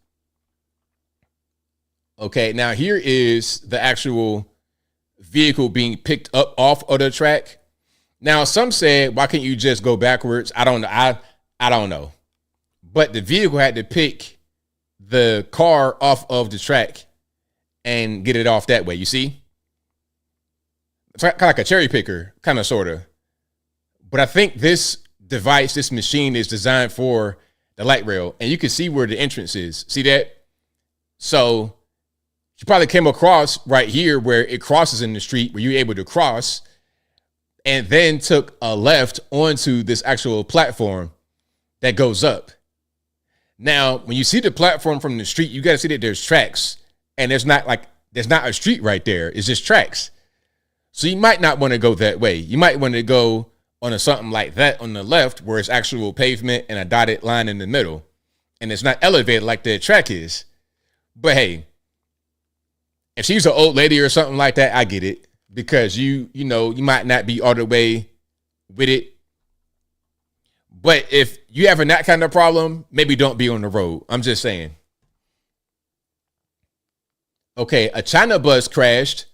Okay, now here is the actual vehicle being picked up off of the track. Now, some said, why can't you just go backwards? I don't know. I don't know. But the vehicle had to pick the car off of the track and get it off that way. You see? It's kind of like a cherry picker, kind of, sort of. But I think this device, this machine is designed for the light rail. And you can see where the entrance is. See that? So you probably came across right here where it crosses in the street where you're able to cross and then took a left onto this actual platform that goes up. Now, when you see the platform from the street, you got to see that there's tracks and there's not a street right there. It's just tracks. So you might not want to go that way. You might want to go on a something like that on the left where it's actual pavement and a dotted line in the middle. And it's not elevated like the track is. But hey, if she's an old lady or something like that, I get it. Because you might not be all the way with it. But if you having that kind of problem, maybe don't be on the road. I'm just saying. Okay, a China bus crashed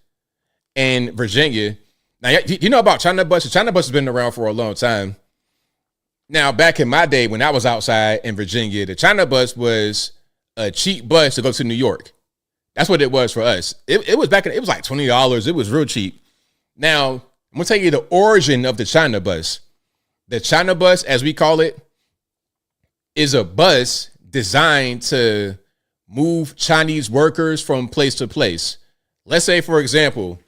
in Virginia. Now, you know about China bus? The China bus has been around for a long time. Now, back in my day when I was outside in Virginia, the China bus was a cheap bus to go to New York. That's what it was for us. It was it was like $20. It was real cheap. Now, I'm going to tell you the origin of the China bus. The China bus, as we call it, is a bus designed to move Chinese workers from place to place. Let's say, for example,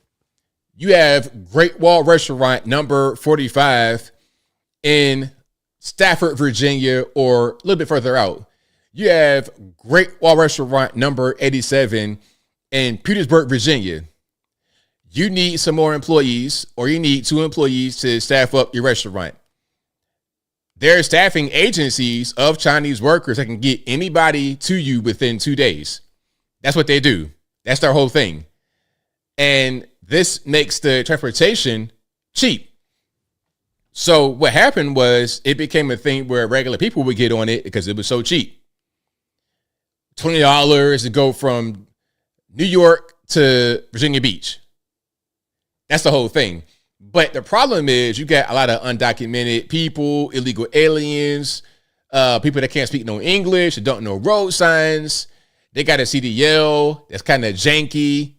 you have Great Wall Restaurant number 45 in Stafford, Virginia, or a little bit further out. You have Great Wall Restaurant number 87 in Petersburg, Virginia. You need some more employees, or you need 2 employees to staff up your restaurant. There are staffing agencies of Chinese workers that can get anybody to you within 2 days. That's what they do. That's their whole thing. And this makes the transportation cheap. So what happened was it became a thing where regular people would get on it because it was so cheap. $20 to go from New York to Virginia Beach. That's the whole thing. But the problem is you got a lot of undocumented people, illegal aliens, people that can't speak no English, that don't know road signs. They got a CDL that's kind of janky.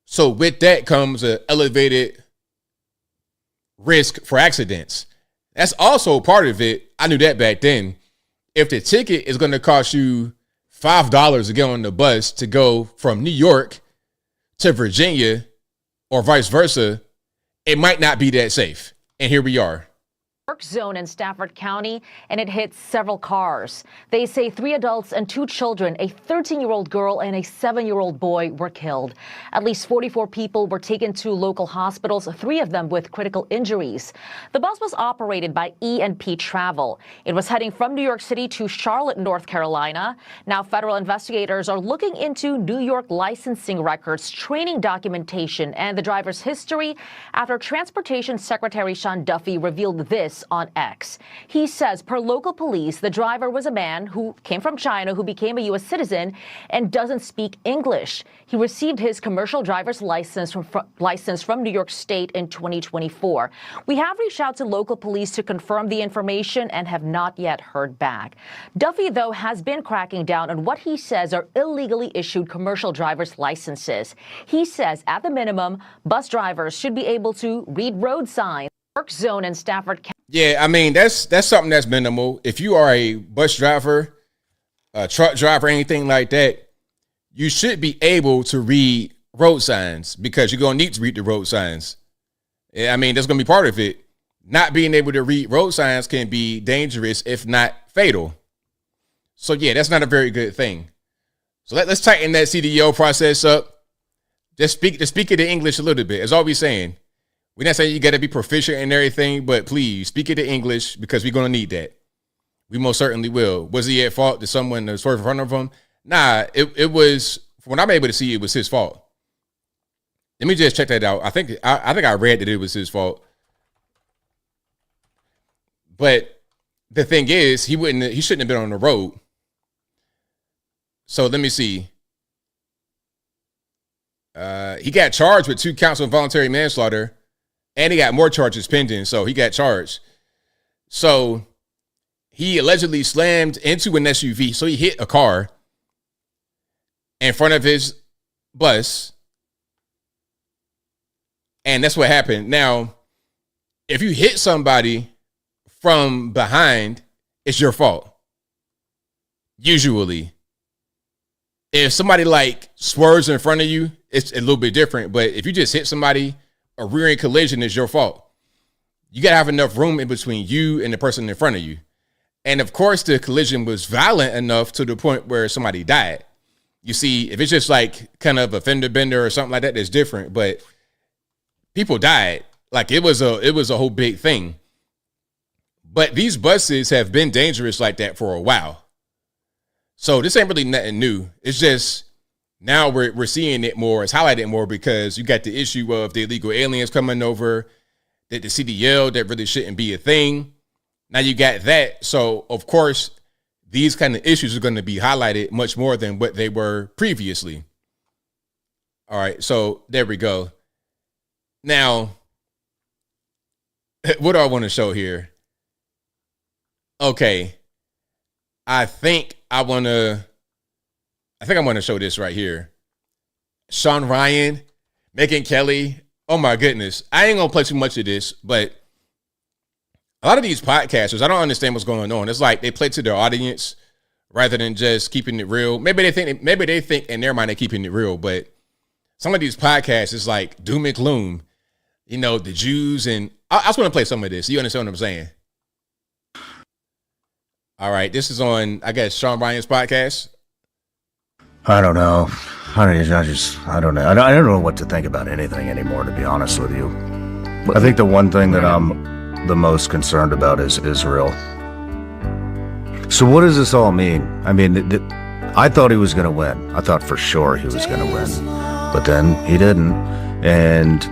So with that comes an elevated risk for accidents. That's also part of it. I knew that back then. If the ticket is going to cost you $5 to get on the bus to go from New York to Virginia or vice versa, it might not be that safe. And here we are. Work zone in Stafford County, and it hit several cars. They say 3 adults and 2 children, a 13-year-old girl and a 7-year-old boy, were killed. At least 44 people were taken to local hospitals, 3 of them with critical injuries. The bus was operated by E&P Travel. It was heading from New York City to Charlotte, North Carolina. Now, federal investigators are looking into New York licensing records, training documentation, and the driver's history after Transportation Secretary Sean Duffy revealed this on X. He says, per local police, the driver was a man who came from China, who became a U.S. citizen and doesn't speak English. He received his commercial driver's license from New York State in 2024. We have reached out to local police to confirm the information and have not yet heard back. Duffy, though, has been cracking down on what he says are illegally issued commercial driver's licenses. He says, at the minimum, bus drivers should be able to read road signs. Work zone in Stafford County. Yeah, I mean, that's something that's minimal. If you are a bus driver, a truck driver, anything like that, you should be able to read road signs because you're going to need to read the road signs. I mean, that's going to be part of it. Not being able to read road signs can be dangerous, if not fatal. So, yeah, that's not a very good thing. So let's tighten that CDL process up. Just speak it in English a little bit. That's all we're saying. We're not saying you got to be proficient in everything, but please speak it in English because we're going to need that. We most certainly will. Was he at fault? Did someone swerve in front of him? Nah, it was, from what I'm able to see, it was his fault. Let me just check that out. I think I read that it was his fault. But the thing is, he shouldn't have been on the road. So let me see. He got charged with 2 counts of involuntary manslaughter. And he got more charges pending, so he got charged. So he allegedly slammed into an SUV. So he hit a car in front of his bus. And that's what happened. Now, if you hit somebody from behind, it's your fault. Usually. If somebody like swerves in front of you, it's a little bit different. But if you just hit somebody, a rear-end collision is your fault. You got to have enough room in between you and the person in front of you. And of course, the collision was violent enough to the point where somebody died. You see, if it's just like kind of a fender bender or something like that, that's different. But people died. Like it was a whole big thing. But these buses have been dangerous like that for a while. So this ain't really nothing new. It's just now we're seeing it more. It's highlighted more because you got the issue of the illegal aliens coming over, that the CDL that really shouldn't be a thing. Now you got that. So, of course, these kind of issues are going to be highlighted much more than what they were previously. All right, so there we go. Now, what do I want to show here? Okay, I think I want to show this right here. Sean Ryan, Megyn Kelly. Oh my goodness. I ain't going to play too much of this, but a lot of these podcasters, I don't understand what's going on. It's like they play to their audience rather than just keeping it real. Maybe they think in their mind they're keeping it real, but some of these podcasts is like doom and gloom. You know, the Jews, and I just want to play some of this. You understand what I'm saying? All right, this is on, I guess, Sean Ryan's podcast. I don't know. I don't know. I don't know what to think about anything anymore, to be honest with you. I think the one thing that I'm the most concerned about is Israel. So what does this all mean? I mean, I thought he was going to win. I thought for sure he was going to win. But then he didn't. And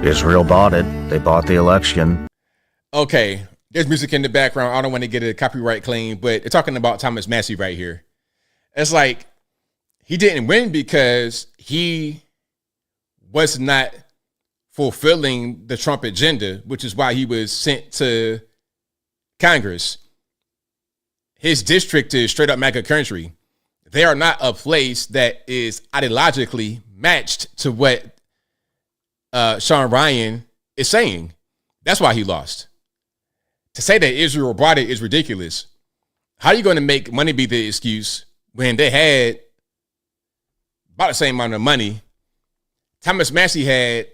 Israel bought it. They bought the election. Okay, there's music in the background. I don't want to get a copyright claim, but they're talking about Thomas Massey right here. It's like he didn't win because he was not fulfilling the Trump agenda, which is why he was sent to Congress. His district is straight up MAGA country. They are not a place that is ideologically matched to what Sean Ryan is saying. That's why he lost. To say that Israel brought it is ridiculous. How are you going to make money be the excuse when they had about the same amount of money? Thomas Massey had,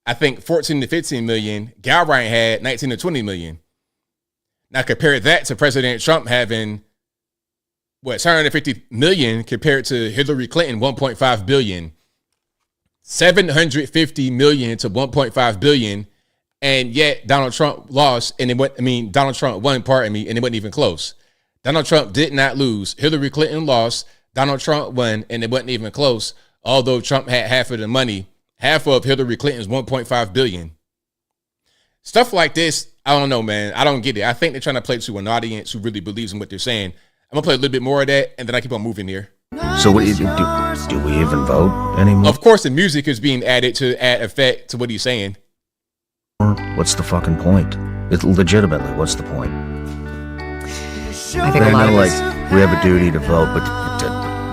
I think, 14 to 15 million. Gal Ryan had 19 to 20 million. Now compare that to President Trump having, what, 750 million compared to Hillary Clinton, 1.5 billion. 750 million to 1.5 billion. And yet Donald Trump lost, and Donald Trump won, and it wasn't even close. Donald Trump did not lose. Hillary Clinton lost. Donald Trump won, and it wasn't even close. Although Trump had half of the money, half of Hillary Clinton's 1.5 billion. Stuff like this, I don't know, man. I don't get it. I think they're trying to play to an audience who really believes in what they're saying. I'm gonna play a little bit more of that, and then I keep on moving here. So what do we even vote anymore? Of course, the music is being added to add effect to what he's saying. What's the fucking point? Legitimately, what's the point? I think a lot of like we have a duty to vote, but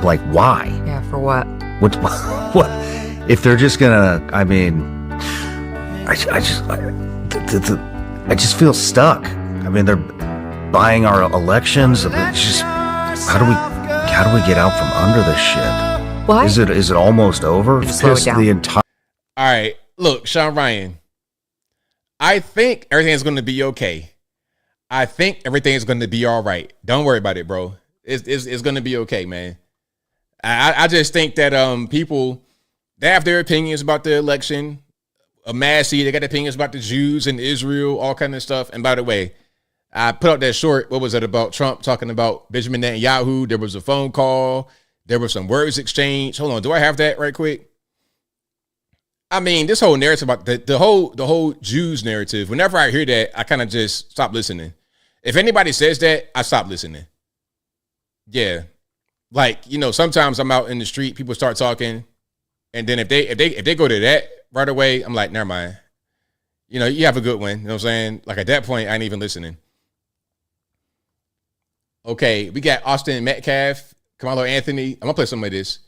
like why? Yeah, for what? What? If they're just gonna, I mean, I just feel stuck. I mean, they're buying our elections. It's just how do we get out from under this shit? What? Is it almost over? Slow it down. The entire. All right, look, Sean Ryan. I think everything's going to be okay. I think everything's going to be all right. Don't worry about it, bro. It's going to be okay, man. I just think that people, they have their opinions about the election. Massey, they got opinions about the Jews and Israel, all kind of stuff. And by the way, I put out that short. What was it about Trump talking about Benjamin Netanyahu? There was a phone call. There were some words exchanged. Hold on. Do I have that right quick? I mean, this whole narrative about the whole Jews narrative, whenever I hear that, I kind of just stop listening. If anybody says that, I stop listening. Yeah. Like, you know, sometimes I'm out in the street, people start talking, and then if they go to that right away, I'm like, never mind. You know, you have a good one. You know what I'm saying? Like at that point, I ain't even listening. Okay, we got Austin Metcalf, Kamala Anthony. I'm gonna play some of this.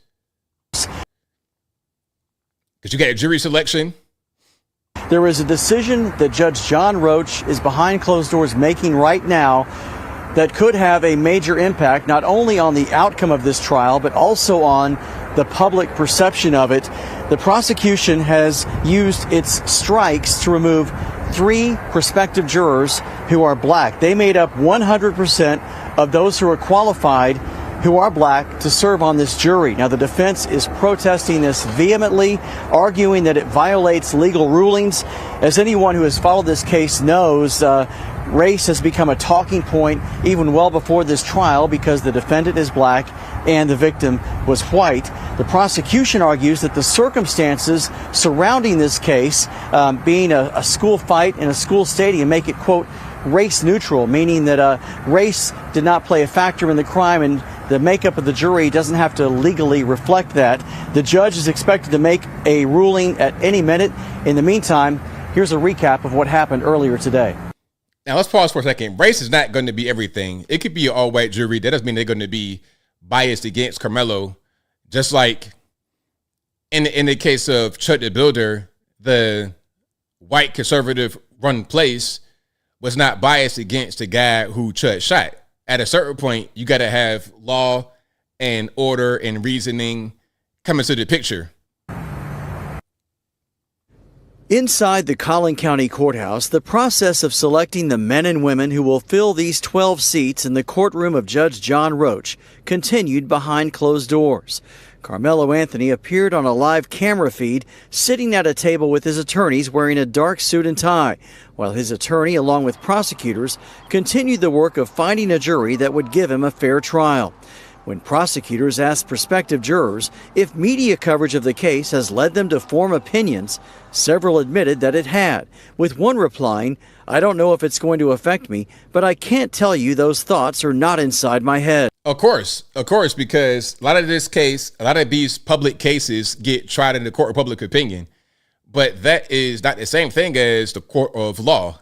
Because you got a jury selection. There is a decision that Judge John Roach is behind closed doors making right now that could have a major impact not only on the outcome of this trial, but also on the public perception of it. The prosecution has used its strikes to remove 3 prospective jurors who are black. They made up 100% of those who are qualified who are black to serve on this jury. Now, the defense is protesting this vehemently, arguing that it violates legal rulings. As anyone who has followed this case knows, race has become a talking point even well before this trial because the defendant is black and the victim was white. The prosecution argues that the circumstances surrounding this case, being a school fight in a school stadium, make it, quote, race neutral, meaning that race did not play a factor in the crime and the makeup of the jury doesn't have to legally reflect that. The judge is expected to make a ruling at any minute. In the meantime, here's a recap of what happened earlier today. Now, let's pause for a second. Race is not going to be everything. It could be an all-white jury. That doesn't mean they're going to be biased against Carmelo. Just like in the case of Chuck the Builder, the white conservative run place was not biased against the guy who Chuck shot. At a certain point, you got to have law and order and reasoning come into the picture. Inside the Collin County Courthouse, the process of selecting the men and women who will fill these 12 seats in the courtroom of Judge John Roach continued behind closed doors. Carmelo Anthony appeared on a live camera feed sitting at a table with his attorneys wearing a dark suit and tie, while his attorney, along with prosecutors, continued the work of finding a jury that would give him a fair trial. When prosecutors asked prospective jurors if media coverage of the case has led them to form opinions, several admitted that it had, with one replying, "I don't know if it's going to affect me, but I can't tell you those thoughts are not inside my head." Of course, because a lot of these public cases get tried in the court of public opinion, but that is not the same thing as the court of law.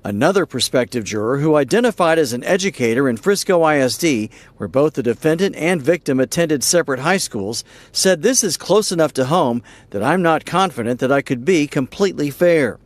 Another prospective juror who identified as an educator in Frisco ISD, where both the defendant and victim attended separate high schools, said this is close enough to home that I'm not confident that I could be completely fair.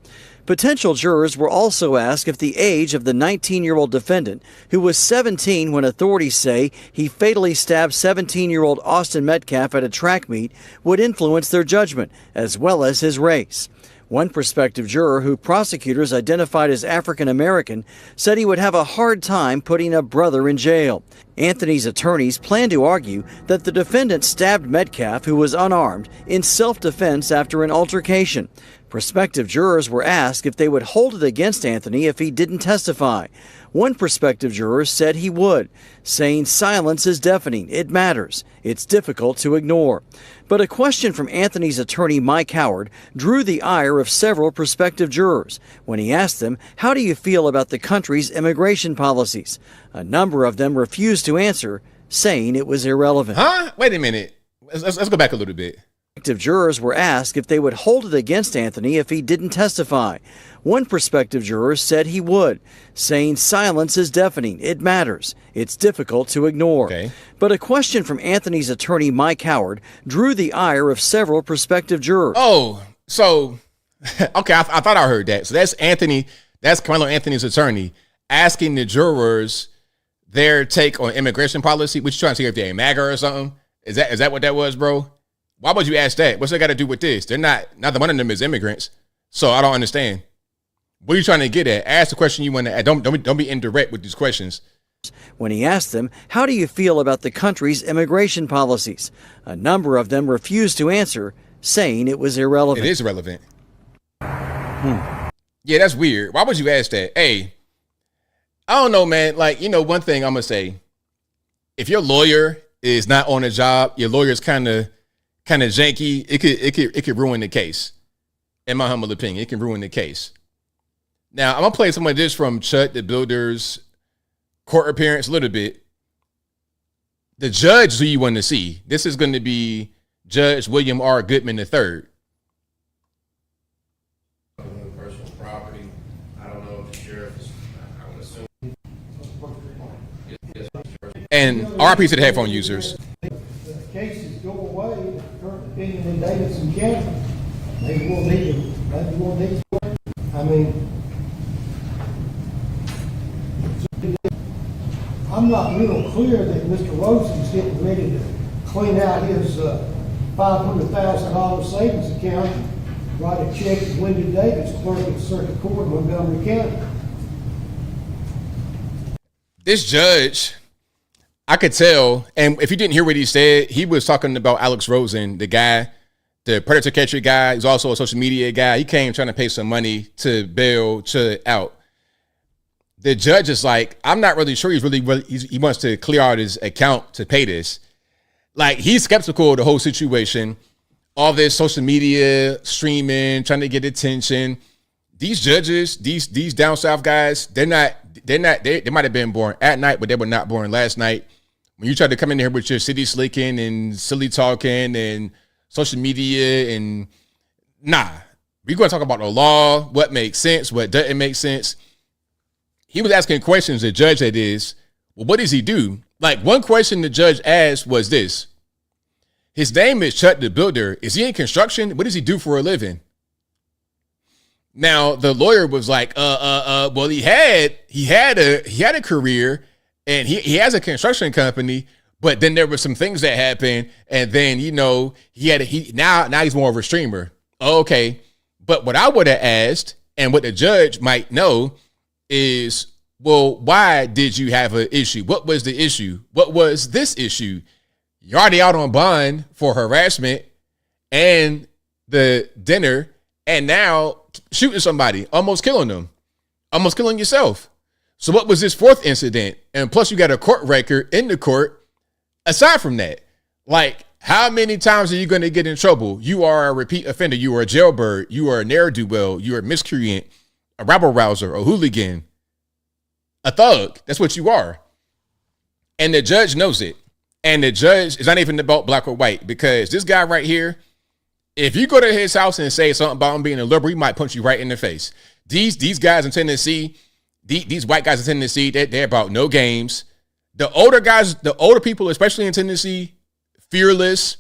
Potential jurors were also asked if the age of the 19-year-old defendant, who was 17 when authorities say he fatally stabbed 17-year-old Austin Metcalf at a track meet, would influence their judgment, as well as his race. One prospective juror, who prosecutors identified as African American, said he would have a hard time putting a brother in jail. Anthony's attorneys plan to argue that the defendant stabbed Metcalf, who was unarmed, in self-defense after an altercation. Prospective jurors were asked if they would hold it against Anthony if he didn't testify. One prospective juror said he would, saying silence is deafening. It matters. It's difficult to ignore. But a question from Anthony's attorney, Mike Howard, drew the ire of several prospective jurors when he asked them, "How do you feel about the country's immigration policies?" A number of them refused to answer, saying it was irrelevant. Huh? Wait a minute. Let's go back a little bit. Prospective jurors were asked if they would hold it against Anthony if he didn't testify. One prospective juror said he would, saying silence is deafening. It matters. It's difficult to ignore. Okay. But a question from Anthony's attorney, Mike Howard, drew the ire of several prospective jurors. Oh, so, okay, I thought I heard that. So that's Carmelo Anthony's attorney asking the jurors their take on immigration policy. What you trying to see if they're a MAGA or something? Is that what that was, bro? Why would you ask that? What's that got to do with this? They're neither one of them is immigrants. So I don't understand. What are you trying to get at? Ask the question you want to ask. Don't be indirect with these questions. When he asked them, "How do you feel about the country's immigration policies?" A number of them refused to answer, saying it was irrelevant. It is irrelevant. Yeah, that's weird. Why would you ask that? Hey, I don't know, man. Like, one thing I'm going to say, if your lawyer is not on a job, your lawyer's kind of janky, it could ruin the case. In my humble opinion, it can ruin the case. Now, I'm going to play some of this from Chuck the Builder's court appearance a little bit. The judge who you want to see. This is going to be Judge William R. Goodman III. Personal property. I don't know if the sheriff is, I would assume. And RP to the headphone users. The cases go away, the current opinion in Davidson County, maybe we'll need to, I mean, I'm not real clear that Mr. Rosie's getting ready to clean out his $500,000 savings account and write a check to Wendy Davis, clerk at Circuit Court in Montgomery County. This judge, I could tell, and if you didn't hear what he said, he was talking about Alex Rosen, the guy, the predator catcher guy. He's also a social media guy. He came trying to pay some money to bail Chud out. The judge is like, I'm not really sure he wants to clear out his account to pay this. Like, he's skeptical of the whole situation. All this social media streaming, trying to get attention. These judges, these down south guys, they might have been born at night, but they were not born last night. When you try to come in here with your city slicking and silly talking and social media and we're going to talk about the law, what makes sense, what doesn't make sense. He was asking questions, the judge that is, well, what does he do? Like, one question the judge asked was this. His name is Chud the Builder. Is he in construction? What does he do for a living? Now, the lawyer was like, well, he had a career and he has a construction company, but then there were some things that happened, and then, now he's more of a streamer. Okay. But what I would have asked, and what the judge might know, is, well, why did you have an issue? What was the issue? What was this issue? You're already out on bond for harassment and the dinner, and now shooting somebody, almost killing them, almost killing yourself. So what was this fourth incident? And plus you got a court record in the court. Aside from that, like, how many times are you going to get in trouble? You are a repeat offender. You are a jailbird. You are a ne'er-do-well. You are a miscreant, a rabble-rouser, a hooligan, a thug. That's what you are. And the judge knows it. And the judge is not even about black or white, because this guy right here, if you go to his house and say something about him being a liberal, he might punch you right in the face. These guys in Tennessee, these white guys in Tennessee, they're about no games. The older guys, the older people, especially in Tennessee, fearless,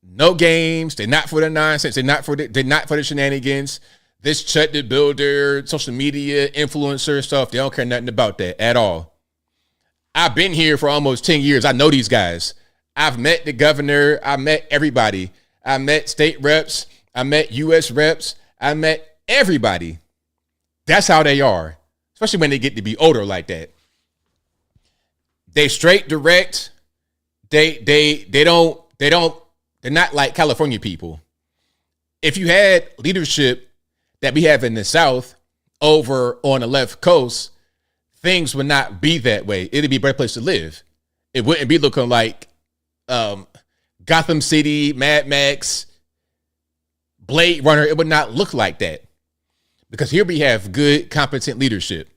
no games. They're not for the nonsense. They're not for the shenanigans. This Chud the Builder, social media, influencer stuff, they don't care nothing about that at all. I've been here for almost 10 years. I know these guys. I've met the governor. I met everybody. I met state reps. I met U.S. reps. I met everybody. That's how they are, especially when they get to be older like that. They straight direct. They're not like California people. If you had leadership that we have in the South over on the left coast, things would not be that way. It'd be a better place to live. It wouldn't be looking like Gotham City, Mad Max, Blade Runner. It would not look like that, because here we have good, competent leadership.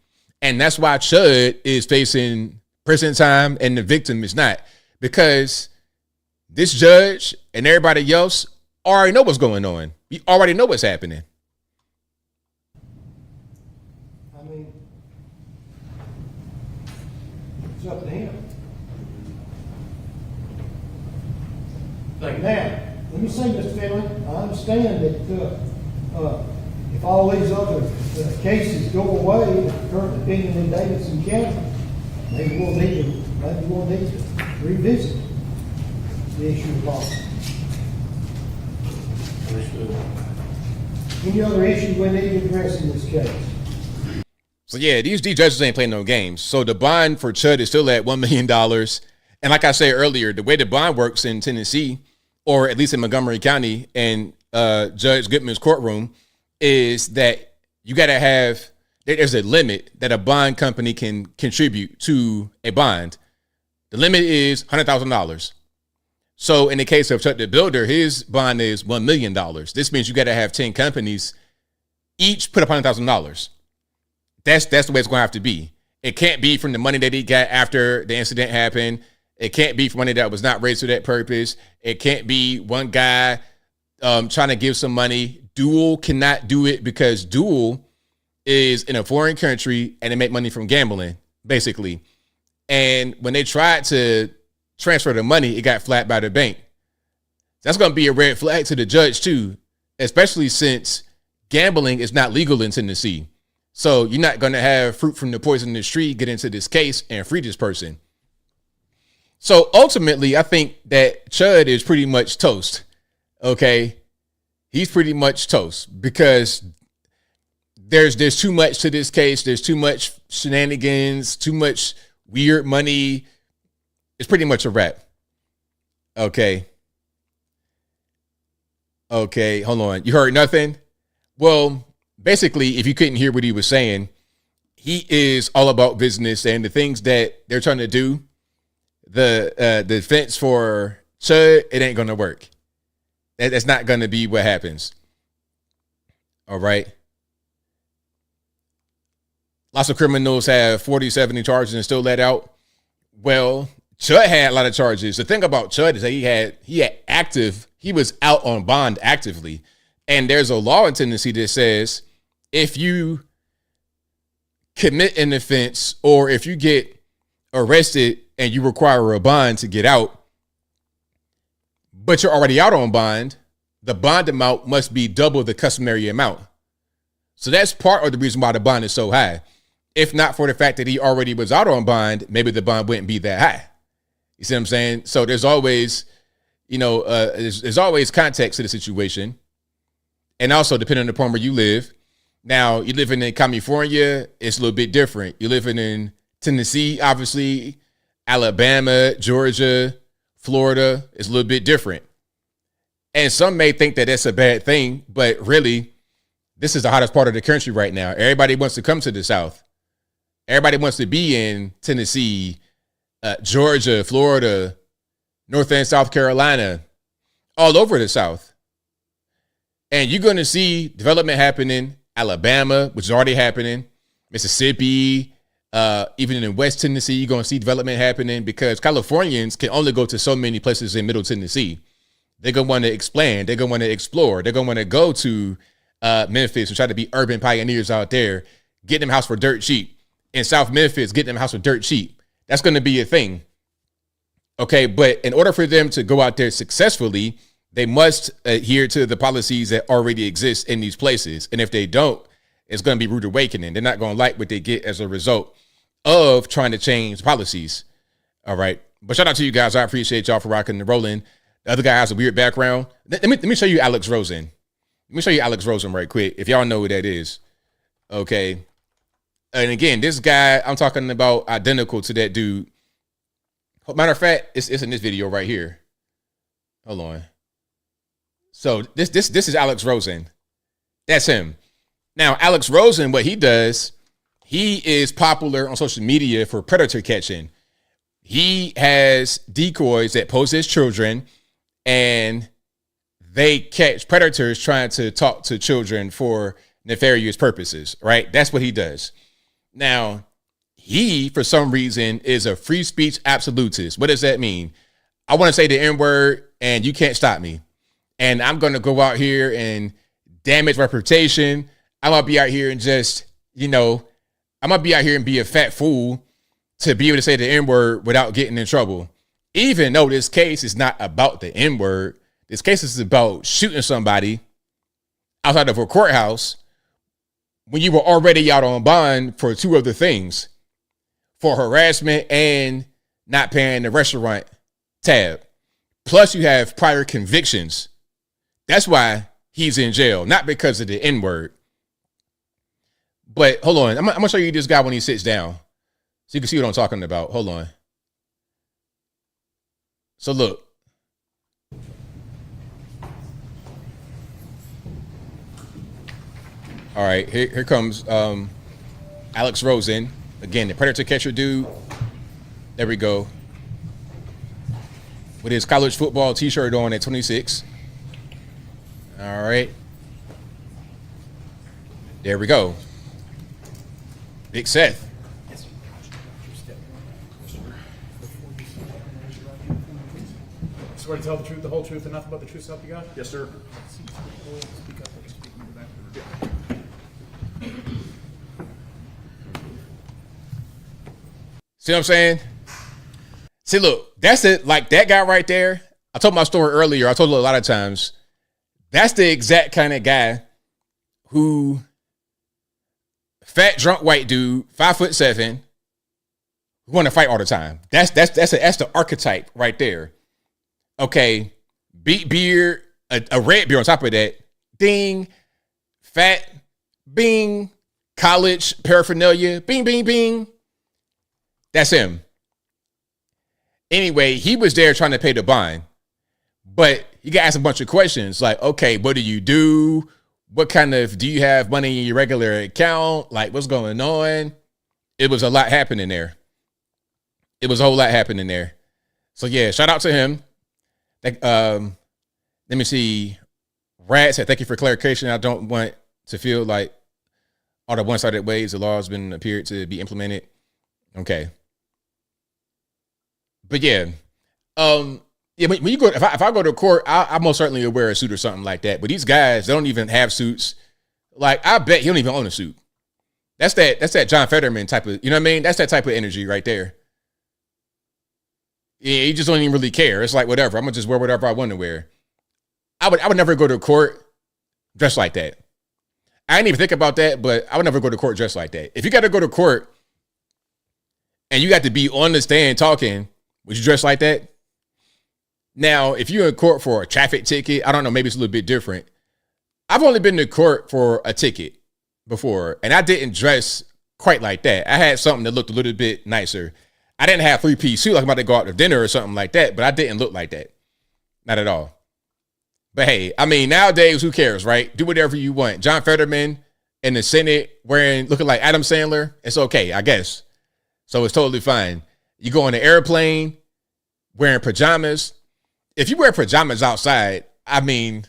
And that's why Chud is facing prison time and the victim is not, because this judge and everybody else already know what's going on. We already know what's happening. I mean, it's up to him. Now, let me say, Mr. Finley, I understand that if all these other cases go away, the current opinion in Davidson County, maybe we'll need to revisit the issue of law. Any other issue we need to address in this case? So yeah, these judges ain't playing no games. So the bond for Chud is still at $1 million. And like I said earlier, the way the bond works in Tennessee, or at least in Montgomery County and Judge Goodman's courtroom, is that you got to have, there's a limit that a bond company can contribute to a bond. The limit is $100,000. So in the case of Chud the Builder, his bond is $1 million. This means you got to have 10 companies each put up $100,000. That's the way it's going to have to be. It can't be from the money that he got after the incident happened. It can't be from money that was not raised for that purpose. It can't be one guy trying to give some money. Dual cannot do it because Dual is in a foreign country and they make money from gambling, basically. And when they tried to transfer the money, it got flagged by the bank. That's going to be a red flag to the judge too, especially since gambling is not legal in Tennessee. So you're not going to have fruit from the poisonous tree get into this case and free this person. So ultimately, I think that Chud is pretty much toast. Okay. He's pretty much toast because there's too much to this case. There's too much shenanigans, too much weird money. it's pretty much a wrap. Okay. Okay, hold on. You heard nothing? Well, basically, if you couldn't hear what he was saying, he is all about business and the things that they're trying to do. The defense for Chud, it ain't going to work. That's not going to be what happens. All right. Lots of criminals have 40, 70 charges and still let out. Well, Chud had a lot of charges. The thing about Chud is that he was out on bond actively. And there's a law in Tennessee that says if you commit an offense or if you get arrested and you require a bond to get out, but you're already out on bond, the bond amount must be double the customary amount. So that's part of the reason why the bond is so high. If not for the fact that he already was out on bond, maybe the bond wouldn't be that high. You see what I'm saying? So there's always, there's always context to the situation. And also depending upon where you live. Now, you're living in California, it's a little bit different. You're living in Tennessee, obviously, Alabama, Georgia, Florida, it's a little bit different. And some may think that that's a bad thing, but really, this is the hottest part of the country right now. Everybody wants to come to the South. Everybody wants to be in Tennessee, Georgia, Florida, North and South Carolina, all over the South. And you're going to see development happening, Alabama, which is already happening, Mississippi, even in West Tennessee, you're going to see development happening because Californians can only go to so many places in Middle Tennessee. They're going to want to expand. They're going to want to explore. They're going to want to go to Memphis and try to be urban pioneers out there, get them house for dirt cheap. In South Memphis, get them house for dirt cheap. That's going to be a thing. Okay, but in order for them to go out there successfully, they must adhere to the policies that already exist in these places. And if they don't, it's going to be rude awakening. They're not going to like what they get as a result of trying to change policies. All right. But shout out to you guys. I appreciate y'all for rocking and rolling. The other guy has a weird background. Let me show you Alex Rosen. Let me show you Alex Rosen right quick, if y'all know who that is. Okay. And again, this guy, I'm talking about identical to that dude. Matter of fact, it's in this video right here. Hold on. So this is Alex Rosen. That's him. Now, Alex Rosen, what he does, he is popular on social media for predator catching. He has decoys that pose as children, and they catch predators trying to talk to children for nefarious purposes, right? That's what he does. Now, he, for some reason, is a free speech absolutist. What does that mean? I want to say the N-word, and you can't stop me. And I'm going to go out here and damage reputation. I'm going to be out here and just, I'm going to be out here and be a fat fool to be able to say the N-word without getting in trouble. Even though this case is not about the N-word, this case is about shooting somebody outside of a courthouse when you were already out on bond for two other things, for harassment and not paying the restaurant tab. Plus you have prior convictions. That's why he's in jail, not because of the N-word. But hold on, I'm going to show you this guy when he sits down so you can see what I'm talking about. Hold on. So look. All right, here comes Alex Rosen. Again, the predator catcher dude. There we go. With his college football t-shirt on at 26. All right. There we go. Big Seth. Swear to tell the truth, the whole truth, and nothing but the truth, so help you God? Yes, sir. See what I'm saying? See, look, that's it. Like that guy right there. I told my story earlier. I told it a lot of times. That's the exact kind of guy who, fat, drunk white dude, 5'7", who want to fight all the time. That's the archetype right there. Okay, beat beard, a red beard on top of that. Ding, fat, bing, college paraphernalia, bing, bing, bing. That's him. Anyway, he was there trying to pay the bond, but he got asked a bunch of questions like, okay, what do you do? What kind of, do you have money in your regular account? Like, what's going on? It was a lot happening there. It was a whole lot happening there. So yeah, shout out to him. Let me see. Rad said, thank you for clarification. I don't want to feel like all the one-sided ways the law has been appeared to be implemented. Okay. But yeah, when you go, if I go to court, I'm most certainly wear a suit or something like that. But these guys, they don't even have suits. Like, I bet he don't even own a suit. That's that John Fetterman type of, you know what I mean? That's that type of energy right there. Yeah, you just don't even really care. It's like, whatever. I'm gonna just wear whatever I want to wear. I would never go to court dressed like that. I didn't even think about that, but I would never go to court dressed like that. If you got to go to court and you got to be on the stand talking, would you dress like that? Now, if you're in court for a traffic ticket, I don't know, maybe it's a little bit different. I've only been to court for a ticket before, and I didn't dress quite like that. I had something that looked a little bit nicer. I didn't have 3-piece suit like I'm about to go out to dinner or something like that, but I didn't look like that. Not at all. But hey, I mean, nowadays, who cares, right? Do whatever you want. John Fetterman in the Senate looking like Adam Sandler, it's okay, I guess. So it's totally fine. You go on an airplane wearing pajamas. If you wear pajamas outside, I mean,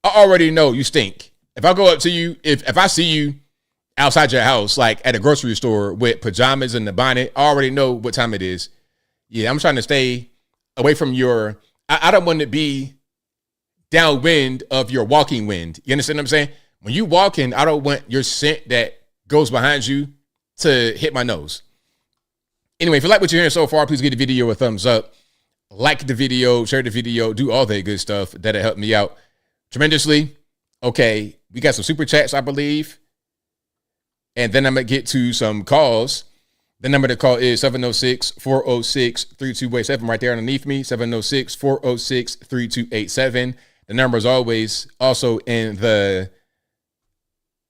I already know you stink. If I go up to you, if I see you outside your house, like at a grocery store with pajamas and the bonnet, I already know what time it is. Yeah, I'm trying to stay away from I don't want to be downwind of your walking wind. You understand what I'm saying? When you walking, I don't want your scent that goes behind you to hit my nose. Anyway, if you like what you're hearing so far, please give the video a thumbs up. Like the video, share the video, do all that good stuff. That'll help me out tremendously. Okay, we got some super chats, I believe. And then I'm going to get to some calls. The number to call is 706-406-3287 right there underneath me, 706-406-3287. The number is always also in the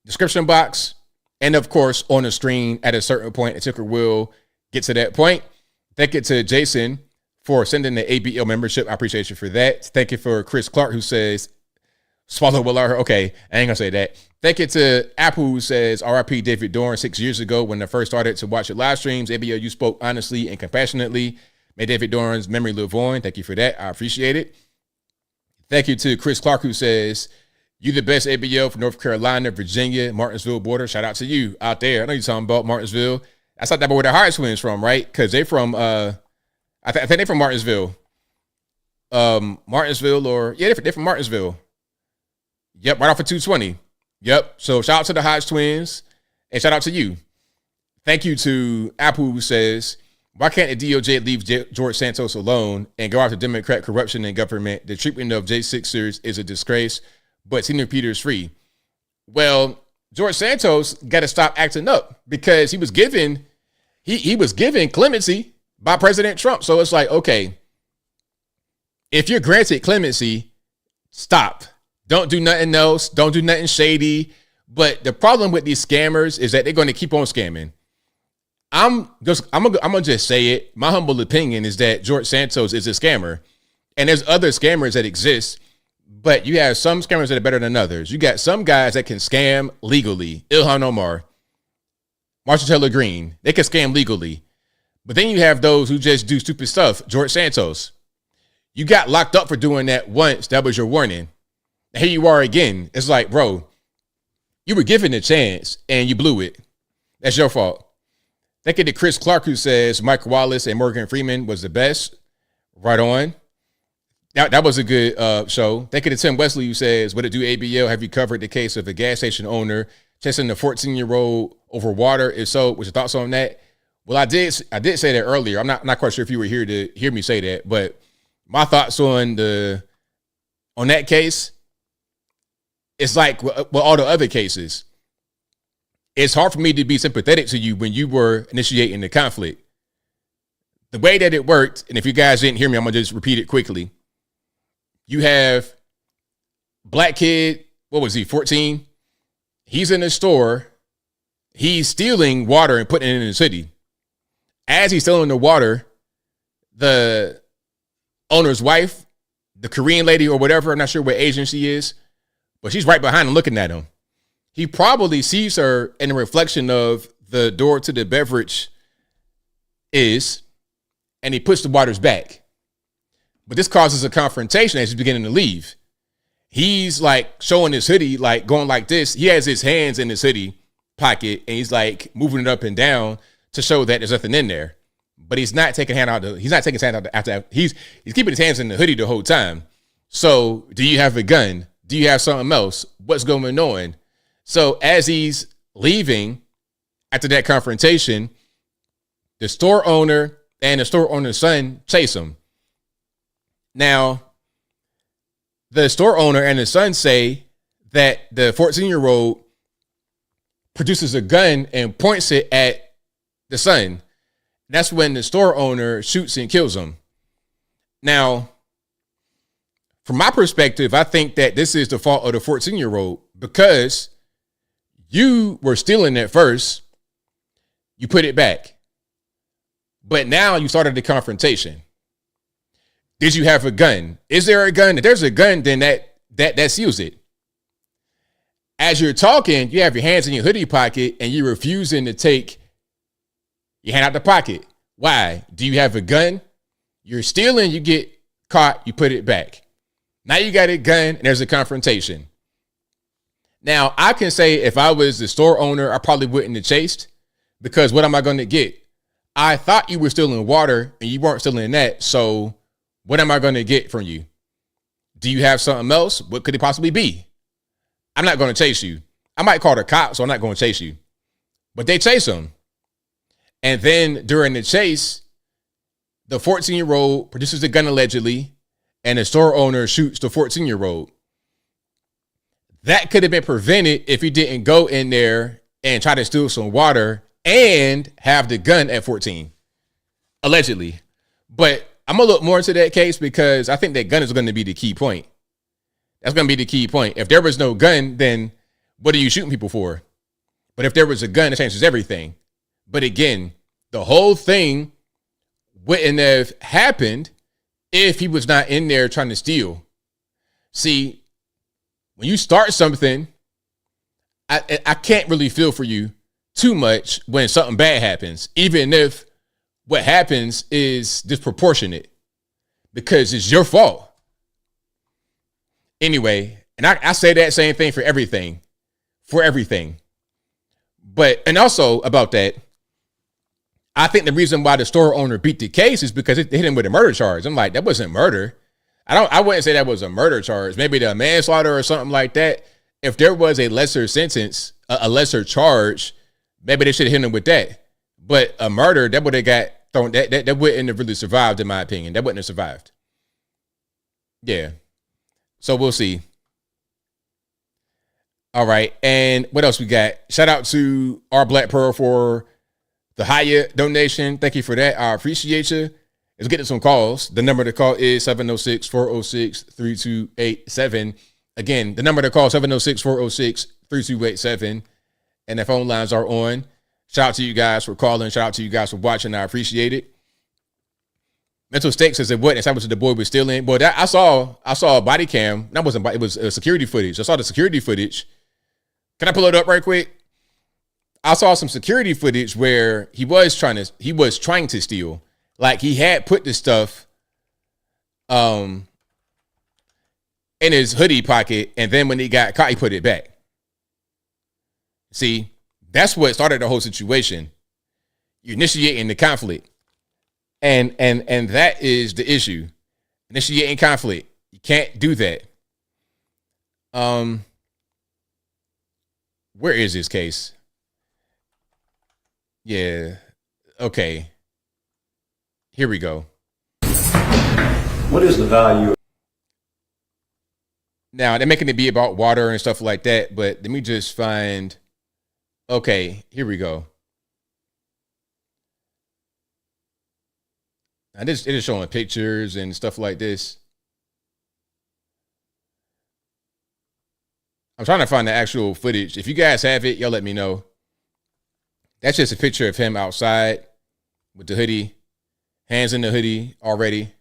description box. And, of course, on the screen at a certain point. The ticker will get to that point. Thank you to Jason for sending the ABL membership. I appreciate you for that. Thank you for Chris Clark, who says, swallow will I. Okay, I ain't going to say that. Thank you to Apple, who says, RIP David Dorn. 6 years ago, when I first started to watch your live streams, ABL, you spoke honestly and compassionately. May David Dorn's memory live on. Thank you for that. I appreciate it. Thank you to Chris Clark, who says, you the best ABL for North Carolina, Virginia, Martinsville border. Shout out to you out there. I know you're talking about Martinsville. That's not that where the Hart twins from, right? Because they're from, I think they're from Martinsville. Martinsville they're from Martinsville. Yep, right off of 220. Yep. So shout out to the Hodge twins and shout out to you. Thank you to Apple, who says, why can't the DOJ leave George Santos alone and go after Democrat corruption in government? The treatment of J6ers is a disgrace, but Senior Peter's free. Well, George Santos got to stop acting up because he was given clemency by President Trump. So it's like, okay, if you're granted clemency, stop. Don't do nothing else. Don't do nothing shady. But the problem with these scammers is that they're going to keep on scamming. I'm gonna just say it. My humble opinion is that George Santos is a scammer, and there's other scammers that exist, but you have some scammers that are better than others. You got some guys that can scam legally. Ilhan Omar, Marshall Taylor Greene, they can scam legally, but then you have those who just do stupid stuff. George Santos, you got locked up for doing that once. That was your warning. Here you are again. It's like, bro, you were given a chance and you blew it. That's your fault. Thank you to Chris Clark, who says Mike Wallace and Morgan Freeman was the best. Right on. That was a good show. Thank you to Tim Wesley, who says, what it do, ABL? Have you covered the case of a gas station owner chasing a 14-year-old over water? If so, what's your thoughts on that? Well, I did say that earlier. I'm not quite sure if you were here to hear me say that, but my thoughts on that case, it's like with all the other cases. It's hard for me to be sympathetic to you when you were initiating the conflict. The way that it worked, and if you guys didn't hear me, I'm going to just repeat it quickly. You have black kid, what was he, 14? He's in the store. He's stealing water and putting it in the city. As he's stealing the water, the owner's wife, the Korean lady or whatever, I'm not sure what Asian she is, but she's right behind him looking at him. He probably sees her in the reflection of the door to the beverage is, and he puts the waters back. But this causes a confrontation as he's beginning to leave. He's like showing his hoodie, like going like this. He has his hands in his hoodie pocket and he's like moving it up and down to show that there's nothing in there. But he's not taking he's not taking his hand out after he's keeping his hands in the hoodie the whole time. So do you have a gun? Do you have something else? What's going on? So as he's leaving after that confrontation, the store owner and the store owner's son chase him. Now, the store owner and the son say that the 14-year-old produces a gun and points it at the son. That's when the store owner shoots and kills him. Now, from my perspective, I think that this is the fault of the 14-year-old because you were stealing at first. You put it back. But now you started the confrontation. Did you have a gun? Is there a gun? If there's a gun, then that seals it. As you're talking, you have your hands in your hoodie pocket and you're refusing to take your hand out the pocket. Why? Do you have a gun? You're stealing, you get caught, you put it back. Now you got a gun and there's a confrontation. Now, I can say if I was the store owner, I probably wouldn't have chased because what am I going to get? I thought you were stealing water and you weren't stealing that. So what am I going to get from you? Do you have something else? What could it possibly be? I'm not going to chase you. I might call the cops, so I'm not going to chase you. But they chase him. And then during the chase, the 14-year-old produces a gun allegedly, and the store owner shoots the 14-year-old. That could have been prevented if he didn't go in there and try to steal some water and have the gun at 14, allegedly. But I'm going to look more into that case because I think that gun is going to be the key point. That's going to be the key point. If there was no gun, then what are you shooting people for? But if there was a gun, it changes everything. But again, the whole thing wouldn't have happened if he was not in there trying to steal. See, when you start something, I can't really feel for you too much when something bad happens, even if what happens is disproportionate because it's your fault. Anyway, and I say that same thing for everything. But, and also about that, I think the reason why the store owner beat the case is because it hit him with a murder charge. I'm like, that wasn't murder. I wouldn't say that was a murder charge. Maybe the manslaughter or something like that. If there was a lesser sentence, a lesser charge, maybe they should have hit him with that. But a murder, that would have got thrown. That wouldn't have really survived, in my opinion. That wouldn't have survived. Yeah. So we'll see. All right. And what else we got? Shout out to our Black Pearl for the Hyatt donation. Thank you for that. I appreciate you. Let's get to some calls. The number to call is 706-406-3287. Again, the number to call 706-406-3287. And the phone lines are on. Shout out to you guys for calling. Shout out to you guys for watching. I appreciate it. Mental Stakes says it wasn't. That was the boy was stealing. Boy, that I saw a body cam. That wasn't. It was security footage. I saw the security footage. Can I pull it up right quick? I saw some security footage where he was trying to steal. Like he had put the stuff in his hoodie pocket, and then when he got caught, he put it back. See, that's what started the whole situation. You're initiating the conflict. And that is the issue. Initiating conflict. You can't do that. Where is this case? Yeah. Okay. Here we go. What is the value? Now, they're making it be about water and stuff like that, but let me just find. Okay, here we go. Now, it is showing pictures and stuff like this. I'm trying to find the actual footage. If you guys have it, y'all let me know. That's just a picture of him outside with the hoodie, Hands in the hoodie already.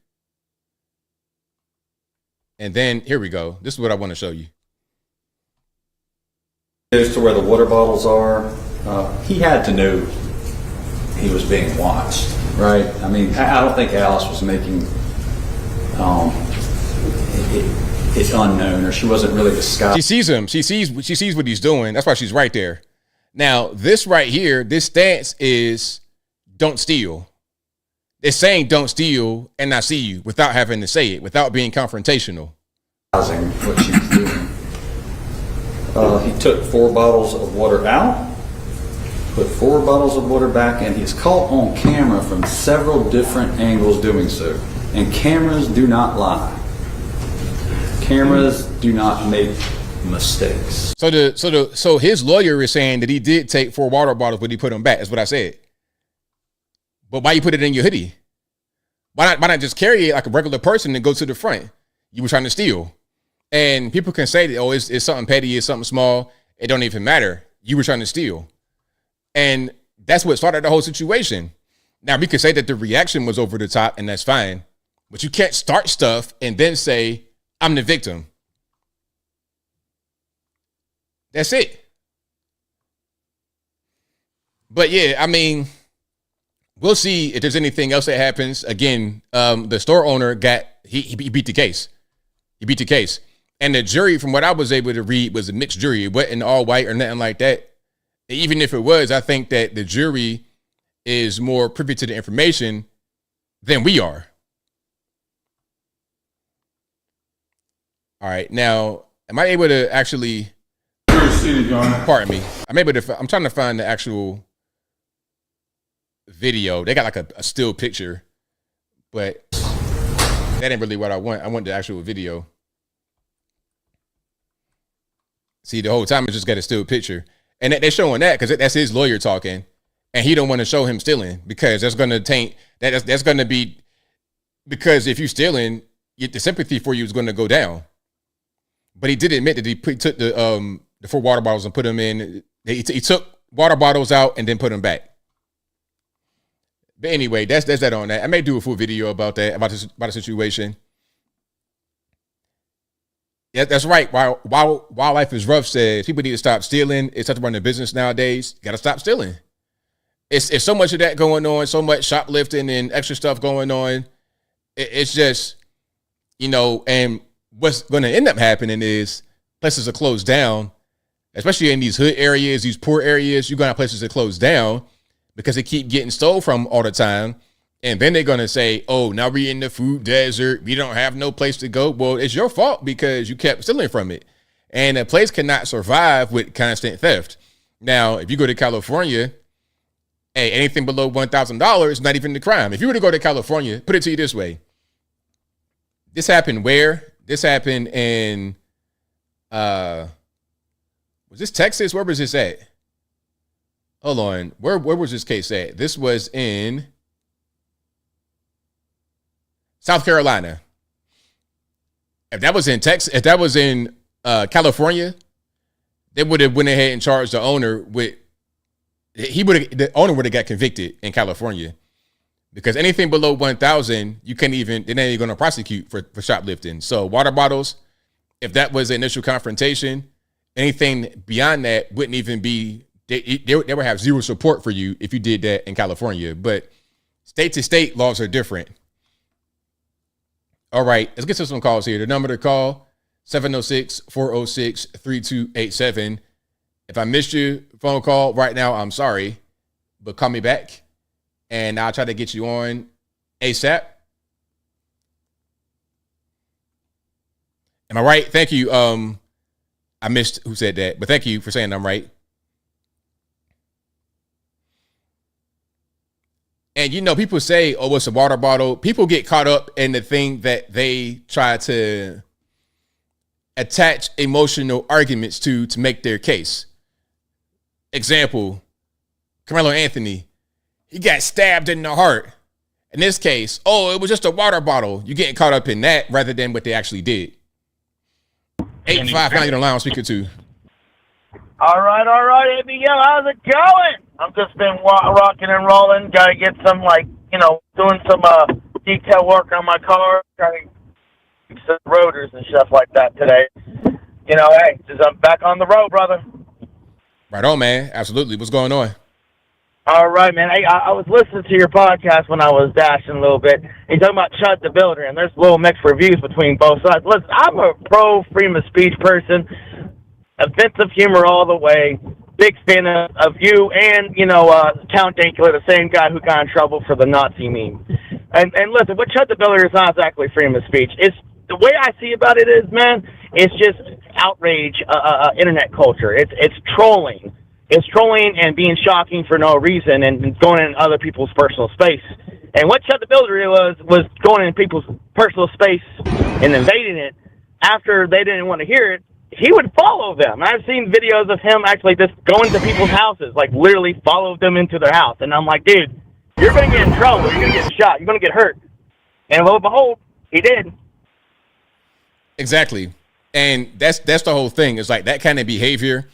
And then here we go. This is what I want to show you. Goes to where the water bottles are. He had to know he was being watched, right? I mean, I don't think Alice was making it unknown, or she wasn't really disguised. She sees him. She sees what he's doing. That's why she's right there. Now, this right here, this stance is don't steal. It's saying don't steal and I see you without having to say it, without being confrontational. What she was doing. He took 4 bottles of water out, put 4 bottles of water back in. He's caught on camera from several different angles doing so. And cameras do not lie. Cameras do not make mistakes. So his lawyer is saying that he did take 4 water bottles, but he put them back. That's what I said. But why you put it in your hoodie? Why not just carry it like a regular person and go to the front? You were trying to steal. And people can say that, oh, it's something petty, it's something small. It don't even matter. You were trying to steal. And that's what started the whole situation. Now, we could say that the reaction was over the top, and that's fine. But you can't start stuff and then say, I'm the victim. That's it. But yeah, I mean, we'll see if there's anything else that happens. Again, the store owner he beat the case. He beat the case. And the jury, from what I was able to read, was a mixed jury. It wasn't all white or nothing like that. Even if it was, I think that the jury is more privy to the information than we are. All right. Now, am I able to actually... Pardon me. I'm trying to find the actual video. They got like a still picture, but that ain't really what I want. I want the actual video. See, the whole time it's just got a still picture, and they're showing that because that's his lawyer talking, and he don't want to show him stealing because that's going to taint. That's going to be, because if you're stealing, the sympathy for you is going to go down. But he did admit that he took the 4 water bottles and put them in. He took water bottles out and then put them back. But anyway, that's that on that. I may do a full video about that, about the situation. Yeah, that's right. While Wildlife is Rough says people need to stop stealing. It's tough to run a business nowadays. You got to stop stealing. It's so much of that going on, so much shoplifting and extra stuff going on. It's just, and what's going to end up happening is places are closed down, especially in these hood areas, these poor areas. You're going to have places that close down because they keep getting stole from all the time. And then they're going to say, oh, now we're in the food desert. We don't have no place to go. Well, it's your fault because you kept stealing from it. And a place cannot survive with constant theft. Now, if you go to California, hey, anything below $1,000 is not even the crime. If you were to go to California, put it to you this way. This happened where? This happened in, was this Texas? Where was this at? Hold on. Where was this case at? This was in South Carolina. If that was in Texas, if that was in California, they would have went ahead and charged the owner with, the owner would have got convicted in California, because anything below 1,000, you can't even, they're not even going to prosecute for shoplifting. So water bottles, if that was the initial confrontation, anything beyond that wouldn't even be, they would have zero support for you if you did that in California. But state to state laws are different. All right, let's get to some calls here. The number to call, 706-406-3287. If I missed your phone call right now, I'm sorry, but call me back and I'll try to get you on ASAP. Am I right? Thank you. I missed who said that, but thank you for saying I'm right. And, people say, oh, it's a water bottle. People get caught up in the thing that they try to attach emotional arguments to make their case. Example, Carmelo Anthony, he got stabbed in the heart. In this case, oh, it was just a water bottle. You're getting caught up in that rather than what they actually did. 859, you're on line, I'm speaking to. All right, ABL, how's it going? I've just been rocking and rolling. Got to get some, doing some detail work on my car, trying to fix the rotors and stuff like that today. Hey, just I'm back on the road, brother. Right on, man. Absolutely. What's going on? All right, man. Hey, I was listening to your podcast when I was dashing a little bit. You're talking about Chud the Builder, and there's little mixed reviews between both sides. Listen, I'm a pro freedom of speech person, offensive humor all the way. Big fan of you and, Count Dankula, the same guy who got in trouble for the Nazi meme. And listen, what Chud the Builder is not exactly freedom of speech. It's the way I see about it is, man, it's just outrage, internet culture. It's trolling. It's trolling and being shocking for no reason and going in other people's personal space. And what Chud the Builder was going in people's personal space and invading it after they didn't want to hear it. He would follow them. I've seen videos of him actually just going to people's houses, like literally follow them into their house. And I'm like, dude, you're going to get in trouble. You're going to get shot. You're going to get hurt. And lo and behold, he did. Exactly. And that's the whole thing. It's like that kind of behavior,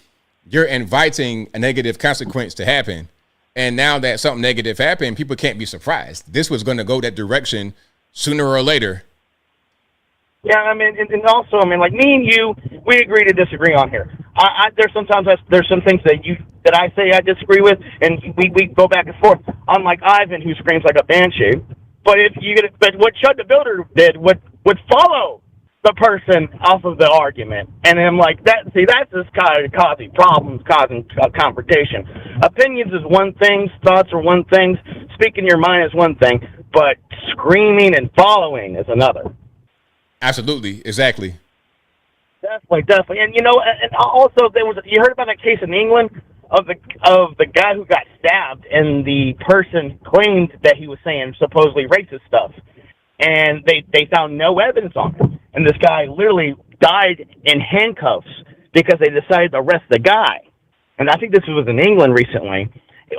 you're inviting a negative consequence to happen. And now that something negative happened, people can't be surprised. This was going to go that direction sooner or later. Yeah, I mean, and also, like me and you, we agree to disagree on here. There's some things that I say I disagree with, and we go back and forth. Unlike Ivan, who screams like a banshee. But but what Chud the Builder did would follow the person off of the argument, and I'm like that. See, that's just kind of causing problems, causing confrontation. Opinions is one thing, thoughts are one thing, speaking your mind is one thing, but screaming and following is another. Absolutely, exactly. Definitely, and and also you heard about that case in England of the guy who got stabbed, and the person claimed that he was saying supposedly racist stuff, and they found no evidence on him, and this guy literally died in handcuffs because they decided to arrest the guy, and I think this was in England recently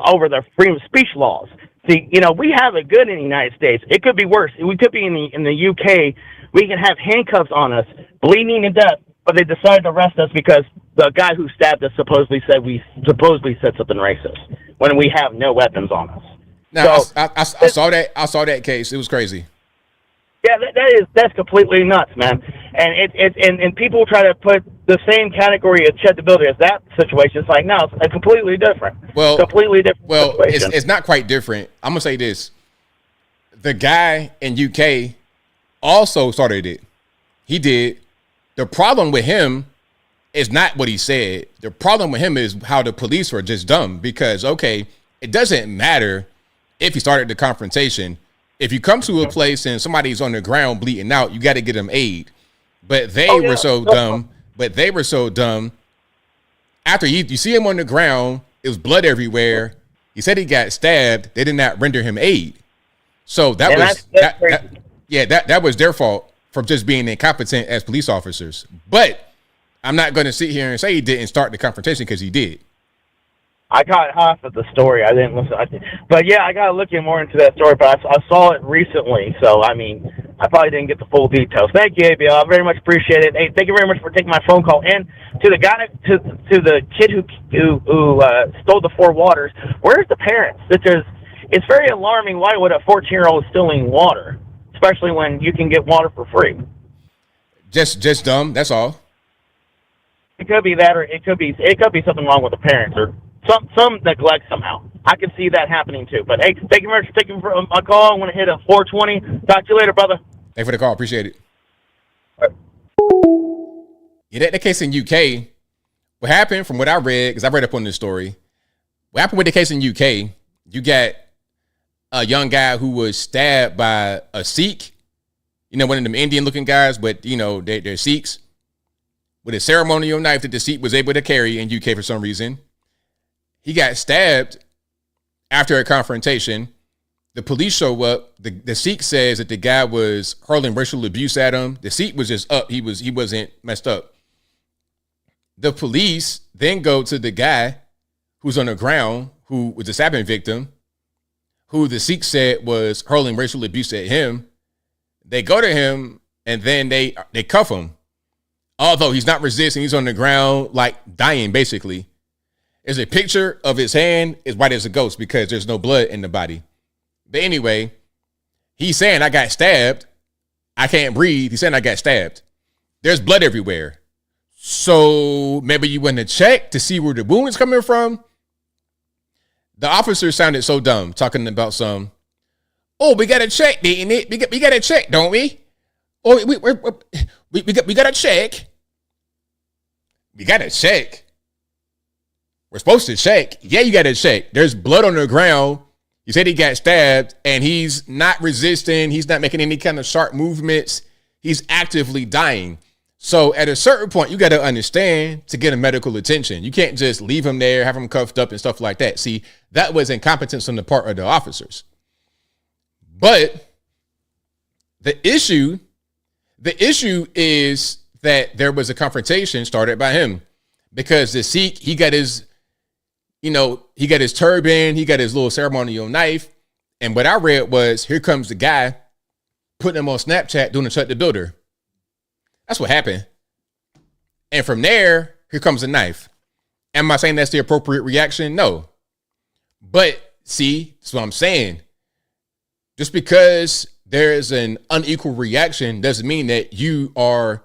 over the freedom of speech laws. See, we have it good in the United States. It could be worse. We could be in the UK. We can have handcuffs on us, bleeding to death, but they decided to arrest us because the guy who stabbed us supposedly said something racist when we have no weapons on us. Now, so, I saw that. I saw that case. It was crazy. Yeah, that's completely nuts, man. And and people try to put the same category of Chud the Builder as that situation. It's like, no, it's completely different. Well, situation. It's not quite different. I'm gonna say this: the guy in UK also started it. He did. The problem with him is not what he said. The problem with him is how the police were just dumb. Because okay, it doesn't matter if he started the confrontation. If you come to a place and somebody's on the ground bleeding out, you got to get them aid. But they were so dumb. After you see him on the ground, it was blood everywhere. He said he got stabbed. They did not render him aid. So that was their fault for just being incompetent as police officers. But I'm not going to sit here and say he didn't start the confrontation because he did. I caught half of the story. I didn't listen. But yeah, I got to look more into that story. But I saw it recently, so I probably didn't get the full details. Thank you, ABL. I very much appreciate it. Hey, thank you very much for taking my phone call. And to the guy, to the kid who stole the 4 waters. Where's the parents? Because it's very alarming. Why would a 14-year-old stealing water, especially when you can get water for free? Just dumb. That's all. It could be that, or it could be something wrong with the parents, or some neglect somehow. I can see that happening too. But hey, thank you very much for taking my call. I want to hit a 420. Talk to you later, brother. Thanks for the call. Appreciate it. Right. Yeah, that case in UK, what happened from what I read, because I read up on this story, what happened with the case in UK, you got a young guy who was stabbed by a Sikh, one of them Indian-looking guys, but, they're Sikhs, with a ceremonial knife that the Sikh was able to carry in UK for some reason. He got stabbed after a confrontation. The police show up. The Sikh says that the guy was hurling racial abuse at him. The Sikh was just up. He wasn't messed up. The police then go to the guy who's on the ground, who was the stabbing victim, who the Sikh said was hurling racial abuse at him. They go to him and then they cuff him. Although he's not resisting, he's on the ground like dying basically. There's a picture of his hand is white as a ghost because there's no blood in the body. But anyway, he's saying I got stabbed. I can't breathe. He's saying I got stabbed. There's blood everywhere. So maybe you went to check to see where the wound is coming from. The officer sounded so dumb talking about some, oh, we got to check, didn't it? We got to check, don't we? Oh, we got to check. We got to check. We're supposed to check. Yeah, you got to check. There's blood on the ground. You said he got stabbed and he's not resisting. He's not making any kind of sharp movements. He's actively dying. So at a certain point, you got to understand to get a medical attention. You can't just leave him there, have him cuffed up and stuff like that. See, that was incompetence on the part of the officers. But the issue is that there was a confrontation started by him because the Sikh, he got his turban, he got his little ceremonial knife. And what I read was, here comes the guy putting him on Snapchat doing a shut the builder. That's what happened. And from there, here comes a knife. Am I saying that's the appropriate reaction? No. But see, that's what I'm saying. Just because there is an unequal reaction doesn't mean that you are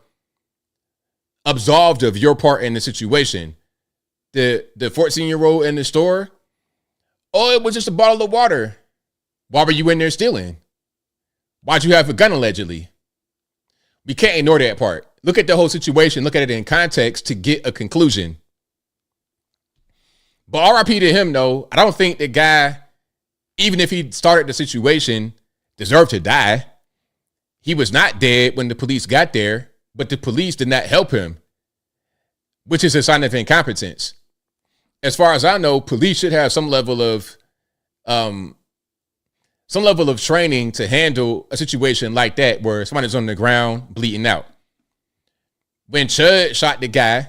absolved of your part in the situation. The 14-year-old in the store, oh, it was just a bottle of water. Why were you in there stealing? Why'd you have a gun allegedly? We can't ignore that part. Look at the whole situation. Look at it in context to get a conclusion. But RIP to him, though. I don't think the guy, even if he started the situation, deserved to die. He was not dead when the police got there, but the police did not help him, which is a sign of incompetence. As far as I know, police should have some level of training to handle a situation like that where somebody's on the ground bleeding out. When Chud shot the guy,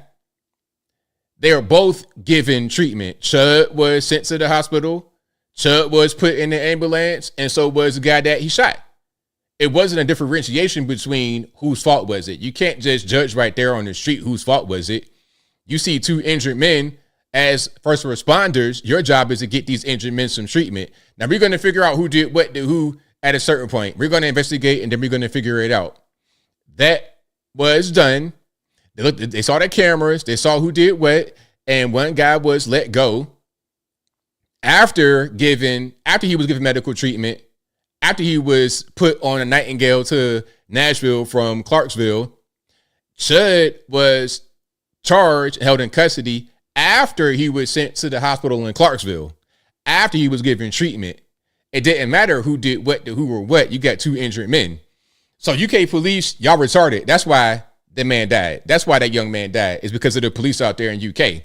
they were both given treatment. Chud was sent to the hospital. Chud was put in the ambulance, and so was the guy that he shot. It wasn't a differentiation between whose fault was it. You can't just judge right there on the street whose fault was it. You see two injured men as first responders. Your job is to get these injured men some treatment. Now, we're going to figure out who did what to who at a certain point. We're going to investigate, and then we're going to figure it out. That was done. They saw the cameras. They saw who did what, and one guy was let go after he was given medical treatment, after he was put on a Nightingale to Nashville from Clarksville. Chud was charged and held in custody after he was sent to the hospital in Clarksville, after he was given treatment. It didn't matter who did what to who or what. You got two injured men. So UK police, y'all retarded. That's why the man died. That's why that young man died, is because of the police out there in UK.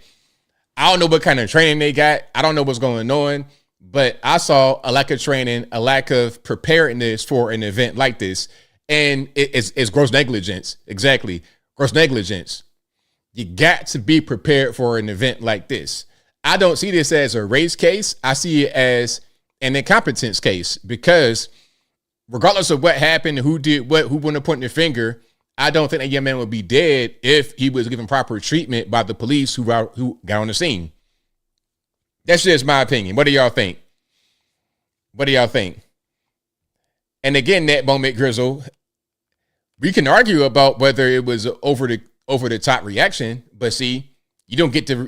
I don't know what kind of training they got. I don't know what's going on, but I saw a lack of training, a lack of preparedness for an event like this. And it's gross negligence. Exactly. Gross negligence. You got to be prepared for an event like this. I don't see this as a race case. I see it as an incompetence case, because regardless of what happened, who did what, who wouldn't have pointed their finger, I don't think that young man would be dead if he was given proper treatment by the police who got on the scene. That's just my opinion. What do y'all think? What do y'all think? And again, that moment, Grizzle, we can argue about whether it was over the top reaction, but see, you don't get to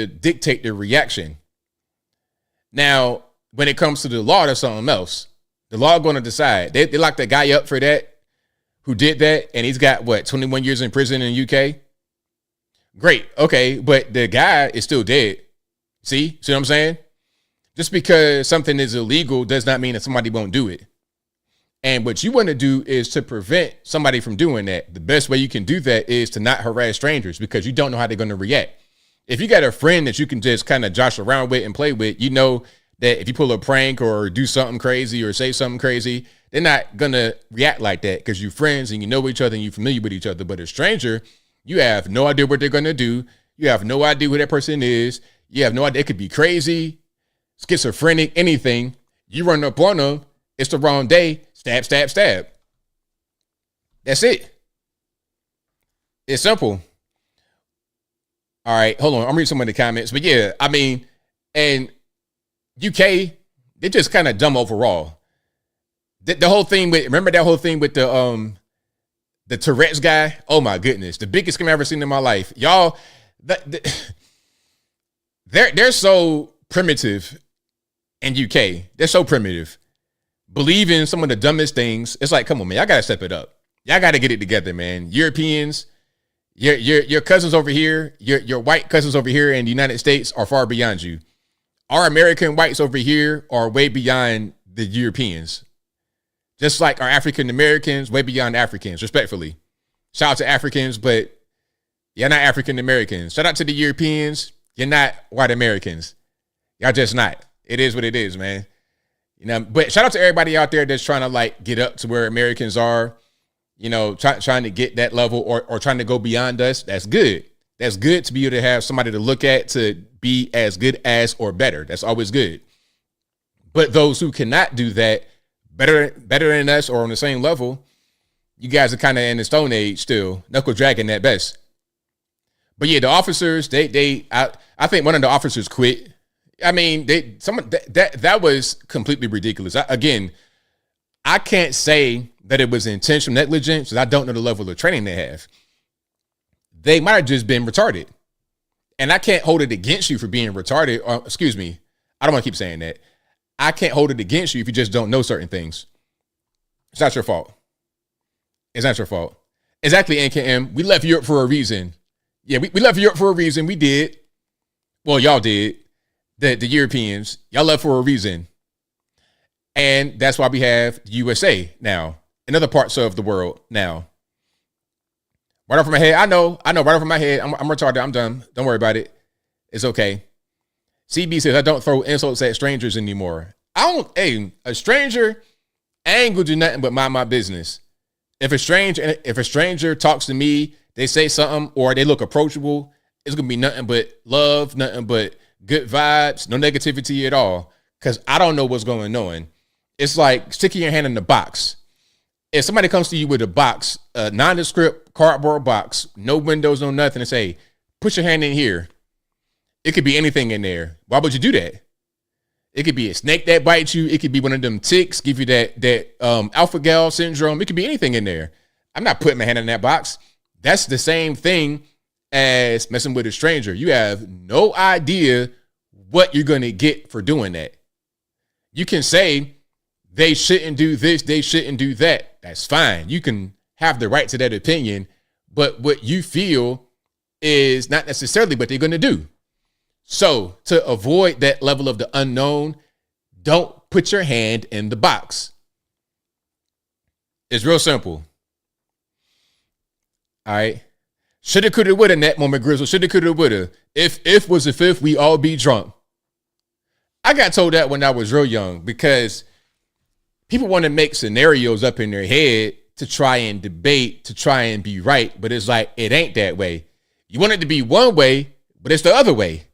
dictate the reaction. Now, when it comes to the law, that's something else. The law going to decide. They locked that guy up for that, who did that, and he's got, 21 years in prison in the UK? Great, okay, but the guy is still dead. See what I'm saying? Just because something is illegal does not mean that somebody won't do it. And what you want to do is to prevent somebody from doing that. The best way you can do that is to not harass strangers, because you don't know how they're going to react. If you got a friend that you can just kind of josh around with and play with, you know that if you pull a prank or do something crazy or say something crazy, they're not going to react like that, because you're friends and you know each other and you're familiar with each other. But a stranger, you have no idea what they're going to do. You have no idea who that person is. You have no idea. It could be crazy, schizophrenic, anything. You run up on them. It's the wrong day. Stab, stab, stab. That's it. It's simple. All right, hold on. I'm reading some of the comments. But yeah, I mean, and UK, they're just kind of dumb overall. The whole thing with, remember that whole thing with the Tourette's guy? Oh my goodness, the biggest scam I've ever seen in my life. Y'all, they're so primitive in UK. They're so primitive. Believe in some of the dumbest things. It's like, come on, man, y'all gotta step it up. Y'all gotta get it together, man. Europeans, your cousins over here, your white cousins over here in the United States are far beyond you. Our American whites over here are way beyond the Europeans. Just like our African Americans, way beyond Africans, respectfully. Shout out to Africans, but you're not African Americans. Shout out to the Europeans. You're not white Americans. Y'all just not. It is what it is, man. You know, but shout out to everybody out there that's trying to like get up to where Americans are, you know, trying to get that level or trying to go beyond us. That's good. That's good to be able to have somebody to look at to be as good as or better. That's always good. But those who cannot do that better than us or on the same level, you guys are kind of in the Stone Age still, knuckle dragging at best. But yeah, the officers, I think one of the officers quit. I mean, that was completely ridiculous. I can't say that it was intentional negligence because I don't know the level of training they have. They might have just been retarded. And I can't hold it against you for being retarded. Or, excuse me. I don't want to keep saying that. I can't hold it against you if you just don't know certain things. It's not your fault. It's not your fault. Exactly, NKM. We left Europe for a reason. Yeah, we left Europe for a reason. We did. Well, y'all did. The Europeans. Y'all left for a reason. And that's why we have the USA now. And other parts of the world now. Right off my head. I know, right off my head. I'm retarded. I'm done. Don't worry about it. It's okay. CB says, I don't throw insults at strangers anymore. A stranger, I ain't gonna do nothing but mind my business. If a stranger talks to me, they say something or they look approachable, it's gonna be nothing but love, nothing but good vibes, no negativity at all. Cause I don't know what's going on. It's like sticking your hand in the box. If somebody comes to you with a box, a nondescript cardboard box, no windows, no nothing, and say, put your hand in here. It could be anything in there. Why would you do that? It could be a snake that bites you. It could be one of them ticks, give you that alpha-gal syndrome. It could be anything in there. I'm not putting my hand in that box. That's the same thing as messing with a stranger. You have no idea what you're going to get for doing that. You can say they shouldn't do this, they shouldn't do that. That's fine. You can have the right to that opinion, but what you feel is not necessarily what they're going to do. So to avoid that level of the unknown, don't put your hand in the box. It's real simple. All right. Shoulda, coulda, woulda, net moment, Grizzle. Shoulda, coulda, woulda. If was the fifth, we all be drunk. I got told that when I was real young because people want to make scenarios up in their head to try and debate, to try and be right. But it's like, it ain't that way. You want it to be one way, but it's the other way.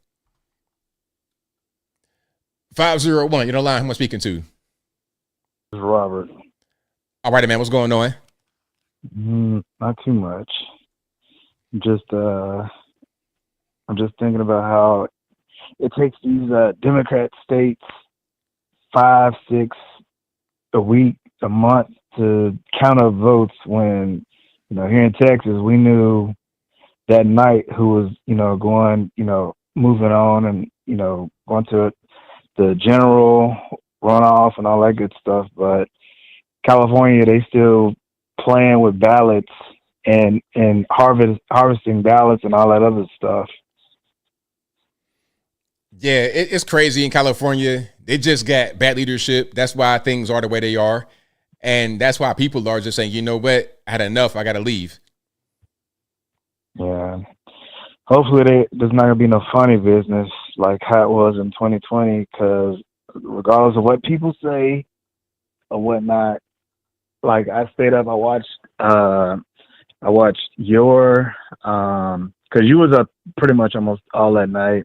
501, you know, line, who am I speaking to? This is Robert. All right, man, what's going on? Not too much. I'm just thinking about how it takes these Democrat states 5, 6 a week, a month to count up votes when, you know, here in Texas, we knew that night who was, you know, going, you know, moving on and, you know, going to the general runoff and all that good stuff. But California, they still playing with ballots and harvesting ballots and all that other stuff. Yeah, it's crazy in California. They just got bad leadership. That's why things are the way they are. And that's why people are just saying, you know what? I had enough. I got to leave. Yeah. Hopefully there's not going to be no funny business like how it was in 2020, because regardless of what people say or whatnot, like I stayed up, I watched your, because you was up pretty much almost all that night.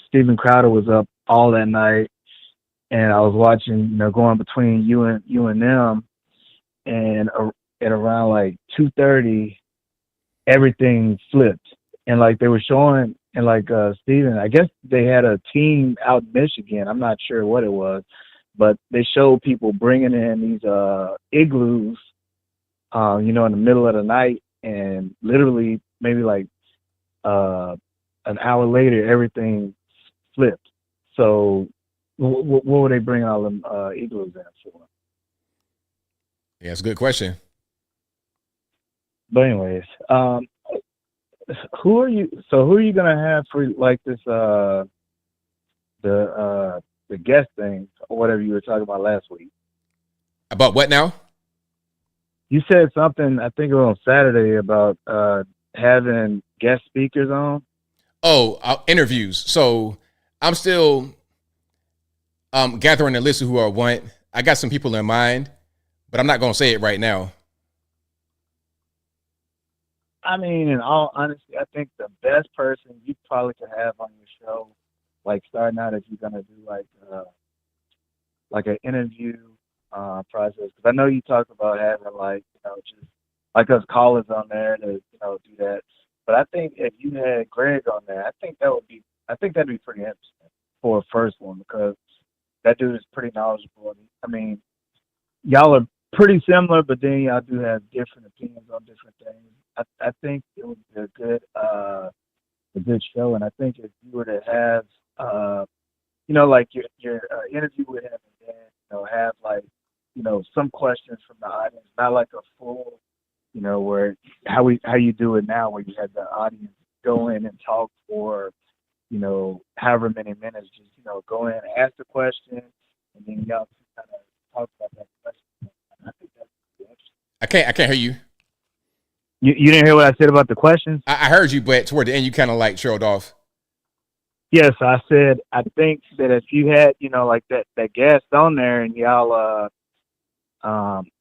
Steven Crowder was up all that night, and I was watching, you know, going between you and them, and at around like 2:30, everything flipped, and like they were showing And like Steven, I guess they had a team out in Michigan. I'm not sure what it was, but they showed people bringing in these igloos, in the middle of the night, and literally maybe like an hour later, everything flipped. So what were they bringing all them igloos in for? Yeah, it's a good question. But anyways, who are you gonna have for like this the guest thing or whatever you were talking about last week? About what now? You said something, I think it was on Saturday, about having guest speakers on. Oh, interviews. So I'm still gathering a list of who I want. I got some people in mind, but I'm not gonna say it right now. I mean, in all honesty, I think the best person you probably could have on your show, like starting out, if you're gonna do like an interview process, because I know you talk about having just like us callers on there to do that. But I think if you had Greg on there, I think that'd be pretty interesting for a first one, because that dude is pretty knowledgeable. I mean, y'all are pretty similar, but then y'all do have different opinions on different things. I think it would be a good show, and I think if you were to have like your interview with him, and then have some questions from the audience, not like a full where how you do it now, where you have the audience go in and talk for however many minutes, just go in, ask the question, and then y'all kind of talk about that question. I think that's interesting. I can't hear you. You didn't hear what I said about the questions? I heard you, but toward the end you kind of like trailed off. Yes, I said I think that if you had like that guest on there, and y'all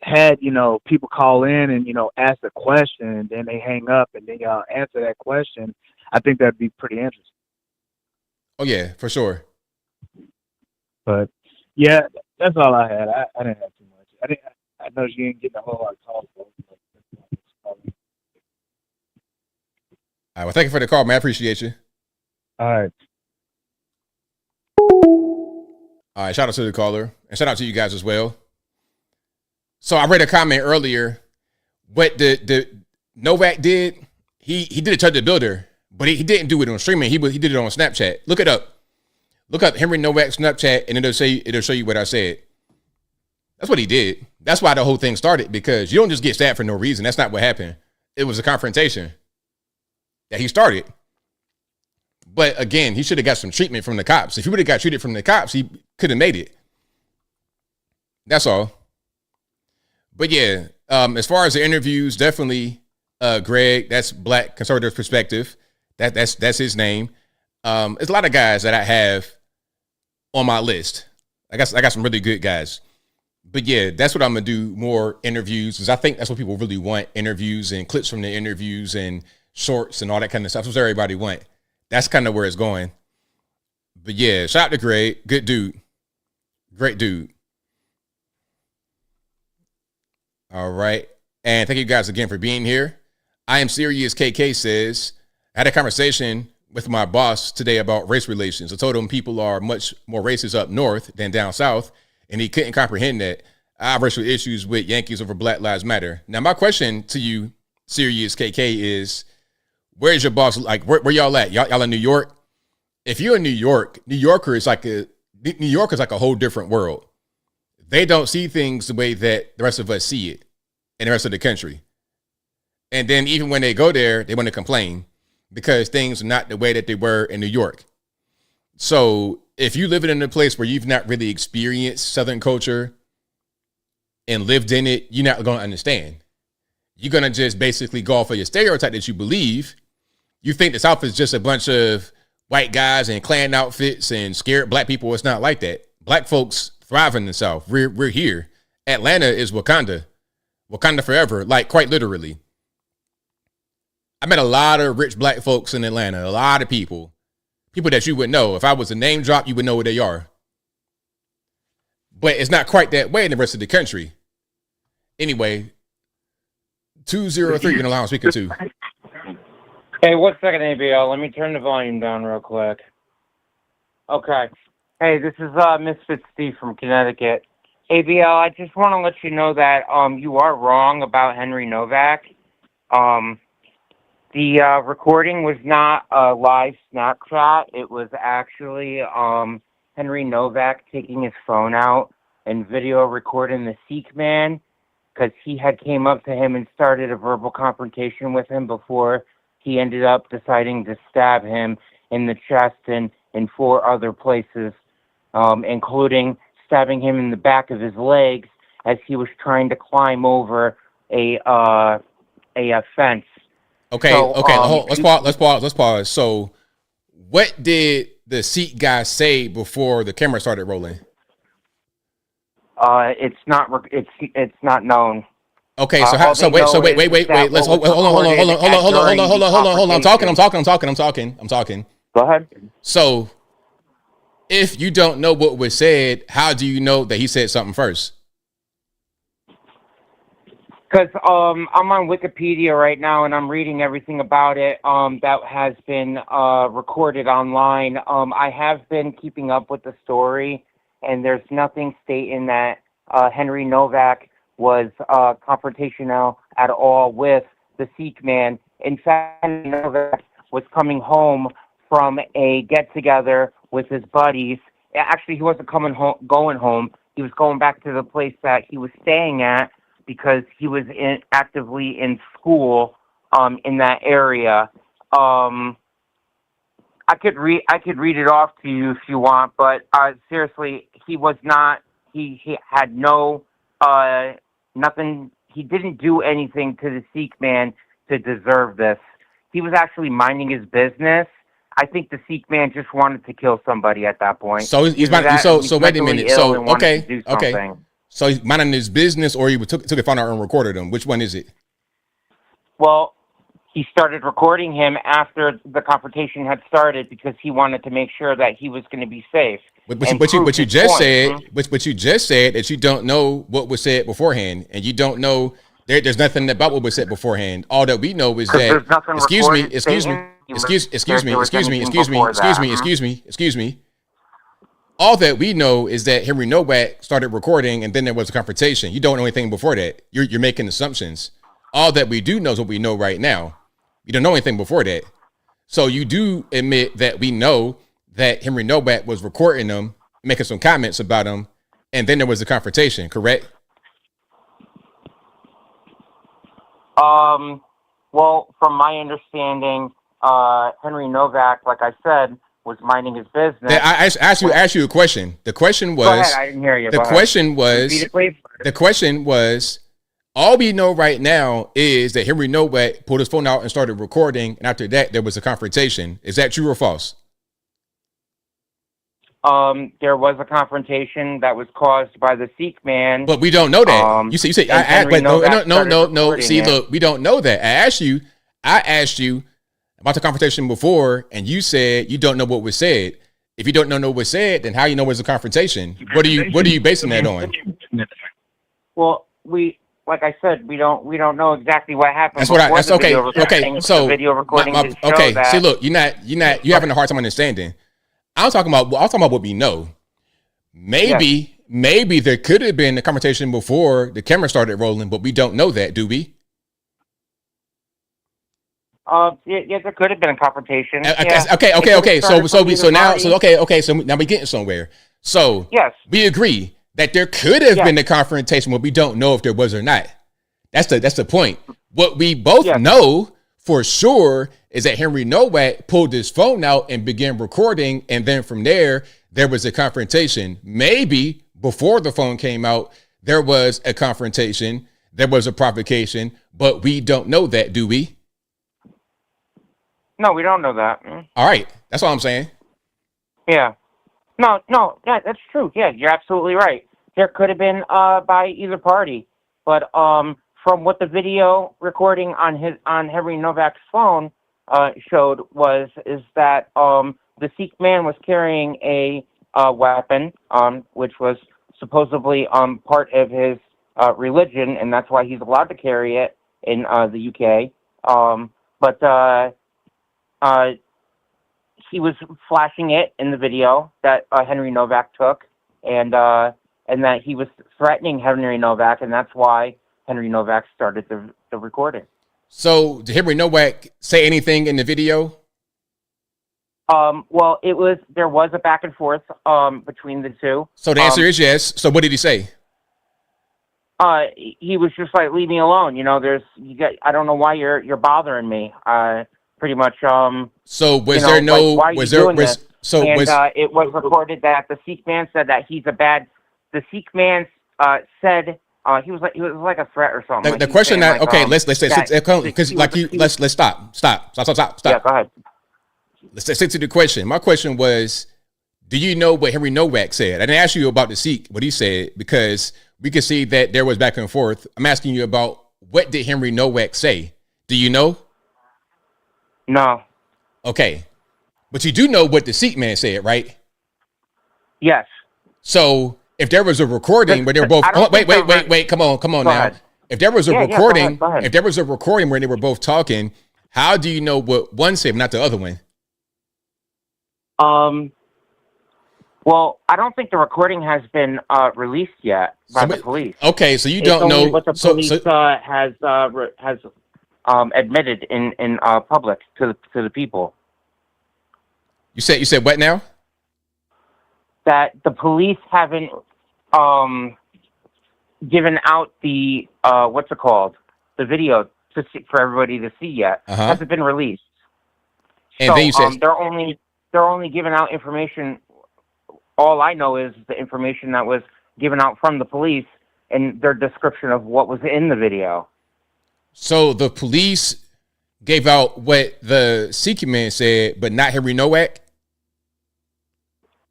had people call in and ask a question, and then they hang up, and then y'all answer that question, I think that'd be pretty interesting. Oh yeah, for sure. But yeah, that's all I had. I didn't have too much. I know you didn't get a whole lot of calls. All right, well, thank you for the call, man. I appreciate you. All right. All right, shout out to the caller, and shout out to you guys as well. So I read a comment earlier. What the Novak did, he did it to the builder, but he didn't do it on streaming. He did it on Snapchat. Look it up. Look up Henry Novak's Snapchat, and it'll show you what I said. That's what he did. That's why the whole thing started, because you don't just get stabbed for no reason. That's not what happened. It was a confrontation that he started. But again, he should have got some treatment from the cops. If he would have got treated from the cops, he could have made it. That's all. But yeah, as far as the interviews, definitely Greg, that's Black Conservative Perspective. That's his name. There's a lot of guys that I have on my list. I got some really good guys. But yeah, that's what I'm gonna do, more interviews, because I think that's what people really want, interviews and clips from the interviews and shorts and all that kind of stuff. That's what everybody want. That's kind of where it's going. But yeah, shout out to Greg. Good dude. Great dude. All right. And thank you guys again for being here. I am serious. KK says, I had a conversation with my boss today about race relations. I told him people are much more racist up north than down south, and he couldn't comprehend that. I have racial issues with Yankees over Black Lives Matter. Now, my question to you, serious KK, is where's your boss? Like, where y'all at? Y'all in New York? If you're in New York, New York is like a whole different world. They don't see things the way that the rest of us see it in the rest of the country. And then even when they go there, they want to complain because things are not the way that they were in New York. So if you live in a place where you've not really experienced Southern culture and lived in it, you're not going to understand. You're going to just basically go off of your stereotype that you believe. You think the South is just a bunch of white guys in Klan outfits and scared black people. It's not like that. Black folks thrive in the South. We're here. Atlanta is Wakanda. Wakanda forever, like quite literally. I met a lot of rich black folks in Atlanta, a lot of people that you would know. If I was a name drop, you would know who they are. But it's not quite that way in the rest of the country. Anyway, 203, you're allowed speaker 2. Hey, 1 second, ABL. Let me turn the volume down real quick. Okay. Hey, this is Misfit Steve from Connecticut. ABL, I just want to let you know that you are wrong about Henry Novak. The recording was not a live Snapchat. It was actually Henry Novak taking his phone out and video recording the Sikh man, because he had came up to him and started a verbal confrontation with him before he ended up deciding to stab him in the chest and in 4 other places, including stabbing him in the back of his legs as he was trying to climb over a fence. Okay, So, let's pause. So, what did the Sikh guy say before the camera started rolling? It's not known. Okay, so wait. Let's hold on. I'm talking. Go ahead. So, if you don't know what was said, how do you know that he said something first? Because I'm on Wikipedia right now and I'm reading everything about it that has been recorded online. I have been keeping up with the story, and there's nothing stating that Henry Novak was confrontational at all with the Sikh man. In fact, Henry Novak was coming home from a get-together with his buddies. Actually, he wasn't going home. He was going back to the place that he was staying at, because he was actively in school in that area. I could read it off to you if you want, but seriously, he was not. He had no nothing. He didn't do anything to the Sikh man to deserve this. He was actually minding his business. I think the Sikh man just wanted to kill somebody at that point. So wait a minute. So okay. So he's minding his business, or he took it phone out and recorded him. Which one is it? Well, he started recording him after the confrontation had started because he wanted to make sure that he was going to be safe. But you just said that you don't know what was said beforehand, and you don't know there's nothing about what was said beforehand. All that we know is that excuse me. All that we know is that Henry Novak started recording, and then there was a confrontation. You don't know anything before that. You're making assumptions. All that we do know is what we know right now. You don't know anything before that. So you do admit that we know that Henry Novak was recording them, making some comments about him, and then there was a confrontation, correct? Well, from my understanding, Henry Novak, like I said, was minding his business. I asked you a question. The question was, go ahead, I didn't hear you. The question was, all we know right now is that Henry Novak pulled his phone out and started recording, and after that, there was a confrontation. Is that true or false? There was a confrontation that was caused by the Sikh man. But we don't know that. You say no. See, look, we don't know that. I asked you about the confrontation before, and you said you don't know what was said. If you don't know what was said, then how you know it was a confrontation? What are you basing that on? Well, like I said, we don't know exactly what happened. That's okay. So video recording. See, look, you're having a hard time understanding. I'm talking about what we know. Maybe there could have been a conversation before the camera started rolling, but we don't know that, do we? Yes, there could have been a confrontation. Okay. So now we're getting somewhere. So yes, we agree that there could have been a confrontation, but we don't know if there was or not. That's the point. What we both know for sure is that Henry Novak pulled his phone out and began recording, and then from there was a confrontation. Maybe before the phone came out, there was a confrontation, there was a provocation, but we don't know that, do we? No, we don't know that. All right, that's all I'm saying. Yeah. No, yeah, that's true. Yeah, you're absolutely right. There could have been by either party, but from what the video recording on Henry Novak's phone showed is that the Sikh man was carrying a weapon, which was supposedly part of his religion, and that's why he's allowed to carry it in the UK. But he was flashing it in the video that Henry Novak took, and that he was threatening Henry Novak, and that's why Henry Novak started the recording. So did Henry Novak say anything in the video? Well, there was a back and forth between the two. So the answer is yes. So what did he say? He was just like, leave me alone. I don't know why you're bothering me. Pretty much. So was there no? Like, was there? Was, so and was it was recorded that the Sikh man said that he's a bad. The Sikh man said he was like a threat or something. The question that let's say because let's stop. Yeah, go ahead. Let's stick to the question. My question was, do you know what Henry Novak said? I didn't ask you about the Sikh, what he said, because we could see that there was back and forth. I'm asking you about what did Henry Novak say? Do you know? No. Okay. But you do know what the Sikh man said, right? Yes. So if there was a recording where they were both wait, come on Go now. ahead. If there was a Yeah, recording, go ahead. if there was a recording where they were both talking, how do you know what one said, not the other one? Well, I don't think the recording has been released yet by the police. Okay, so you It's don't only know what the police has admitted in public to the people. You said what now? That the police haven't given out the what's it called, the video for everybody to see yet. Hasn't been released. And then you said they're only giving out information. All I know is the information that was given out from the police and their description of what was in the video. So the police gave out what the Sikh man said, but not Henry Novak?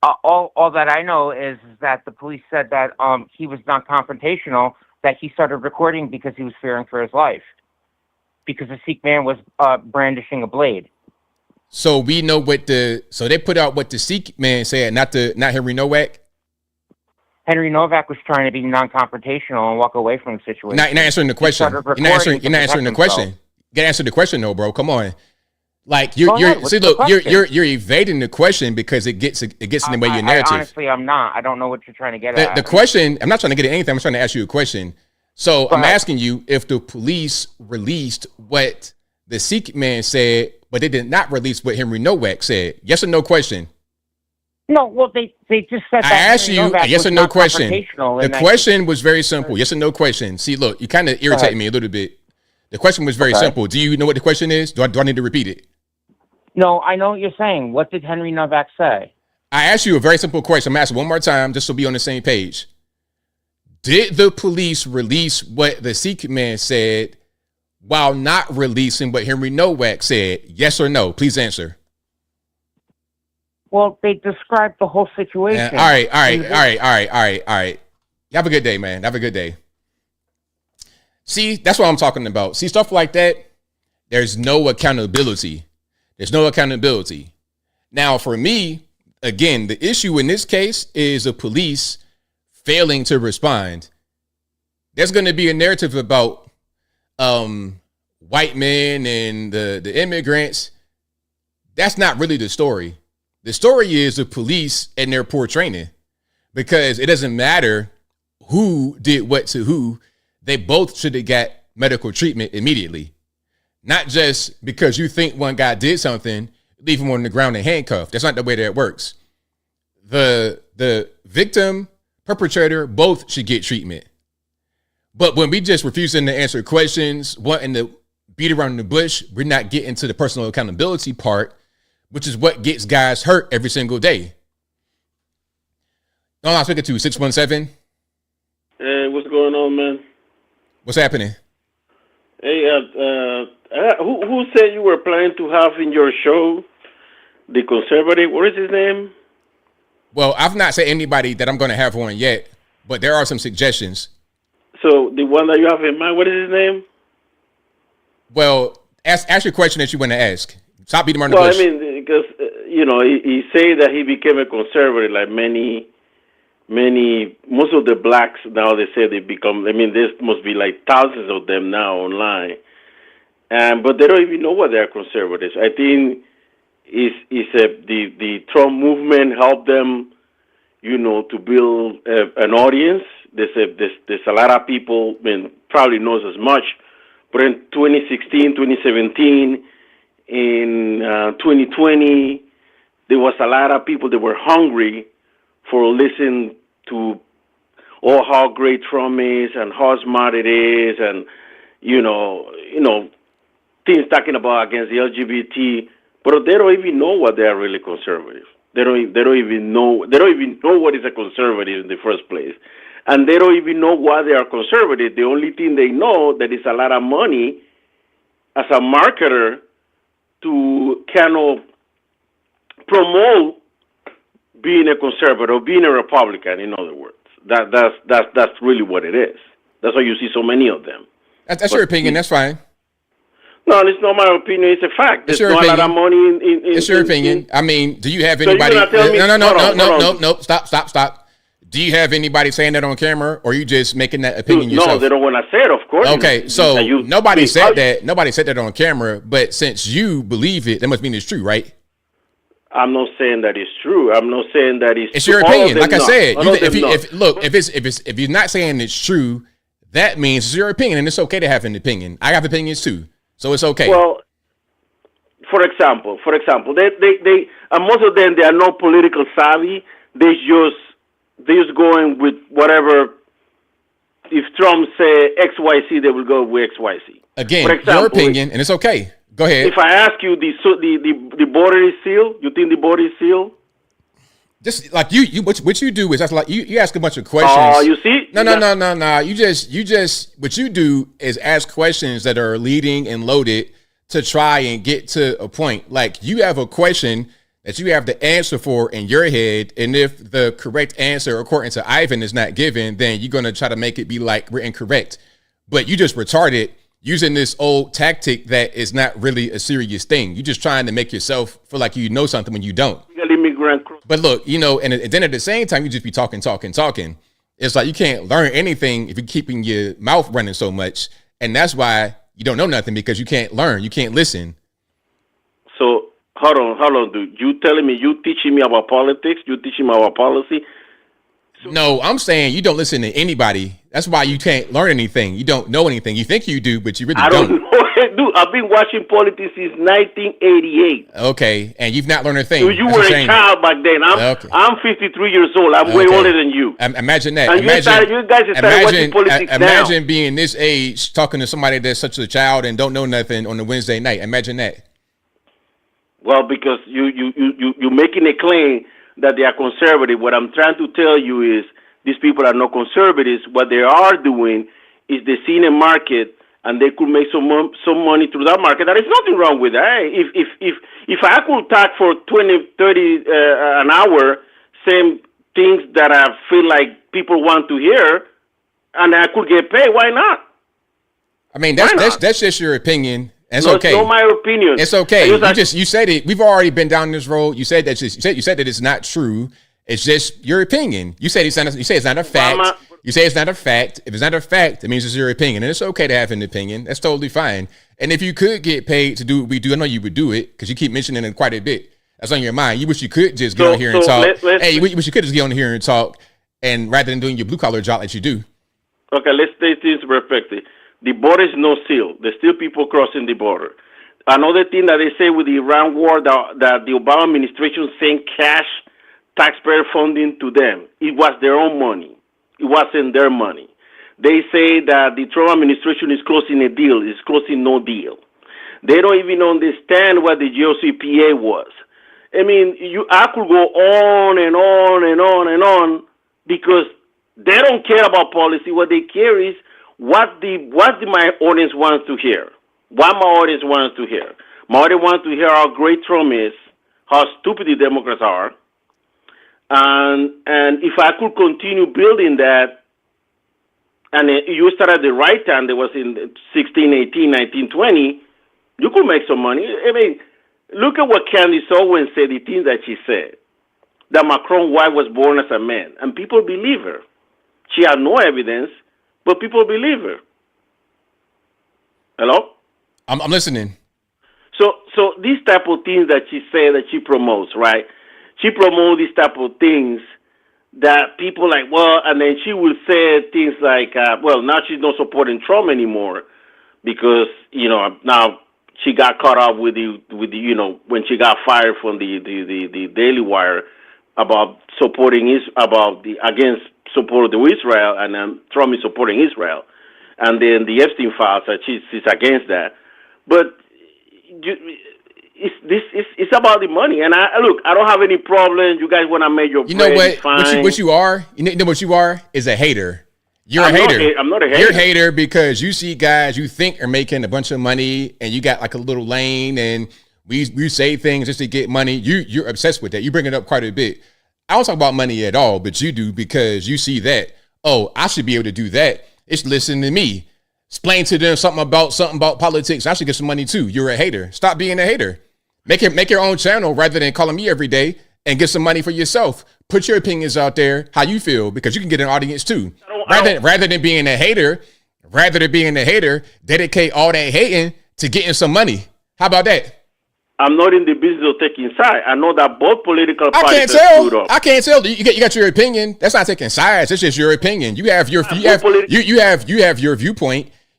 All that I know is that the police said that he was not confrontational, that he started recording because he was fearing for his life, because the Sikh man was brandishing a blade. So we know so they put out what the Sikh man said, not Henry Novak? Henry Novak was trying to be non-confrontational and walk away from the situation. You're not answering the question. You're not answering the question. You gotta answer the question though, bro. Come on. Like you're evading the question because it gets in the way of your narrative. Honestly, I'm not. I don't know what you're trying to get at. The question, I'm not trying to get at anything. I'm trying to ask you a question. So I'm asking you if the police released what the Sikh man said, but they did not release what Henry Novak said. Yes or no question? No, well, they just said that. I asked you a yes or no question. The question was very simple. Yes or no question. See, look, you kind of irritated me a little bit. The question was very simple. Do you know what the question is? Do I need to repeat it? No, I know what you're saying. What did Henry Novak say? I asked you a very simple question. I'm asking one more time just to be on the same page. Did the police release what the Sikh man said while not releasing what Henry Novak said? Yes or no? Please answer. Well, they described the whole situation. All right. Have a good day, man. Have a good day. See, that's what I'm talking about. See, stuff like that, there's no accountability. There's no accountability. Now, for me, again, the issue in this case is the police failing to respond. There's going to be a narrative about white men and the immigrants. That's not really the story. The story is the police and their poor training, because it doesn't matter who did what to who. They both should have got medical treatment immediately. Not just because you think one guy did something, leave him on the ground and handcuffed. That's not the way that works. The victim, perpetrator, both should get treatment. But when we just refusing to answer questions, wanting to beat around the bush, we're not getting to the personal accountability part, which is what gets guys hurt every single day. No, I'm speaking to 617. Hey, what's going on, man? What's happening? Hey, who said you were planning to have in your show the conservative? What is his name? Well, I've not said anybody that I'm going to have on yet, but there are some suggestions. So the one that you have in mind, what is his name? Well, ask your question that you want to ask. Stop beating around the bush. Well, I mean, because, he say that he became a conservative like most of the blacks now, they say they become, there must be like thousands of them now online. But they don't even know what they are conservatives. I think the Trump movement helped them, to build an audience. There's a lot of people, probably knows as much, but in 2016, 2017, in 2020, there was a lot of people that were hungry for listening to how great Trump is and how smart it is, and things talking about against the LGBT, but they don't even know what they are really conservative. They don't even know what is a conservative in the first place, and they don't even know why they are conservative. The only thing they know that is a lot of money as a marketer to kind of promote being a conservative, being a Republican. In other words, that's really what it is. That's why you see so many of them. That's your opinion. That's fine. No, it's not my opinion. It's a fact. There's not a lot of money in it's your opinion. I mean, do you have anybody? No. Stop. Do you have anybody saying that on camera, or are you just making that opinion yourself? No, they don't want to say it, of course. Okay, so nobody said that. Nobody said that on camera. But since you believe it, that must mean it's true, right? I'm not saying that it's true. I'm not saying that it's. It's your opinion. Like I said, if you're not saying it's true, that means it's your opinion, and it's okay to have an opinion. I have opinions too. So it's okay. Well, for example, they most of them, they are not political savvy. They just going with whatever. If Trump say XYZ, they will go with XYZ. Again, for example, your opinion, and it's okay. Go ahead. If I ask you, the border is sealed. You think the border is sealed? Just like what you do is that's like you ask a bunch of questions. Oh, you see? No. You just what you do is ask questions that are leading and loaded to try and get to a point. Like you have a question that you have the answer for in your head, and if the correct answer according to Ivan is not given, then you're gonna try to make it be like we're incorrect. But you just retarded using this old tactic that is not really a serious thing. You're just trying to make yourself feel like you know something when you don't. But look, and then at the same time, you just be talking. It's like you can't learn anything if you're keeping your mouth running so much. And that's why you don't know nothing, because you can't learn. You can't listen. So hold on, dude. You telling me you teaching me about politics? You teaching me about policy? No, I'm saying you don't listen to anybody. That's why you can't learn anything. You don't know anything. You think you do, but you really don't. Know. Dude, I've been watching politics since 1988. Okay, and you've not learned a thing. So you were a child back then. I'm 53 years old. I'm way older than you. Imagine that. And you guys started watching politics Imagine being this age, talking to somebody that's such a child and don't know nothing on a Wednesday night. Imagine that. Well, because you're making a claim that they are conservative. What I'm trying to tell you is these people are not conservatives. What they are doing is they see in a market and they could make some money through that market. There is nothing wrong with that. If I could talk for 20, 30 an hour, same things that I feel like people want to hear, and I could get paid, why not? I mean, that's just your opinion. It's okay. It's not my opinion. It's okay. You said it. We've already been down this road. You said that. You said that it's not true. It's just your opinion. You said it's not a fact. You say it's not a fact. If it's not a fact, it means it's your opinion, and it's okay to have an opinion. That's totally fine. And if you could get paid to do what we do, I know you would do it because you keep mentioning it quite a bit. That's on your mind. You wish you could just get on here and talk. You wish you could just get on here and talk, and rather than doing your blue collar job that you do. Okay, let's state this perfectly. The border is not sealed. There's still people crossing the border. Another thing that they say with the Iran war that the Obama administration sent cash taxpayer funding to them. It was their own money. It wasn't their money. They say that the Trump administration is closing a deal. It's closing no deal. They don't even understand what the GOCPA was. I mean, I could go on and on and on and on because they don't care about policy. What they care is what my audience wants to hear. What my audience wants to hear. My audience wants to hear how great Trump is, how stupid the Democrats are, and if I could continue building that, and you start at the right time, there was in 16, 18, 19, 20, you could make some money. I mean, look at what Candace Owens said, the things that she said, that Macron's wife was born as a man, and people believe her. She had no evidence, but people believe her. Hello? I'm listening. So these type of things that she said that she promotes, right? She promotes these type of things that people like, well, and then she will say things like, well, now she's not supporting Trump anymore because, now she got caught up with the when she got fired from the Daily Wire about against support of Israel, and then Trump is supporting Israel. And then the Epstein files that she's against that. But it's about the money, and I don't have any problem. You guys want to make your bread, fine. What you are? You know what you are is a hater. You're a hater. I'm not a hater. You're a hater because you see guys you think are making a bunch of money, and you got like a little lane, and we say things just to get money. You're obsessed with that. You bring it up quite a bit. I don't talk about money at all, but you do because you see that. Oh, I should be able to do that. It's listen to me. Explain to them something about politics. I should get some money too. You're a hater. Stop being a hater. Make your own channel rather than calling me every day and get some money for yourself. Put your opinions out there, how you feel, because you can get an audience too. Rather than being a hater, dedicate all that hating to getting some money. How about that? I'm not in the business of taking sides. I know that both political parties are screwed up. I can't tell. You got your opinion. That's not taking sides. It's just your opinion. You have your viewpoint.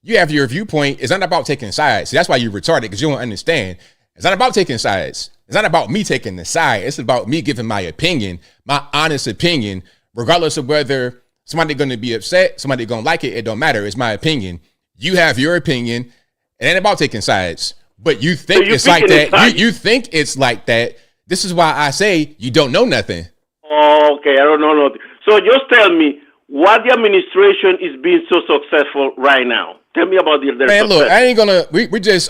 You have your viewpoint. It's not about taking sides. See, that's why you're retarded, because you don't understand. It's not about taking sides. It's not about me taking the side. It's about me giving my opinion, my honest opinion, regardless of whether somebody going to be upset, somebody going to like it. It don't matter. It's my opinion. You have your opinion. It ain't about taking sides. But you think it's like that. You think it's like that. This is why I say you don't know nothing. Okay, I don't know nothing. So just tell me why the administration is being so successful right now. Tell me about their man. success. Look, I ain't gonna.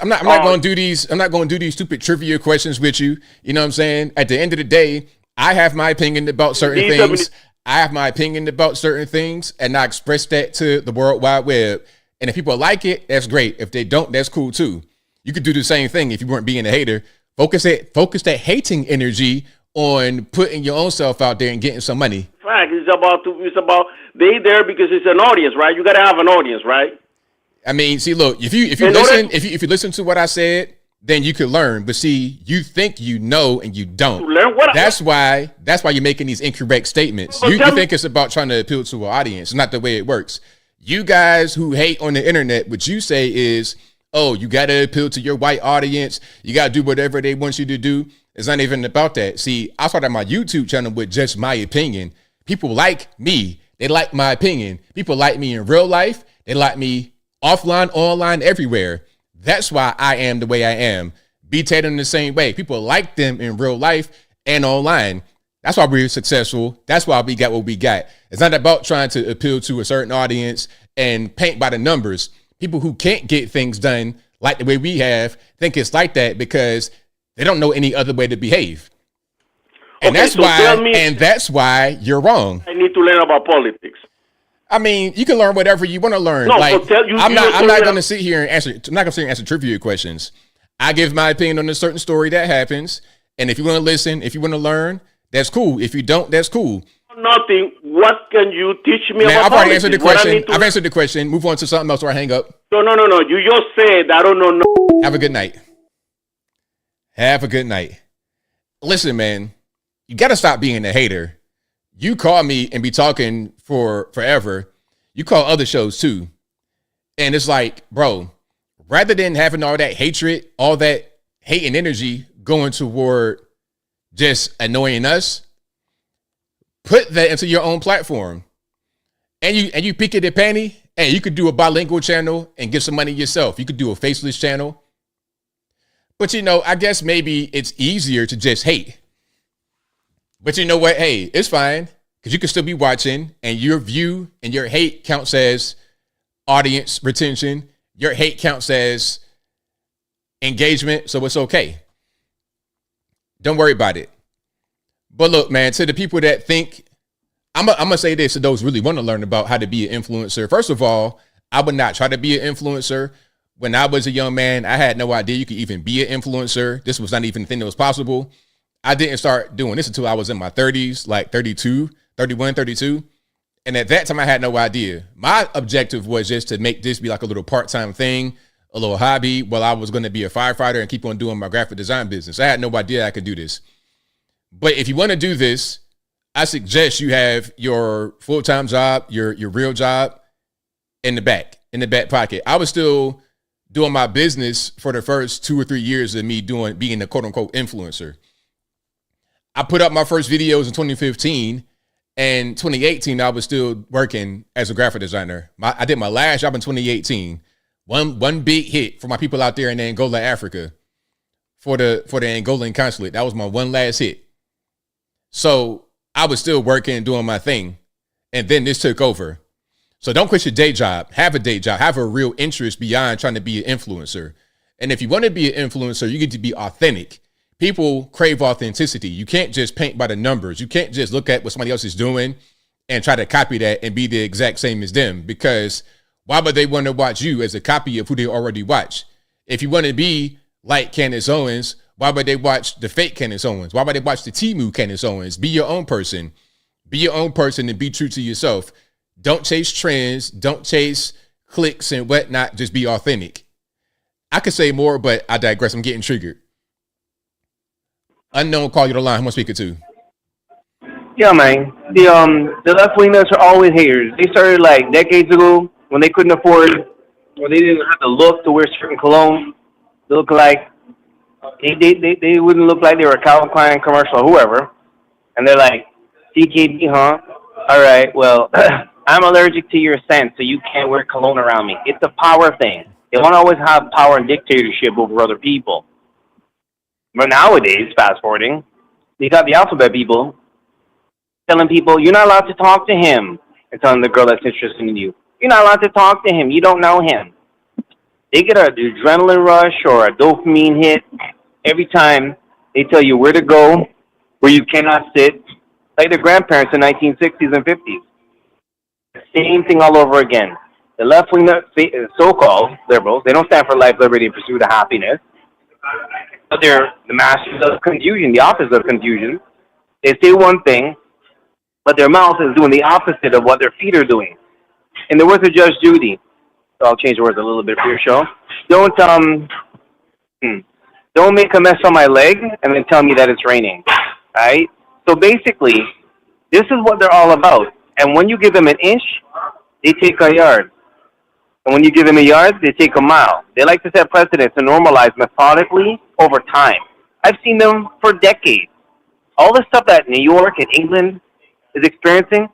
I'm not gonna do these. I'm not gonna do these stupid trivia questions with you. You know what I'm saying? At the end of the day, I have my opinion about certain things. I have my opinion about certain things, and I express that to the World Wide Web. And if people like it, that's great. If they don't, that's cool too. You could do the same thing if you weren't being a hater. Focus that hating energy on putting your own self out there and getting some money. Fact, it's about they there because it's an audience, right? You got to have an audience, right? I mean, see, look, if you listen to what I said, then you could learn. But see, you think you know and you don't. That's why you're making these incorrect statements. You think it's about trying to appeal to an audience. It's not the way it works. You guys who hate on the internet, what you say is, oh, you got to appeal to your white audience. You got to do whatever they want you to do. It's not even about that. See, I started my YouTube channel with just my opinion. People like me. They like my opinion. People like me in real life. They like me offline, online, everywhere. That's why I am the way I am. B Tatum the same way. People like them in real life and online. That's why we're successful. That's why we got what we got. It's not about trying to appeal to a certain audience and paint by the numbers. People who can't get things done like the way we have think it's like that because they don't know any other way to behave. And that's why you're wrong. I need to learn about politics. I mean, you can learn whatever you want to learn. No, I'm not going to sit here and answer trivia questions. I give my opinion on a certain story that happens, and if you want to listen, if you want to learn, that's cool. If you don't, that's cool. Nothing. What can you teach me about I've already politics? answered the question. I've answered the question. Move on to something else or I hang up. No. You just said I don't know. No. Have a good night. Have a good night. Listen, man, you got to stop being a hater. You call me and be talking for forever. You call other shows too. And it's like, bro, rather than having all that hatred, all that hate and energy going toward just annoying us, put that into your own platform. And you pick it a penny, and you could do a bilingual channel and get some money yourself. You could do a faceless channel. But I guess maybe it's easier to just hate. But you know what? Hey, it's fine because you can still be watching and your view and your hate counts as audience retention. Your hate counts as engagement. So it's okay. Don't worry about it. But look, man, to the people that think, I'm going to say this to those who really want to learn about how to be an influencer. First of all, I would not try to be an influencer. When I was a young man, I had no idea you could even be an influencer. This was not even a thing that was possible. I didn't start doing this until I was in my 30s, like 32, 31, 32. And at that time, I had no idea. My objective was just to make this be like a little part-time thing, a little hobby while I was going to be a firefighter and keep on doing my graphic design business. I had no idea I could do this. But if you want to do this, I suggest you have your full-time job, your real job in the back pocket. I was still doing my business for the first 2 or 3 years of me being a quote-unquote influencer. I put up my first videos in 2015, and 2018 I was still working as a graphic designer. I did my last job in 2018. One big hit for my people out there in Angola, Africa, for the Angolan consulate. That was my one last hit. So I was still working and doing my thing, and then this took over. So don't quit your day job. Have a day job. Have a real interest beyond trying to be an influencer. And if you want to be an influencer, you get to be authentic. People crave authenticity. You can't just paint by the numbers. You can't just look at what somebody else is doing and try to copy that and be the exact same as them, because why would they want to watch you as a copy of who they already watch? If you want to be like Candace Owens, why would they watch the fake Candace Owens? Why would they watch the Temu Candace Owens? Be your own person. Be your own person and be true to yourself. Don't chase trends. Don't chase clicks and whatnot. Just be authentic. I could say more, but I digress. I'm getting triggered. Unknown, call you the line. Who am I speaking to? Yeah, man. The left wingers are always haters. They started like decades ago when they couldn't afford, or they didn't have the look to wear certain cologne. They look like they wouldn't look like they were a Calvin Klein commercial or whoever. And they're like, CKB, huh? All right, well, I'm allergic to your scent, so you can't wear cologne around me. It's a power thing. They want to always have power and dictatorship over other people. But nowadays, fast forwarding, you got the alphabet people telling people, you're not allowed to talk to him, and telling the girl that's interested in you, you're not allowed to talk to him. You don't know him. They get an adrenaline rush or a dopamine hit every time they tell you where to go, where you cannot sit, like their grandparents in the 1960s and 50s. Same thing all over again. The left-wing so-called liberals, they don't stand for life, liberty, and pursuit of happiness. But they're the masters of confusion, the opposite of confusion. They say one thing, but their mouth is doing the opposite of what their feet are doing. In the words of Judge Judy, so I'll change the words a little bit for your show. Don't make a mess on my leg and then tell me that it's raining. Right? So basically, this is what they're all about. And when you give them an inch, they take a yard. And when you give them a yard, they take a mile. They like to set precedents and normalize methodically over time. I've seen them for decades. All the stuff that New York and England is experiencing,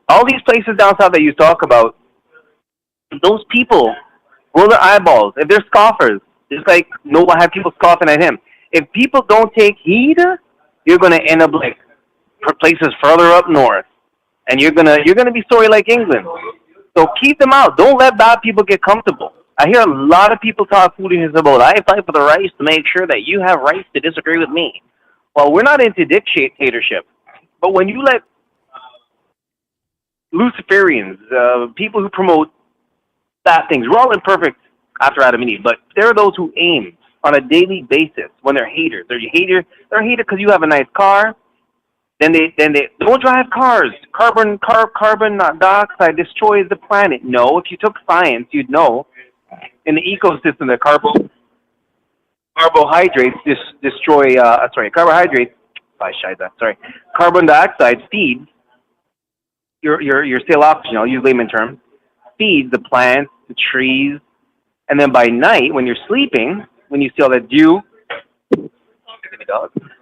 all these places down south that you talk about, those people roll their eyeballs. If they're scoffers, just like Noah had people scoffing at him. If people don't take heed, you're going to end up like places further up north, and you're gonna be sorry like England. So keep them out. Don't let bad people get comfortable. I hear a lot of people talk foolishness about, I fight for the rights to make sure that you have rights to disagree with me. Well, we're not into dictatorship, but when you let Luciferians, people who promote bad things, we're all imperfect after Adam and Eve, but there are those who aim on a daily basis when they're haters. They're a hater because you have a nice car. Then they don't drive cars. Carbon dioxide destroys the planet. No, if you took science, you'd know. In the ecosystem, the carbohydrates destroy. Carbon dioxide feeds your stale oxygen. I'll use layman terms. Feeds the plants, the trees, and then by night, when you're sleeping, when you see all that dew.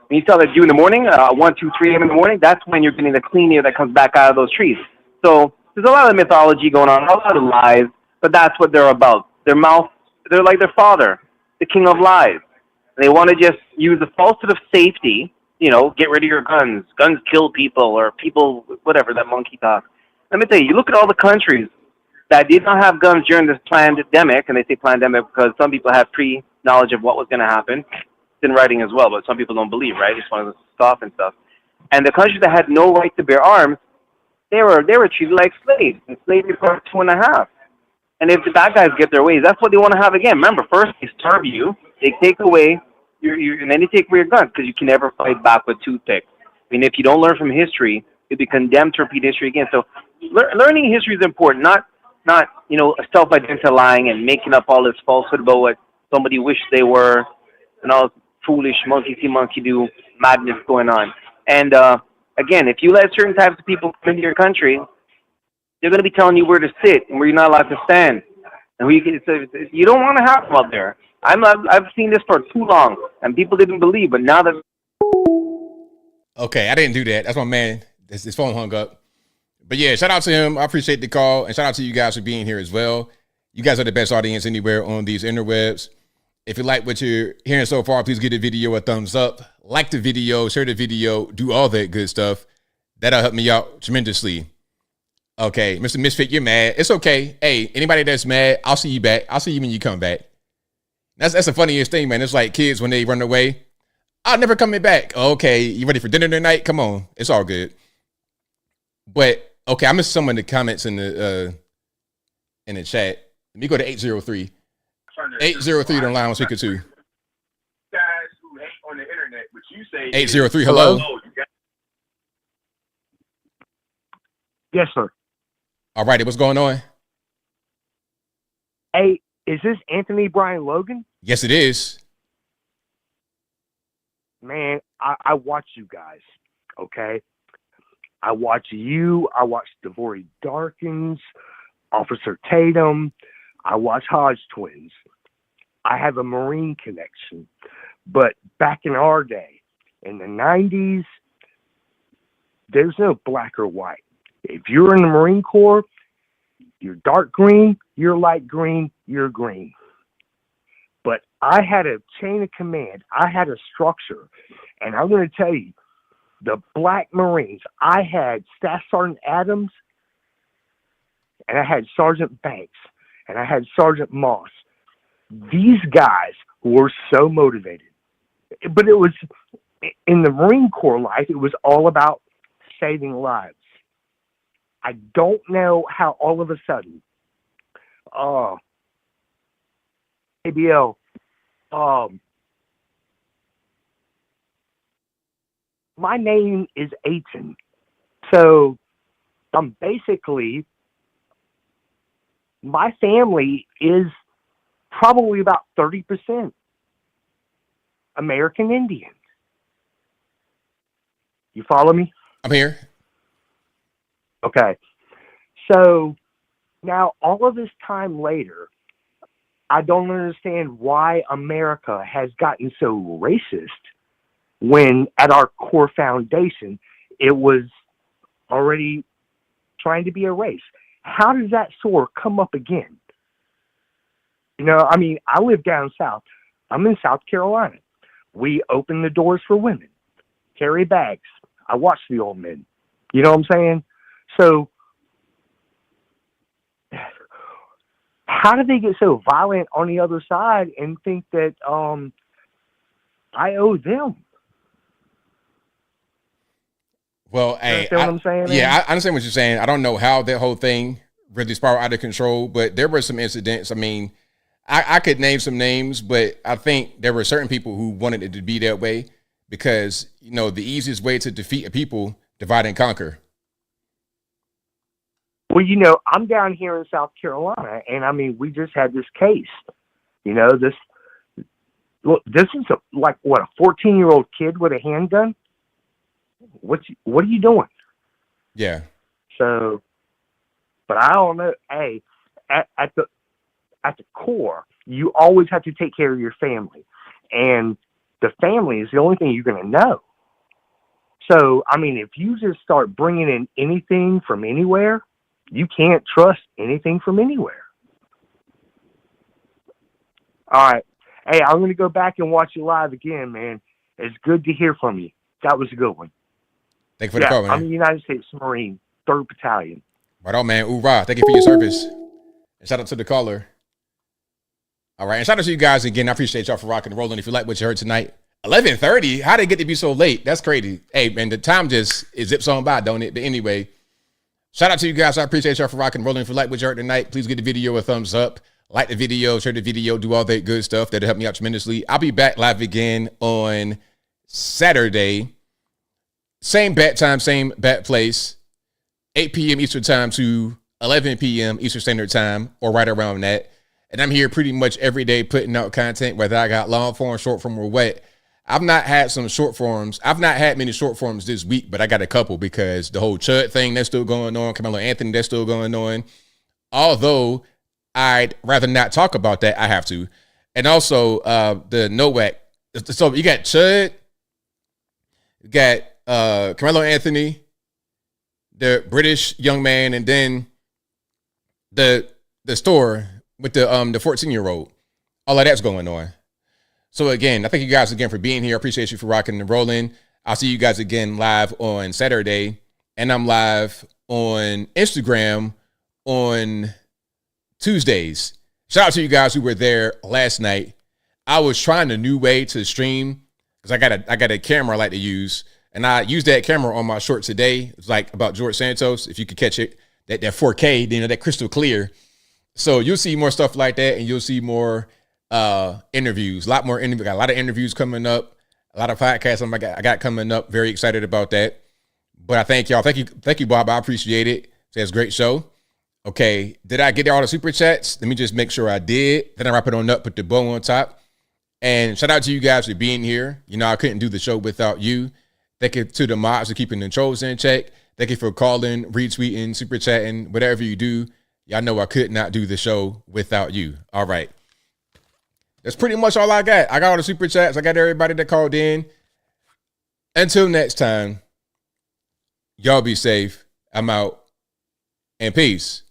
When you saw that dew in the morning, 1, 2, 3 a.m. in the morning, that's when you're getting the clean air that comes back out of those trees. So there's a lot of mythology going on, a lot of lies, but that's what they're about. Their mouth, they're like their father, the king of lies. They want to just use the falsehood of safety, get rid of your guns. Guns kill people, or people, whatever, that monkey talk. Let me tell you, you look at all the countries that did not have guns during this pandemic, and they say pandemic because some people have pre-knowledge of what was going to happen. In writing as well, but some people don't believe, right? Just want to scoff and stuff. And the countries that had no right to bear arms, they were treated like slaves, and slavery for 2.5. And if the bad guys get their ways, that's what they want to have again. Remember, first they starve you, they take away and then they take away your guns because you can never fight back with toothpicks. I mean, if you don't learn from history, you'll be condemned to repeat history again. So learning history is important. Not not, self-identifying and making up all this falsehood about what somebody wished they were and all this foolish monkey see, monkey do madness going on. And, again, if you let certain types of people come into your country, they're going to be telling you where to sit and where you're not allowed to stand. And you don't want to have them up there. I've seen this for too long, and people didn't believe, but now that... Okay, I didn't do that. That's my man. His phone hung up. But yeah, shout out to him. I appreciate the call, and shout out to you guys for being here as well. You guys are the best audience anywhere on these interwebs. If you like what you're hearing so far, please give the video a thumbs up. Like the video, share the video, do all that good stuff. That'll help me out tremendously. Okay, Mr. Misfit, you're mad. It's okay. Hey, anybody that's mad, I'll see you back. I'll see you when you come back. That's the funniest thing, man. It's like kids when they run away. I'm never coming back. Okay, you ready for dinner tonight? Come on. It's all good. But, okay, I missed some of the comments in the chat. Let me go to 803. 803 on line, I'm speaking to. Guys who hate on the internet, but you say 803, hello? Yes, sir. All righty, what's going on? Hey, is this Anthony Brian Logan? Yes, it is. Man, I watch you guys, okay? I watch you. I watch Devori Darkins, Officer Tatum. I watch Hodge Twins. I have a Marine connection. But back in our day, in the 90s, there's no black or white. If you're in the Marine Corps, you're dark green, you're light green, you're green. But I had a chain of command. I had a structure. And I'm going to tell you, the Black Marines, I had Staff Sergeant Adams, and I had Sergeant Banks, and I had Sergeant Moss. These guys were so motivated. But it was, in the Marine Corps life, it was all about saving lives. I don't know how all of a sudden, ABL, my name is Aiton. So I'm basically, my family is probably about 30% American Indian. You follow me? I'm here. Okay. So now all of this time later, I don't understand why America has gotten so racist when at our core foundation, it was already trying to be a race. How does that sore come up again? I mean, I live down south. I'm in South Carolina. We open the doors for women, carry bags. I watch the old men. You know what I'm saying? So how did they get so violent on the other side and think that I owe them? Well, you understand what I'm saying? Man? Yeah, I understand what you're saying. I don't know how that whole thing really spiraled out of control, but there were some incidents. I mean, I could name some names, but I think there were certain people who wanted it to be that way because, the easiest way to defeat a people, divide and conquer. Well, I'm down here in South Carolina, and I mean, we just had this case. This is a 14-year-old kid with a handgun. What are you doing? Yeah. So, but I don't know. Hey, at the core, you always have to take care of your family, and the family is the only thing you're going to know. So, I mean, if you just start bringing in anything from anywhere, you can't trust anything from anywhere. All right. Hey, I'm going to go back and watch you live again, man. It's good to hear from you. That was a good one. Thank you for the call, man. I'm a United States Marine, 3rd Battalion. Right on, man. Hoorah. Thank you for your service. And shout out to the caller. All right. And shout out to you guys again. I appreciate y'all for rocking and rolling. If you like what you heard tonight, 11:30. How did it get to be so late? That's crazy. Hey, man, the time just it zips on by, don't it? But anyway, shout out to you guys. I appreciate y'all for rocking and rolling. If you like what you heard tonight, please give the video a thumbs up. Like the video, share the video, do all that good stuff. That'll help me out tremendously. I'll be back live again on Saturday. Same bat time, same bat place. 8 p.m. Eastern time to 11 p.m. Eastern Standard Time, or right around that. And I'm here pretty much every day putting out content, whether I got long form, short form, or what. I've not had some short forms. I've not had many short forms this week, but I got a couple because the whole Chud thing that's still going on, Carmelo Anthony that's still going on. Although I'd rather not talk about that, I have to. And also the Nowak. So you got Chud, you got Carmelo Anthony, the British young man, and then the store with the 14-year-old. All of that's going on. So again, I thank you guys again for being here. I appreciate you for rocking and rolling. I'll see you guys again live on Saturday. And I'm live on Instagram on Tuesdays. Shout out to you guys who were there last night. I was trying a new way to stream because I got a camera I like to use. And I used that camera on my short today. It's like about George Santos. If you could catch it, that 4K, that crystal clear. So you'll see more stuff like that, and you'll see more interviews, a lot more interviews. Got a lot of interviews coming up, a lot of podcasts I got coming up. Very excited about that. But I thank y'all. Thank you, Bob. I appreciate it. It's a great show. Okay, did I get all the super chats? Let me just make sure I did. Then I wrap it on up, put the bow on top. And shout out to you guys for being here. I couldn't do the show without you. Thank you to the mods for keeping the trolls in check. Thank you for calling, retweeting, super chatting, whatever you do. Y'all know I could not do the show without you. All right. That's pretty much all I got. I got all the super chats. I got everybody that called in. Until next time, y'all be safe. I'm out. And peace.